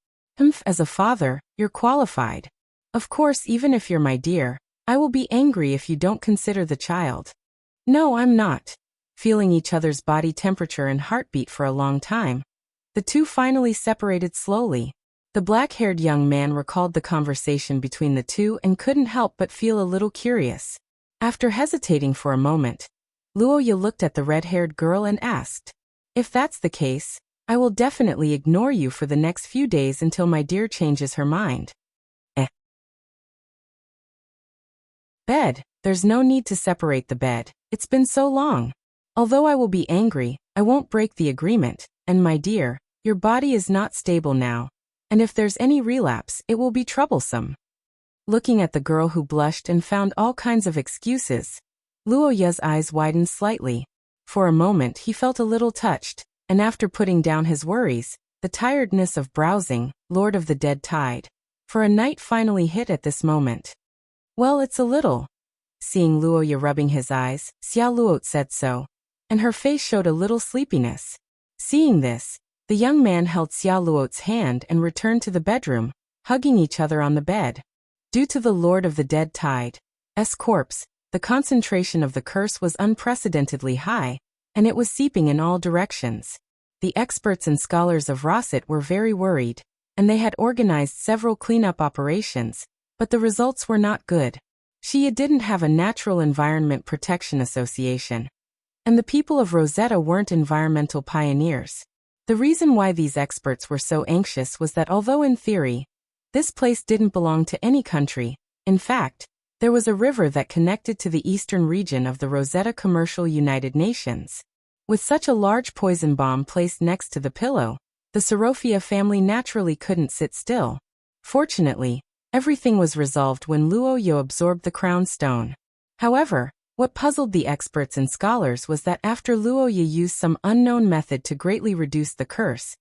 As a father, you're qualified. Of course, even if you're my dear, I will be angry if you don't consider the child. No, I'm not. Feeling each other's body temperature and heartbeat for a long time, the two finally separated slowly. The black-haired young man recalled the conversation between the two and couldn't help but feel a little curious. After hesitating for a moment, Luo Ye looked at the red-haired girl and asked, "If that's the case, I will definitely ignore you for the next few days until my dear changes her mind." Bed. There's no need to separate the bed. It's been so long. Although I will be angry, I won't break the agreement, and my dear, your body is not stable now. And if there's any relapse, it will be troublesome. Looking at the girl who blushed and found all kinds of excuses, Luo Ye's eyes widened slightly. For a moment he felt a little touched, and after putting down his worries, the tiredness of browsing, Lord of the Dead Tide, for a night finally hit at this moment. "Well, it's a little." Seeing Luo Ye rubbing his eyes, Xia Luot said so, and her face showed a little sleepiness. Seeing this, the young man held Xia Luot's hand and returned to the bedroom, hugging each other on the bed. Due to the Lord of the Dead Tide's corpse, the concentration of the curse was unprecedentedly high, and it was seeping in all directions. The experts and scholars of Rosset were very worried, and they had organized several cleanup operations, but the results were not good. Xia didn't have a Natural Environment Protection Association, and the people of Rosetta weren't environmental pioneers. The reason why these experts were so anxious was that although in theory, this place didn't belong to any country, in fact, there was a river that connected to the eastern region of the Rosetta Commercial United Nations. With such a large poison bomb placed next to the pillow, the Sorofia family naturally couldn't sit still. Fortunately, everything was resolved when Luo Yu absorbed the crown stone. However, what puzzled the experts and scholars was that after Luo Yu used some unknown method to greatly reduce the curse,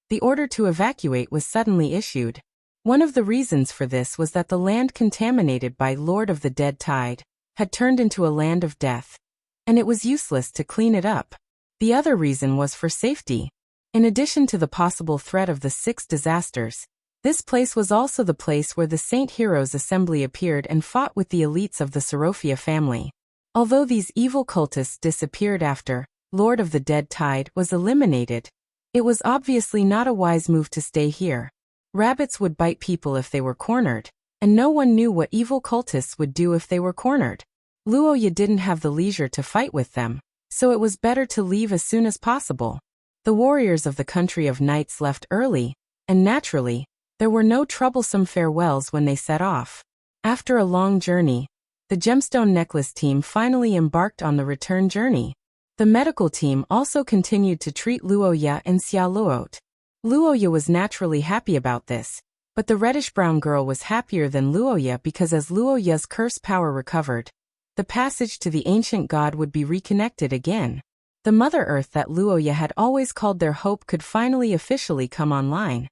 the order to evacuate was suddenly issued. One of the reasons for this was that the land contaminated by Lord of the Dead Tide had turned into a land of death, and it was useless to clean it up. The other reason was for safety. In addition to the possible threat of the 6 disasters, this place was also the place where the Saint Heroes Assembly appeared and fought with the elites of the Sorofia family. Although these evil cultists disappeared after Lord of the Dead Tide was eliminated, it was obviously not a wise move to stay here. Rabbits would bite people if they were cornered, and no one knew what evil cultists would do if they were cornered. Luo Yu didn't have the leisure to fight with them, so it was better to leave as soon as possible. The warriors of the country of knights left early, and naturally, there were no troublesome farewells when they set off. After a long journey, the gemstone necklace team finally embarked on the return journey. The medical team also continued to treat Luo Yu and Xia Luot. Luo Yu was naturally happy about this, but the reddish-brown girl was happier than Luo Yu because as Luo Yu's curse power recovered, the passage to the ancient god would be reconnected again. The Mother Earth that Luo Yu had always called their hope could finally officially come online.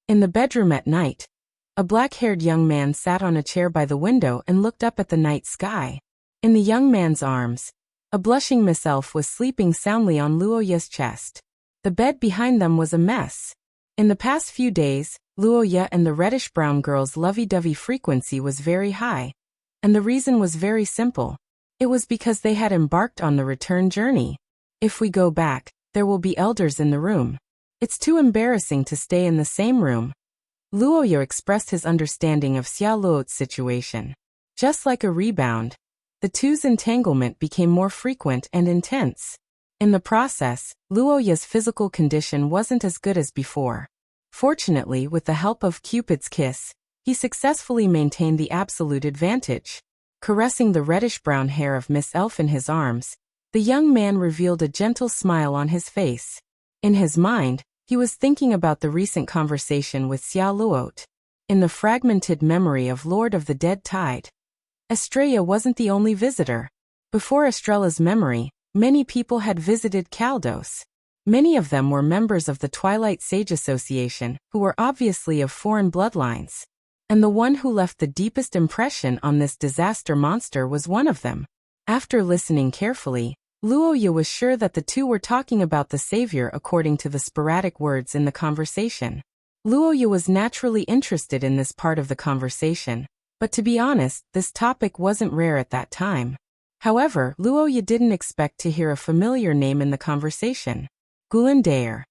In the bedroom at night, a black-haired young man sat on a chair by the window and looked up at the night sky. In the young man's arms, a blushing Miss Elf was sleeping soundly on Luo Yu's chest. The bed behind them was a mess. In the past few days, Luo Yu and the reddish-brown girl's lovey-dovey frequency was very high, and the reason was very simple. It was because they had embarked on the return journey. If we go back, there will be elders in the room. It's too embarrassing to stay in the same room. Luo Yu expressed his understanding of Xia Luot's situation. Just like a rebound, the two's entanglement became more frequent and intense. In the process, Luo Yu's physical condition wasn't as good as before. Fortunately, with the help of Cupid's kiss, he successfully maintained the absolute advantage. Caressing the reddish-brown hair of Miss Elf in his arms, the young man revealed a gentle smile on his face. In his mind, he was thinking about the recent conversation with Xia Luot. In the fragmented memory of Lord of the Dead Tide, Estrella wasn't the only visitor. Before Estrella's memory, many people had visited Caldos. Many of them were members of the Twilight Sage Association, who were obviously of foreign bloodlines. And the one who left the deepest impression on this disaster monster was one of them. After listening carefully, Luo Yu was sure that the two were talking about the savior according to the sporadic words in the conversation. Luo Yu was naturally interested in this part of the conversation, but to be honest, this topic wasn't rare at that time. However, Luo Yu didn't expect to hear a familiar name in the conversation. Gulandair.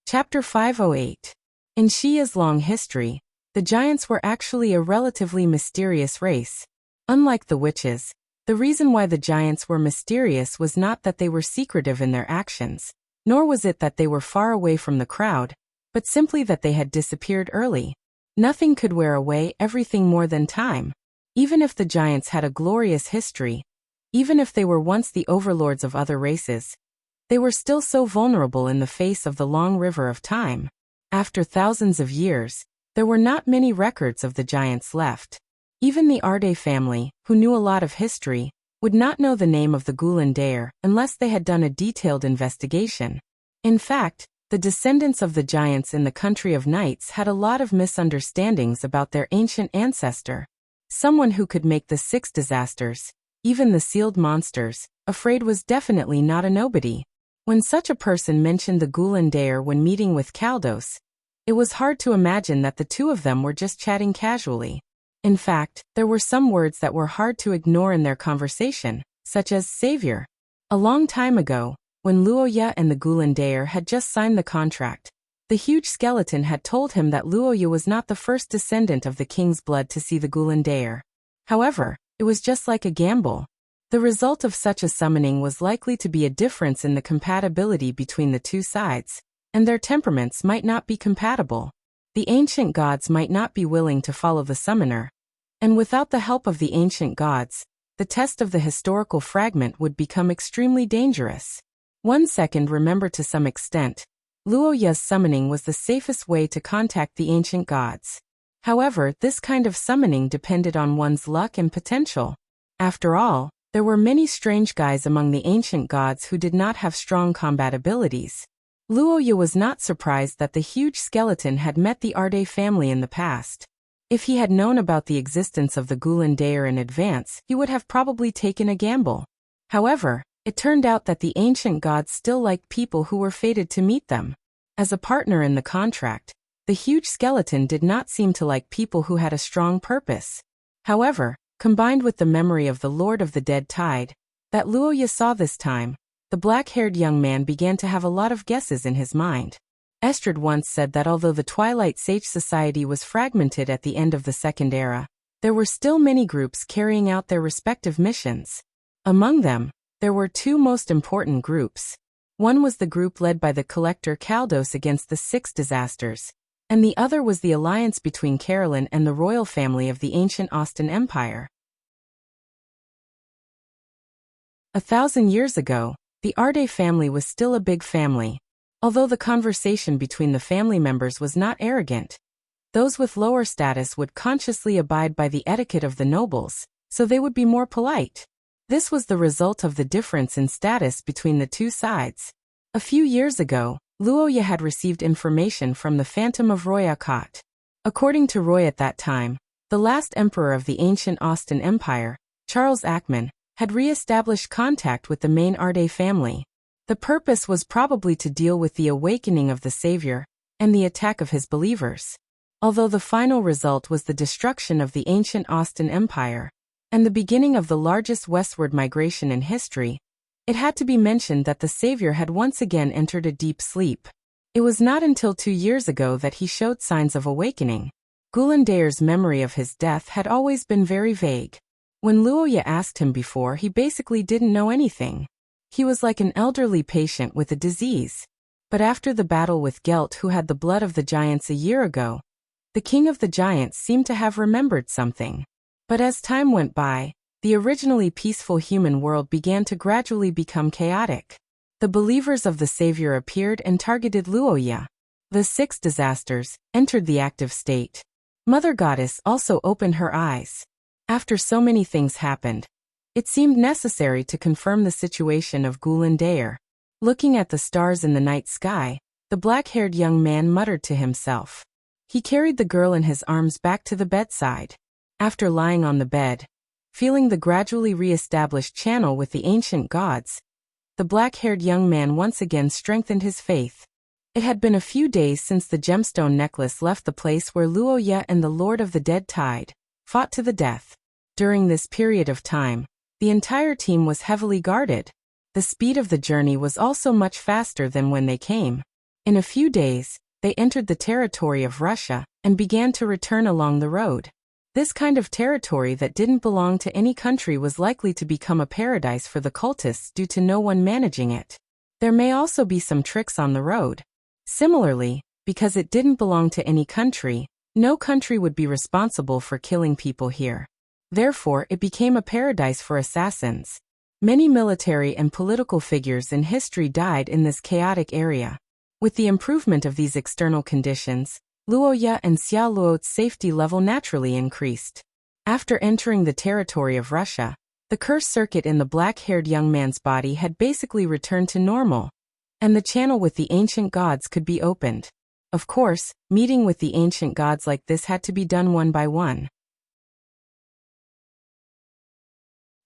Chapter 508. In Xia's long history, the giants were actually a relatively mysterious race. Unlike the witches, the reason why the giants were mysterious was not that they were secretive in their actions, nor was it that they were far away from the crowd, but simply that they had disappeared early. Nothing could wear away everything more than time. Even if the giants had a glorious history, even if they were once the overlords of other races, they were still so vulnerable in the face of the long river of time. After thousands of years, there were not many records of the giants left. Even the Arde family, who knew a lot of history, would not know the name of the Gulandair unless they had done a detailed investigation. In fact, the descendants of the giants in the country of knights had a lot of misunderstandings about their ancient ancestor. Someone who could make the 6 disasters, even the sealed monsters, afraid was definitely not a nobody. When such a person mentioned the Gulandair when meeting with Caldos, it was hard to imagine that the two of them were just chatting casually. In fact, there were some words that were hard to ignore in their conversation, such as savior. A long time ago, when Luo Yu and the Gulandair had just signed the contract, the huge skeleton had told him that Luo Yu was not the first descendant of the king's blood to see the Gulandair. However, it was just like a gamble. The result of such a summoning was likely to be a difference in the compatibility between the two sides, and their temperaments might not be compatible. The ancient gods might not be willing to follow the summoner, and without the help of the ancient gods, the test of the historical fragment would become extremely dangerous. 1 second, remember, to some extent, Luo Ye's summoning was the safest way to contact the ancient gods. However, this kind of summoning depended on one's luck and potential. After all, there were many strange guys among the ancient gods who did not have strong combat abilities. Luo Ye was not surprised that the huge skeleton had met the Arde family in the past. If he had known about the existence of the Gulen Daer in advance, he would have probably taken a gamble. However, it turned out that the ancient gods still liked people who were fated to meet them. As a partner in the contract, the huge skeleton did not seem to like people who had a strong purpose. However, combined with the memory of the Lord of the Dead Tide that Luo Ye saw this time, the black-haired young man began to have a lot of guesses in his mind. Estrid once said that although the Twilight Sage Society was fragmented at the end of the Second Era, there were still many groups carrying out their respective missions. Among them, there were two most important groups. One was the group led by the collector Kaldos against the Six Disasters, and the other was the alliance between Carolyn and the royal family of the ancient Austin Empire. 1,000 years ago, the Arde family was still a big family. Although the conversation between the family members was not arrogant, those with lower status would consciously abide by the etiquette of the nobles, so they would be more polite. This was the result of the difference in status between the two sides. A few years ago, Luo Ye had received information from the Phantom of Royakat. According to Roy, at that time, the last emperor of the ancient Austin Empire, Charles Ackman, had re-established contact with the main Arde family. The purpose was probably to deal with the awakening of the Savior and the attack of his believers. Although the final result was the destruction of the ancient Austin Empire and the beginning of the largest westward migration in history, it had to be mentioned that the Savior had once again entered a deep sleep. It was not until 2 years ago that he showed signs of awakening. Gulen Daer's memory of his death had always been very vague. When Luo Ye asked him before, he basically didn't know anything. He was like an elderly patient with a disease. But after the battle with Gelt, who had the blood of the giants a year ago, the king of the giants seemed to have remembered something. But as time went by, the originally peaceful human world began to gradually become chaotic. The believers of the Savior appeared and targeted Luo Ye. The Six Disasters entered the active state. Mother Goddess also opened her eyes. After so many things happened, it seemed necessary to confirm the situation of Gulen Daer. Looking at the stars in the night sky, the black-haired young man muttered to himself. He carried the girl in his arms back to the bedside. After lying on the bed, feeling the gradually re-established channel with the ancient gods, the black-haired young man once again strengthened his faith. It had been a few days since the gemstone necklace left the place where Luo Ye and the Lord of the Dead Tide fought to the death. During this period of time, the entire team was heavily guarded. The speed of the journey was also much faster than when they came. In a few days, they entered the territory of Russia and began to return along the road. This kind of territory that didn't belong to any country was likely to become a paradise for the cultists due to no one managing it. There may also be some tricks on the road. Similarly, because it didn't belong to any country, no country would be responsible for killing people here. Therefore, it became a paradise for assassins. Many military and political figures in history died in this chaotic area. With the improvement of these external conditions, Luo Ye and Xia Luo's safety level naturally increased. After entering the territory of Russia, the curse circuit in the black-haired young man's body had basically returned to normal, and the channel with the ancient gods could be opened. Of course, meeting with the ancient gods like this had to be done one by one.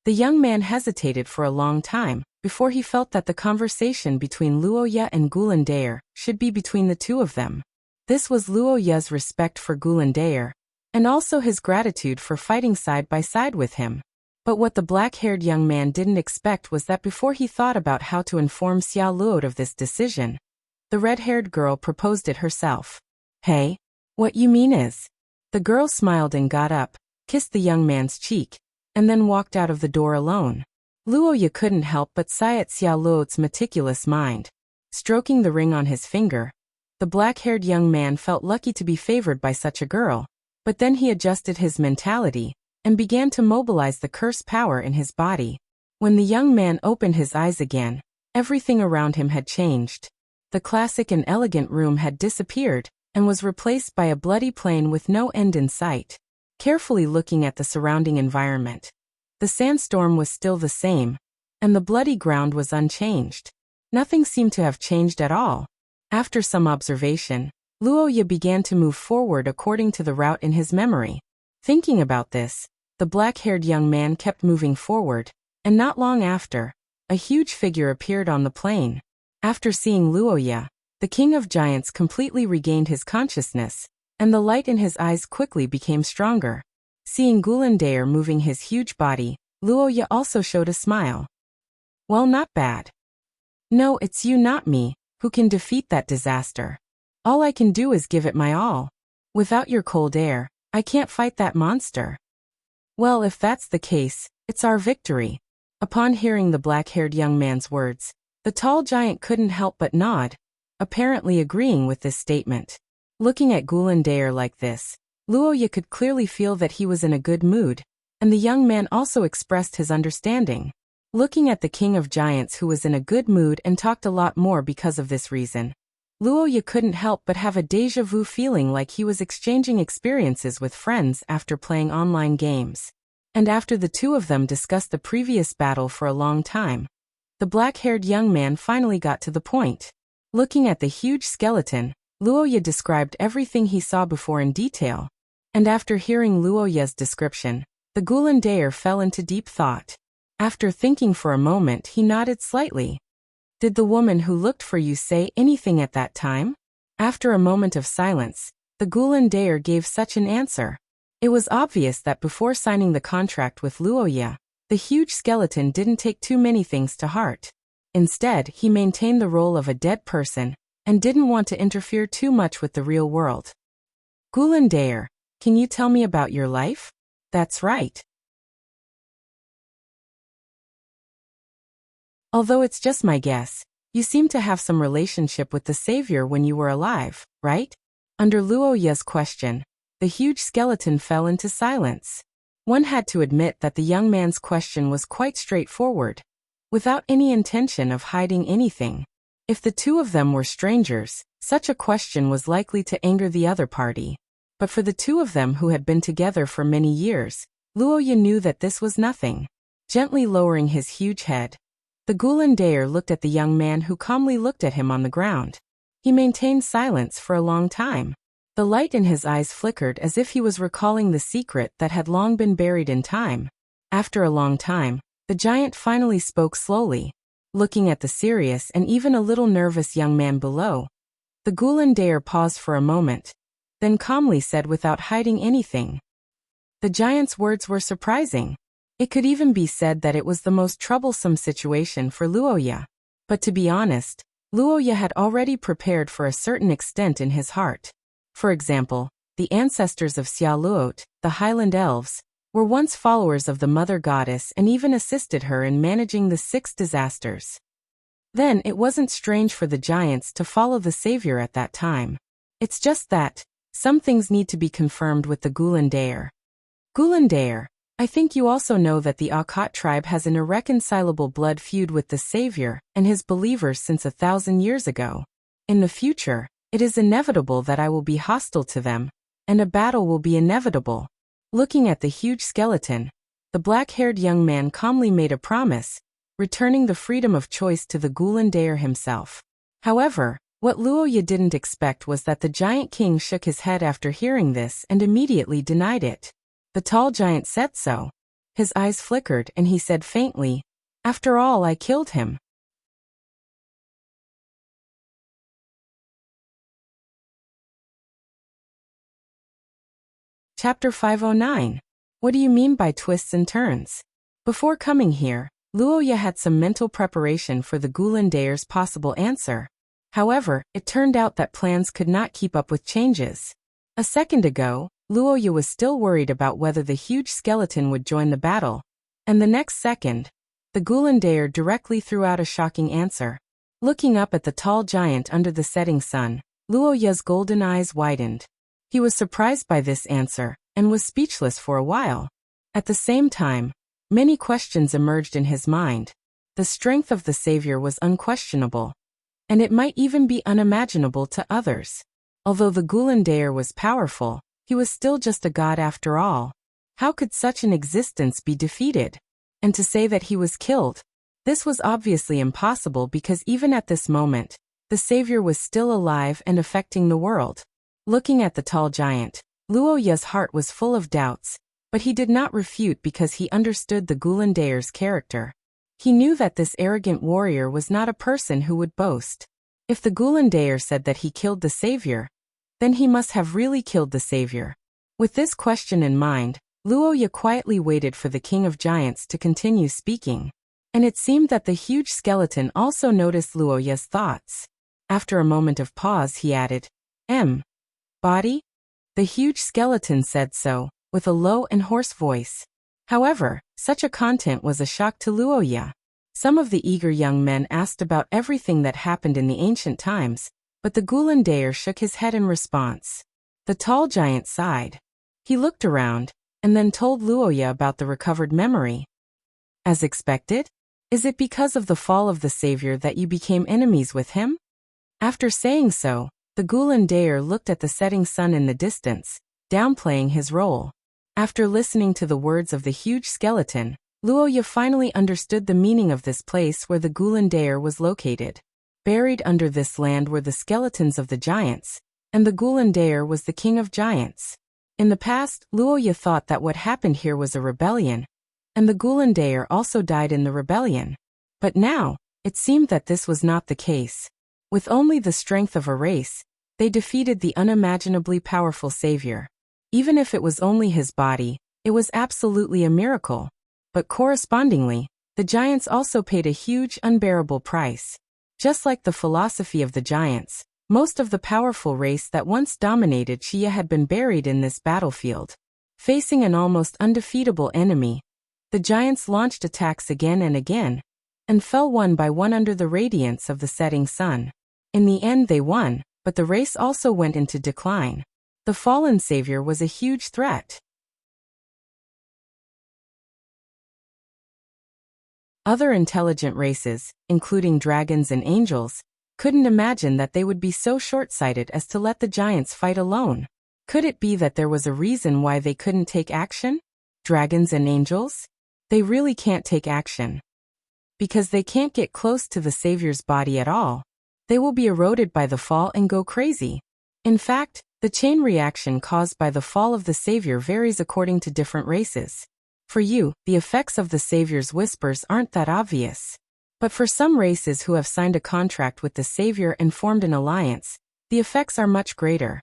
The young man hesitated for a long time before he felt that the conversation between Luo Ye and Gulen Daer should be between the two of them. This was Luo Ye's respect for Gulen Daer, and also his gratitude for fighting side by side with him. But what the black-haired young man didn't expect was that before he thought about how to inform Xia Luo of this decision, the red-haired girl proposed it herself. "Hey, what you mean is..." The girl smiled and got up, kissed the young man's cheek, and then walked out of the door alone. Luo Ye couldn't help but sigh at Xia Luo's meticulous mind. Stroking the ring on his finger, the black-haired young man felt lucky to be favored by such a girl, but then he adjusted his mentality, and began to mobilize the curse power in his body. When the young man opened his eyes again, everything around him had changed. The classic and elegant room had disappeared, and was replaced by a bloody plain with no end in sight. Carefully looking at the surrounding environment, the sandstorm was still the same, and the bloody ground was unchanged. Nothing seemed to have changed at all. After some observation, Luoya began to move forward according to the route in his memory. Thinking about this, the black-haired young man kept moving forward, and not long after, a huge figure appeared on the plain. After seeing Luoya, the king of giants completely regained his consciousness, and the light in his eyes quickly became stronger. Seeing Gulandair moving his huge body, Luoya also showed a smile. Well, not bad. No, it's you, not me, who can defeat that disaster. All I can do is give it my all. Without your cold air, I can't fight that monster. Well, if that's the case, it's our victory. Upon hearing the black-haired young man's words, the tall giant couldn't help but nod, apparently agreeing with this statement. Looking at Gulandair like this, Luoya could clearly feel that he was in a good mood, and the young man also expressed his understanding. Looking at the king of giants who was in a good mood and talked a lot more because of this reason, Luoya couldn't help but have a déjà vu feeling like he was exchanging experiences with friends after playing online games. And after the two of them discussed the previous battle for a long time, the black-haired young man finally got to the point. Looking at the huge skeleton, Luoya described everything he saw before in detail. And after hearing Luoya's description, the Gulandair fell into deep thought. After thinking for a moment, he nodded slightly. Did the woman who looked for you say anything at that time? After a moment of silence, the Gulandair gave such an answer. It was obvious that before signing the contract with Luoya, the huge skeleton didn't take too many things to heart. Instead, he maintained the role of a dead person, and didn't want to interfere too much with the real world. Gulandair, can you tell me about your life? That's right. Although it's just my guess, you seem to have some relationship with the savior when you were alive, right? Under Luoya's question, the huge skeleton fell into silence. One had to admit that the young man's question was quite straightforward, without any intention of hiding anything. If the two of them were strangers, such a question was likely to anger the other party. But for the two of them who had been together for many years, Luoya knew that this was nothing. Gently lowering his huge head, the Gulandair looked at the young man who calmly looked at him on the ground. He maintained silence for a long time. The light in his eyes flickered as if he was recalling the secret that had long been buried in time. After a long time, the giant finally spoke slowly. Looking at the serious and even a little nervous young man below, the Gulandair paused for a moment, then calmly said without hiding anything. The giant's words were surprising. It could even be said that it was the most troublesome situation for Luoya. But to be honest, Luoya had already prepared for a certain extent in his heart. For example, the ancestors of Xiaoluot, the Highland Elves, were once followers of the Mother Goddess and even assisted her in managing the 6 disasters. Then it wasn't strange for the giants to follow the savior at that time. It's just that some things need to be confirmed with the Gulandair. Gulandair, I think you also know that the Akat tribe has an irreconcilable blood feud with the savior and his believers since 1,000 years ago. In the future, it is inevitable that I will be hostile to them, and a battle will be inevitable. Looking at the huge skeleton, the black-haired young man calmly made a promise, returning the freedom of choice to the Gulandair himself. However, what Luoya didn't expect was that the giant king shook his head after hearing this and immediately denied it. The tall giant said so. His eyes flickered and he said faintly, "After all, I killed him." Chapter 509. What do you mean by twists and turns? Before coming here, Luoya had some mental preparation for the Gulandair's possible answer. However, it turned out that plans could not keep up with changes. A second ago, Luoya was still worried about whether the huge skeleton would join the battle, and the next second, the Gulandair directly threw out a shocking answer. Looking up at the tall giant under the setting sun, Luoya's golden eyes widened. He was surprised by this answer, and was speechless for a while. At the same time, many questions emerged in his mind. The strength of the savior was unquestionable, and it might even be unimaginable to others. Although the Gulandair was powerful, he was still just a god after all. How could such an existence be defeated? And to say that he was killed? This was obviously impossible because even at this moment, the savior was still alive and affecting the world. Looking at the tall giant, Luoya's heart was full of doubts, but he did not refute because he understood the Gulandair's character. He knew that this arrogant warrior was not a person who would boast. If the Gulandair said that he killed the savior, then he must have really killed the savior. With this question in mind, Luoya quietly waited for the king of giants to continue speaking. And it seemed that the huge skeleton also noticed Luoya's thoughts. After a moment of pause, he added, Body? The huge skeleton said so, with a low and hoarse voice. However, such a content was a shock to Luoya. Some of the eager young men asked about everything that happened in the ancient times, but the Gulandair shook his head in response. The tall giant sighed. He looked around, and then told Luoya about the recovered memory. As expected? Is it because of the fall of the savior that you became enemies with him? After saying so, the Gulandair looked at the setting sun in the distance, downplaying his role. After listening to the words of the huge skeleton, Luoya finally understood the meaning of this place where the Gulandair was located. Buried under this land were the skeletons of the giants, and the Gulandair was the king of giants. In the past, Luoya thought that what happened here was a rebellion, and the Gulandair also died in the rebellion. But now, it seemed that this was not the case. With only the strength of a race, they defeated the unimaginably powerful savior. Even if it was only his body, it was absolutely a miracle. But correspondingly, the giants also paid a huge, unbearable price. Just like the philosophy of the giants, most of the powerful race that once dominated Xia had been buried in this battlefield. Facing an almost undefeatable enemy, the giants launched attacks again and again, and fell one by one under the radiance of the setting sun. In the end they won, but the race also went into decline. The fallen savior was a huge threat. Other intelligent races, including dragons and angels, couldn't imagine that they would be so short-sighted as to let the giants fight alone. Could it be that there was a reason why they couldn't take action? Dragons and angels? They really can't take action. Because they can't get close to the savior's body at all. They will be eroded by the fall and go crazy. In fact, the chain reaction caused by the fall of the savior varies according to different races. For you, the effects of the savior's whispers aren't that obvious. But for some races who have signed a contract with the savior and formed an alliance, the effects are much greater.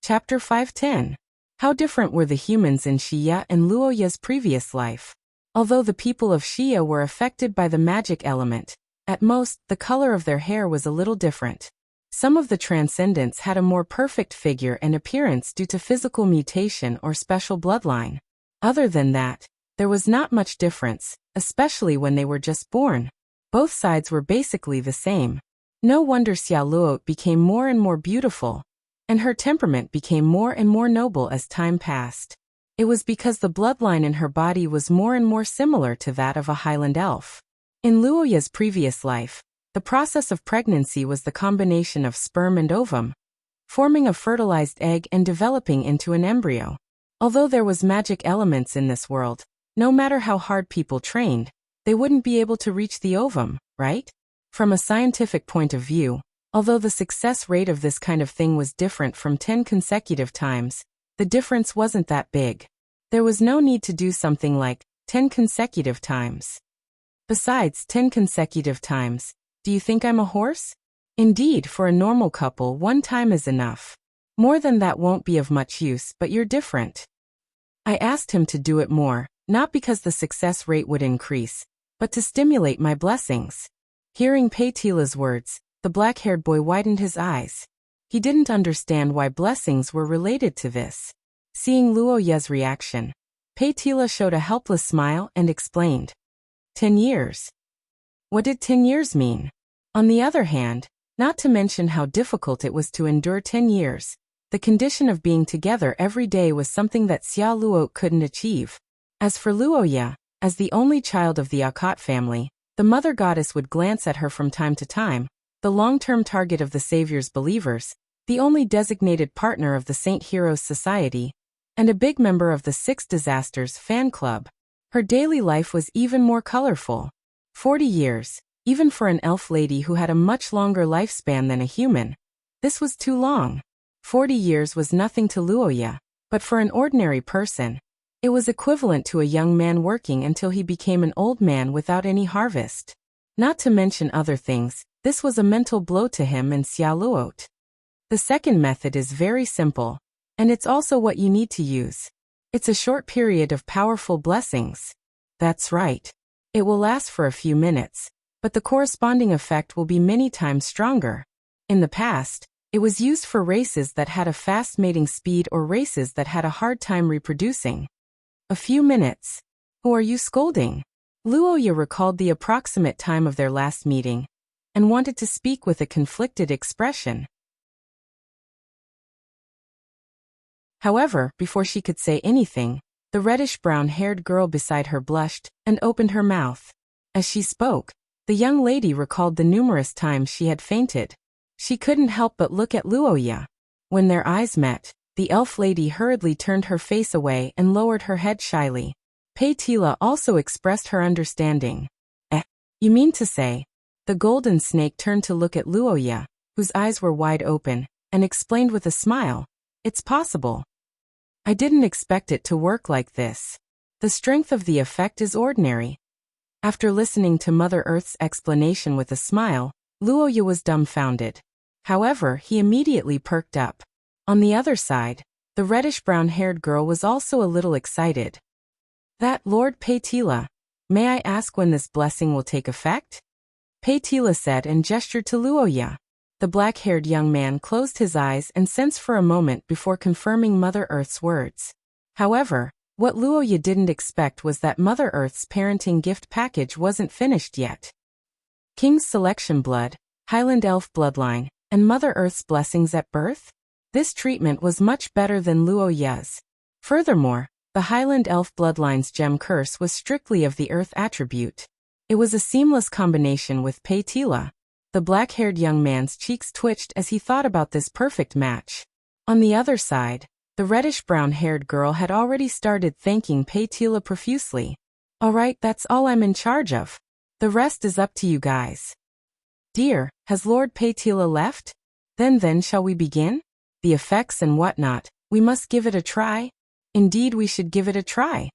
Chapter 510. How different were the humans in Xia and Luoya's previous life? Although the people of Xia were affected by the magic element, at most, the color of their hair was a little different. Some of the transcendents had a more perfect figure and appearance due to physical mutation or special bloodline. Other than that, there was not much difference, especially when they were just born. Both sides were basically the same. No wonder Xia Luo became more and more beautiful, and her temperament became more and more noble as time passed. It was because the bloodline in her body was more and more similar to that of a highland elf. In Luoya's previous life, the process of pregnancy was the combination of sperm and ovum, forming a fertilized egg and developing into an embryo. Although there was magic elements in this world, no matter how hard people trained, they wouldn't be able to reach the ovum, right? From a scientific point of view, although the success rate of this kind of thing was different from 10 consecutive times, the difference wasn't that big. There was no need to do something like 10 consecutive times. Besides 10 consecutive times, do you think I'm a horse? Indeed, for a normal couple, one time is enough. More than that won't be of much use, but you're different. I asked him to do it more, not because the success rate would increase, but to stimulate my blessings. Hearing Peitila's words, the black-haired boy widened his eyes. He didn't understand why blessings were related to this. Seeing Luoya's reaction, Peitila showed a helpless smile and explained. 10 years. What did 10 years mean? On the other hand, Not to mention how difficult it was to endure 10 years. The condition of being together every day was something that Xia Luo couldn't achieve. As for Luoya, as the only child of the Akot family, the mother goddess would glance at her from time to time, the long-term target of the Savior's believers, the only designated partner of the Saint Heroes Society, and a big member of the Six Disasters fan club. Her daily life was even more colorful. 40 years, even for an elf lady who had a much longer lifespan than a human. This was too long. 40 years was nothing to Luoya, but for an ordinary person, it was equivalent to a young man working until he became an old man without any harvest. Not to mention other things, this was a mental blow to him and Xia Luot. The second method is very simple, and it's also what you need to use. It's a short period of powerful blessings. That's right. It will last for a few minutes, but the corresponding effect will be many times stronger. In the past, it was used for races that had a fast mating speed or races that had a hard time reproducing. A few minutes. Who are you scolding? Luoya recalled the approximate time of their last meeting and wanted to speak with a conflicted expression. However, before she could say anything, the reddish-brown-haired girl beside her blushed and opened her mouth. As she spoke, the young lady recalled the numerous times she had fainted. She couldn't help but look at Luoya. When their eyes met, the elf lady hurriedly turned her face away and lowered her head shyly. Pei-Tila also expressed her understanding. You mean to say? The golden snake turned to look at Luoya, whose eyes were wide open, and explained with a smile, "It's possible. I didn't expect it to work like this. The strength of the effect is ordinary." After listening to Mother Earth's explanation with a smile, Luoya was dumbfounded. However, he immediately perked up. On the other side, the reddish-brown-haired girl was also a little excited. "That Lord Pei-Tila, may I ask when this blessing will take effect?" Pei-Tila said and gestured to Luoya. The black-haired young man closed his eyes and sensed for a moment before confirming Mother Earth's words. However, what Luoya didn't expect was that Mother Earth's parenting gift package wasn't finished yet. King's Selection Blood, Highland Elf Bloodline, and Mother Earth's blessings at birth? This treatment was much better than Luoya's. Furthermore, the Highland Elf Bloodline's gem curse was strictly of the Earth attribute. It was a seamless combination with Pei-Tila. The black-haired young man's cheeks twitched as he thought about this perfect match. On the other side, the reddish-brown-haired girl had already started thanking Pei-Tila profusely. "All right, that's all I'm in charge of. The rest is up to you guys." "Dear, has Lord Pei-Tila left? Then shall we begin? The effects and whatnot, we must give it a try. Indeed, we should give it a try."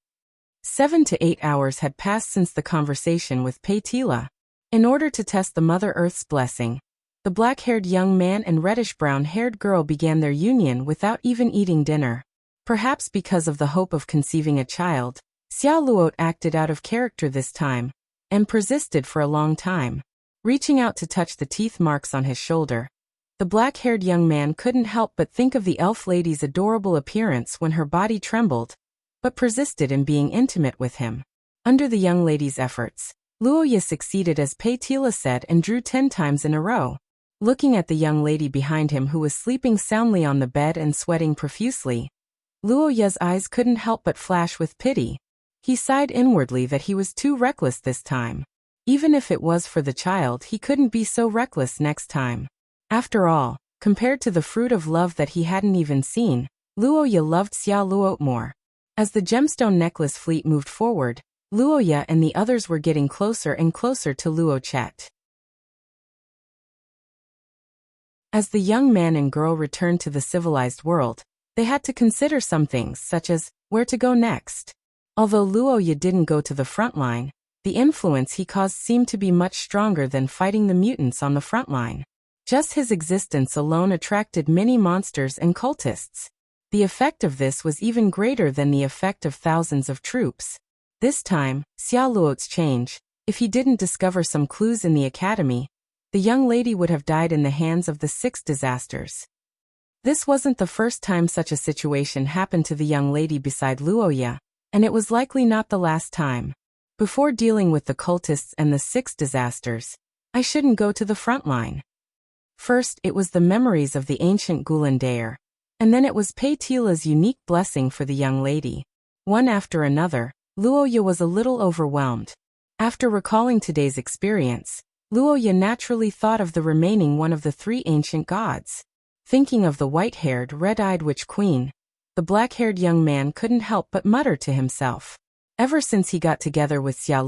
7 to 8 hours had passed since the conversation with Pei-Tila. In order to test the Mother Earth's blessing, the black-haired young man and reddish-brown-haired girl began their union without even eating dinner. Perhaps because of the hope of conceiving a child, Xia Luot acted out of character this time, and persisted for a long time. Reaching out to touch the teeth marks on his shoulder, the black-haired young man couldn't help but think of the elf lady's adorable appearance when her body trembled, but persisted in being intimate with him. Under the young lady's efforts, Luoya succeeded as Pei-Tila said and drew 10 times in a row. Looking at the young lady behind him who was sleeping soundly on the bed and sweating profusely, Luoya's eyes couldn't help but flash with pity. He sighed inwardly that he was too reckless this time. Even if it was for the child, he couldn't be so reckless next time. After all, compared to the fruit of love that he hadn't even seen, Luoya loved Xia Luot more. As the gemstone necklace fleet moved forward, Luoya and the others were getting closer and closer to Luo Chet. As the young man and girl returned to the civilized world, they had to consider some things such as where to go next. Although Luoya didn't go to the front line, the influence he caused seemed to be much stronger than fighting the mutants on the front line. Just his existence alone attracted many monsters and cultists. The effect of this was even greater than the effect of thousands of troops. This time, Xia Luot's change, if he didn't discover some clues in the academy, the young lady would have died in the hands of the 6 disasters. This wasn't the first time such a situation happened to the young lady beside Luoya, and it was likely not the last time. Before dealing with the cultists and the 6 disasters, I shouldn't go to the front line. First, it was the memories of the ancient Gulandair. And then it was Pei-Tila's unique blessing for the young lady. One after another, Luoya was a little overwhelmed. After recalling today's experience, Luoya naturally thought of the remaining one of the three ancient gods. Thinking of the white-haired, red-eyed witch queen, the black-haired young man couldn't help but mutter to himself. Ever since he got together with Xia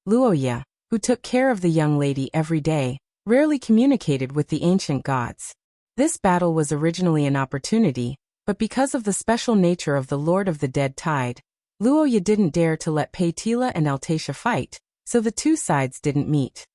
Luoya, who took care of the young lady every day, rarely communicated with the ancient gods. This battle was originally an opportunity, but because of the special nature of the Lord of the Dead Tide, Luoya didn't dare to let Pei-Tila and Altacia fight, so the two sides didn't meet.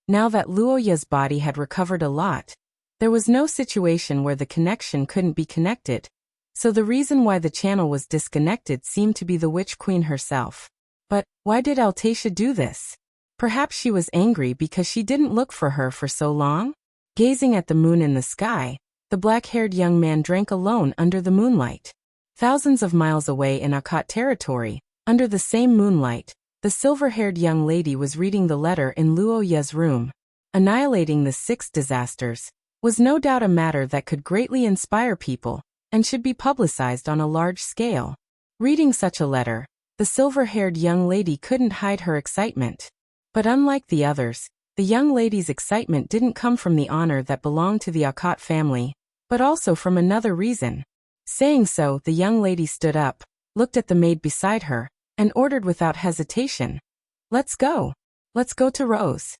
Now that Luoya's body had recovered a lot, there was no situation where the connection couldn't be connected, so the reason why the channel was disconnected seemed to be the Witch Queen herself. But why did Altacia do this? Perhaps she was angry because she didn't look for her for so long? Gazing at the moon in the sky, the black-haired young man drank alone under the moonlight. Thousands of miles away in Akot territory, under the same moonlight, the silver-haired young lady was reading the letter in Luoya's room. Annihilating the 6 disasters was no doubt a matter that could greatly inspire people and should be publicized on a large scale. Reading such a letter, the silver-haired young lady couldn't hide her excitement. But unlike the others, the young lady's excitement didn't come from the honor that belonged to the Akot family, but also from another reason. Saying so, the young lady stood up, looked at the maid beside her, and ordered without hesitation, "Let's go. Let's go to Rose."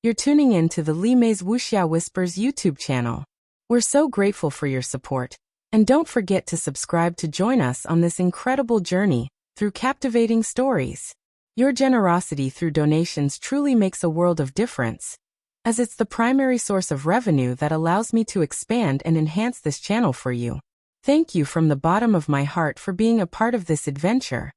You're tuning in to the Li Mei's Wuxia Whispers YouTube channel. We're so grateful for your support, and don't forget to subscribe to join us on this incredible journey through captivating stories. Your generosity through donations truly makes a world of difference, as it's the primary source of revenue that allows me to expand and enhance this channel for you. Thank you from the bottom of my heart for being a part of this adventure.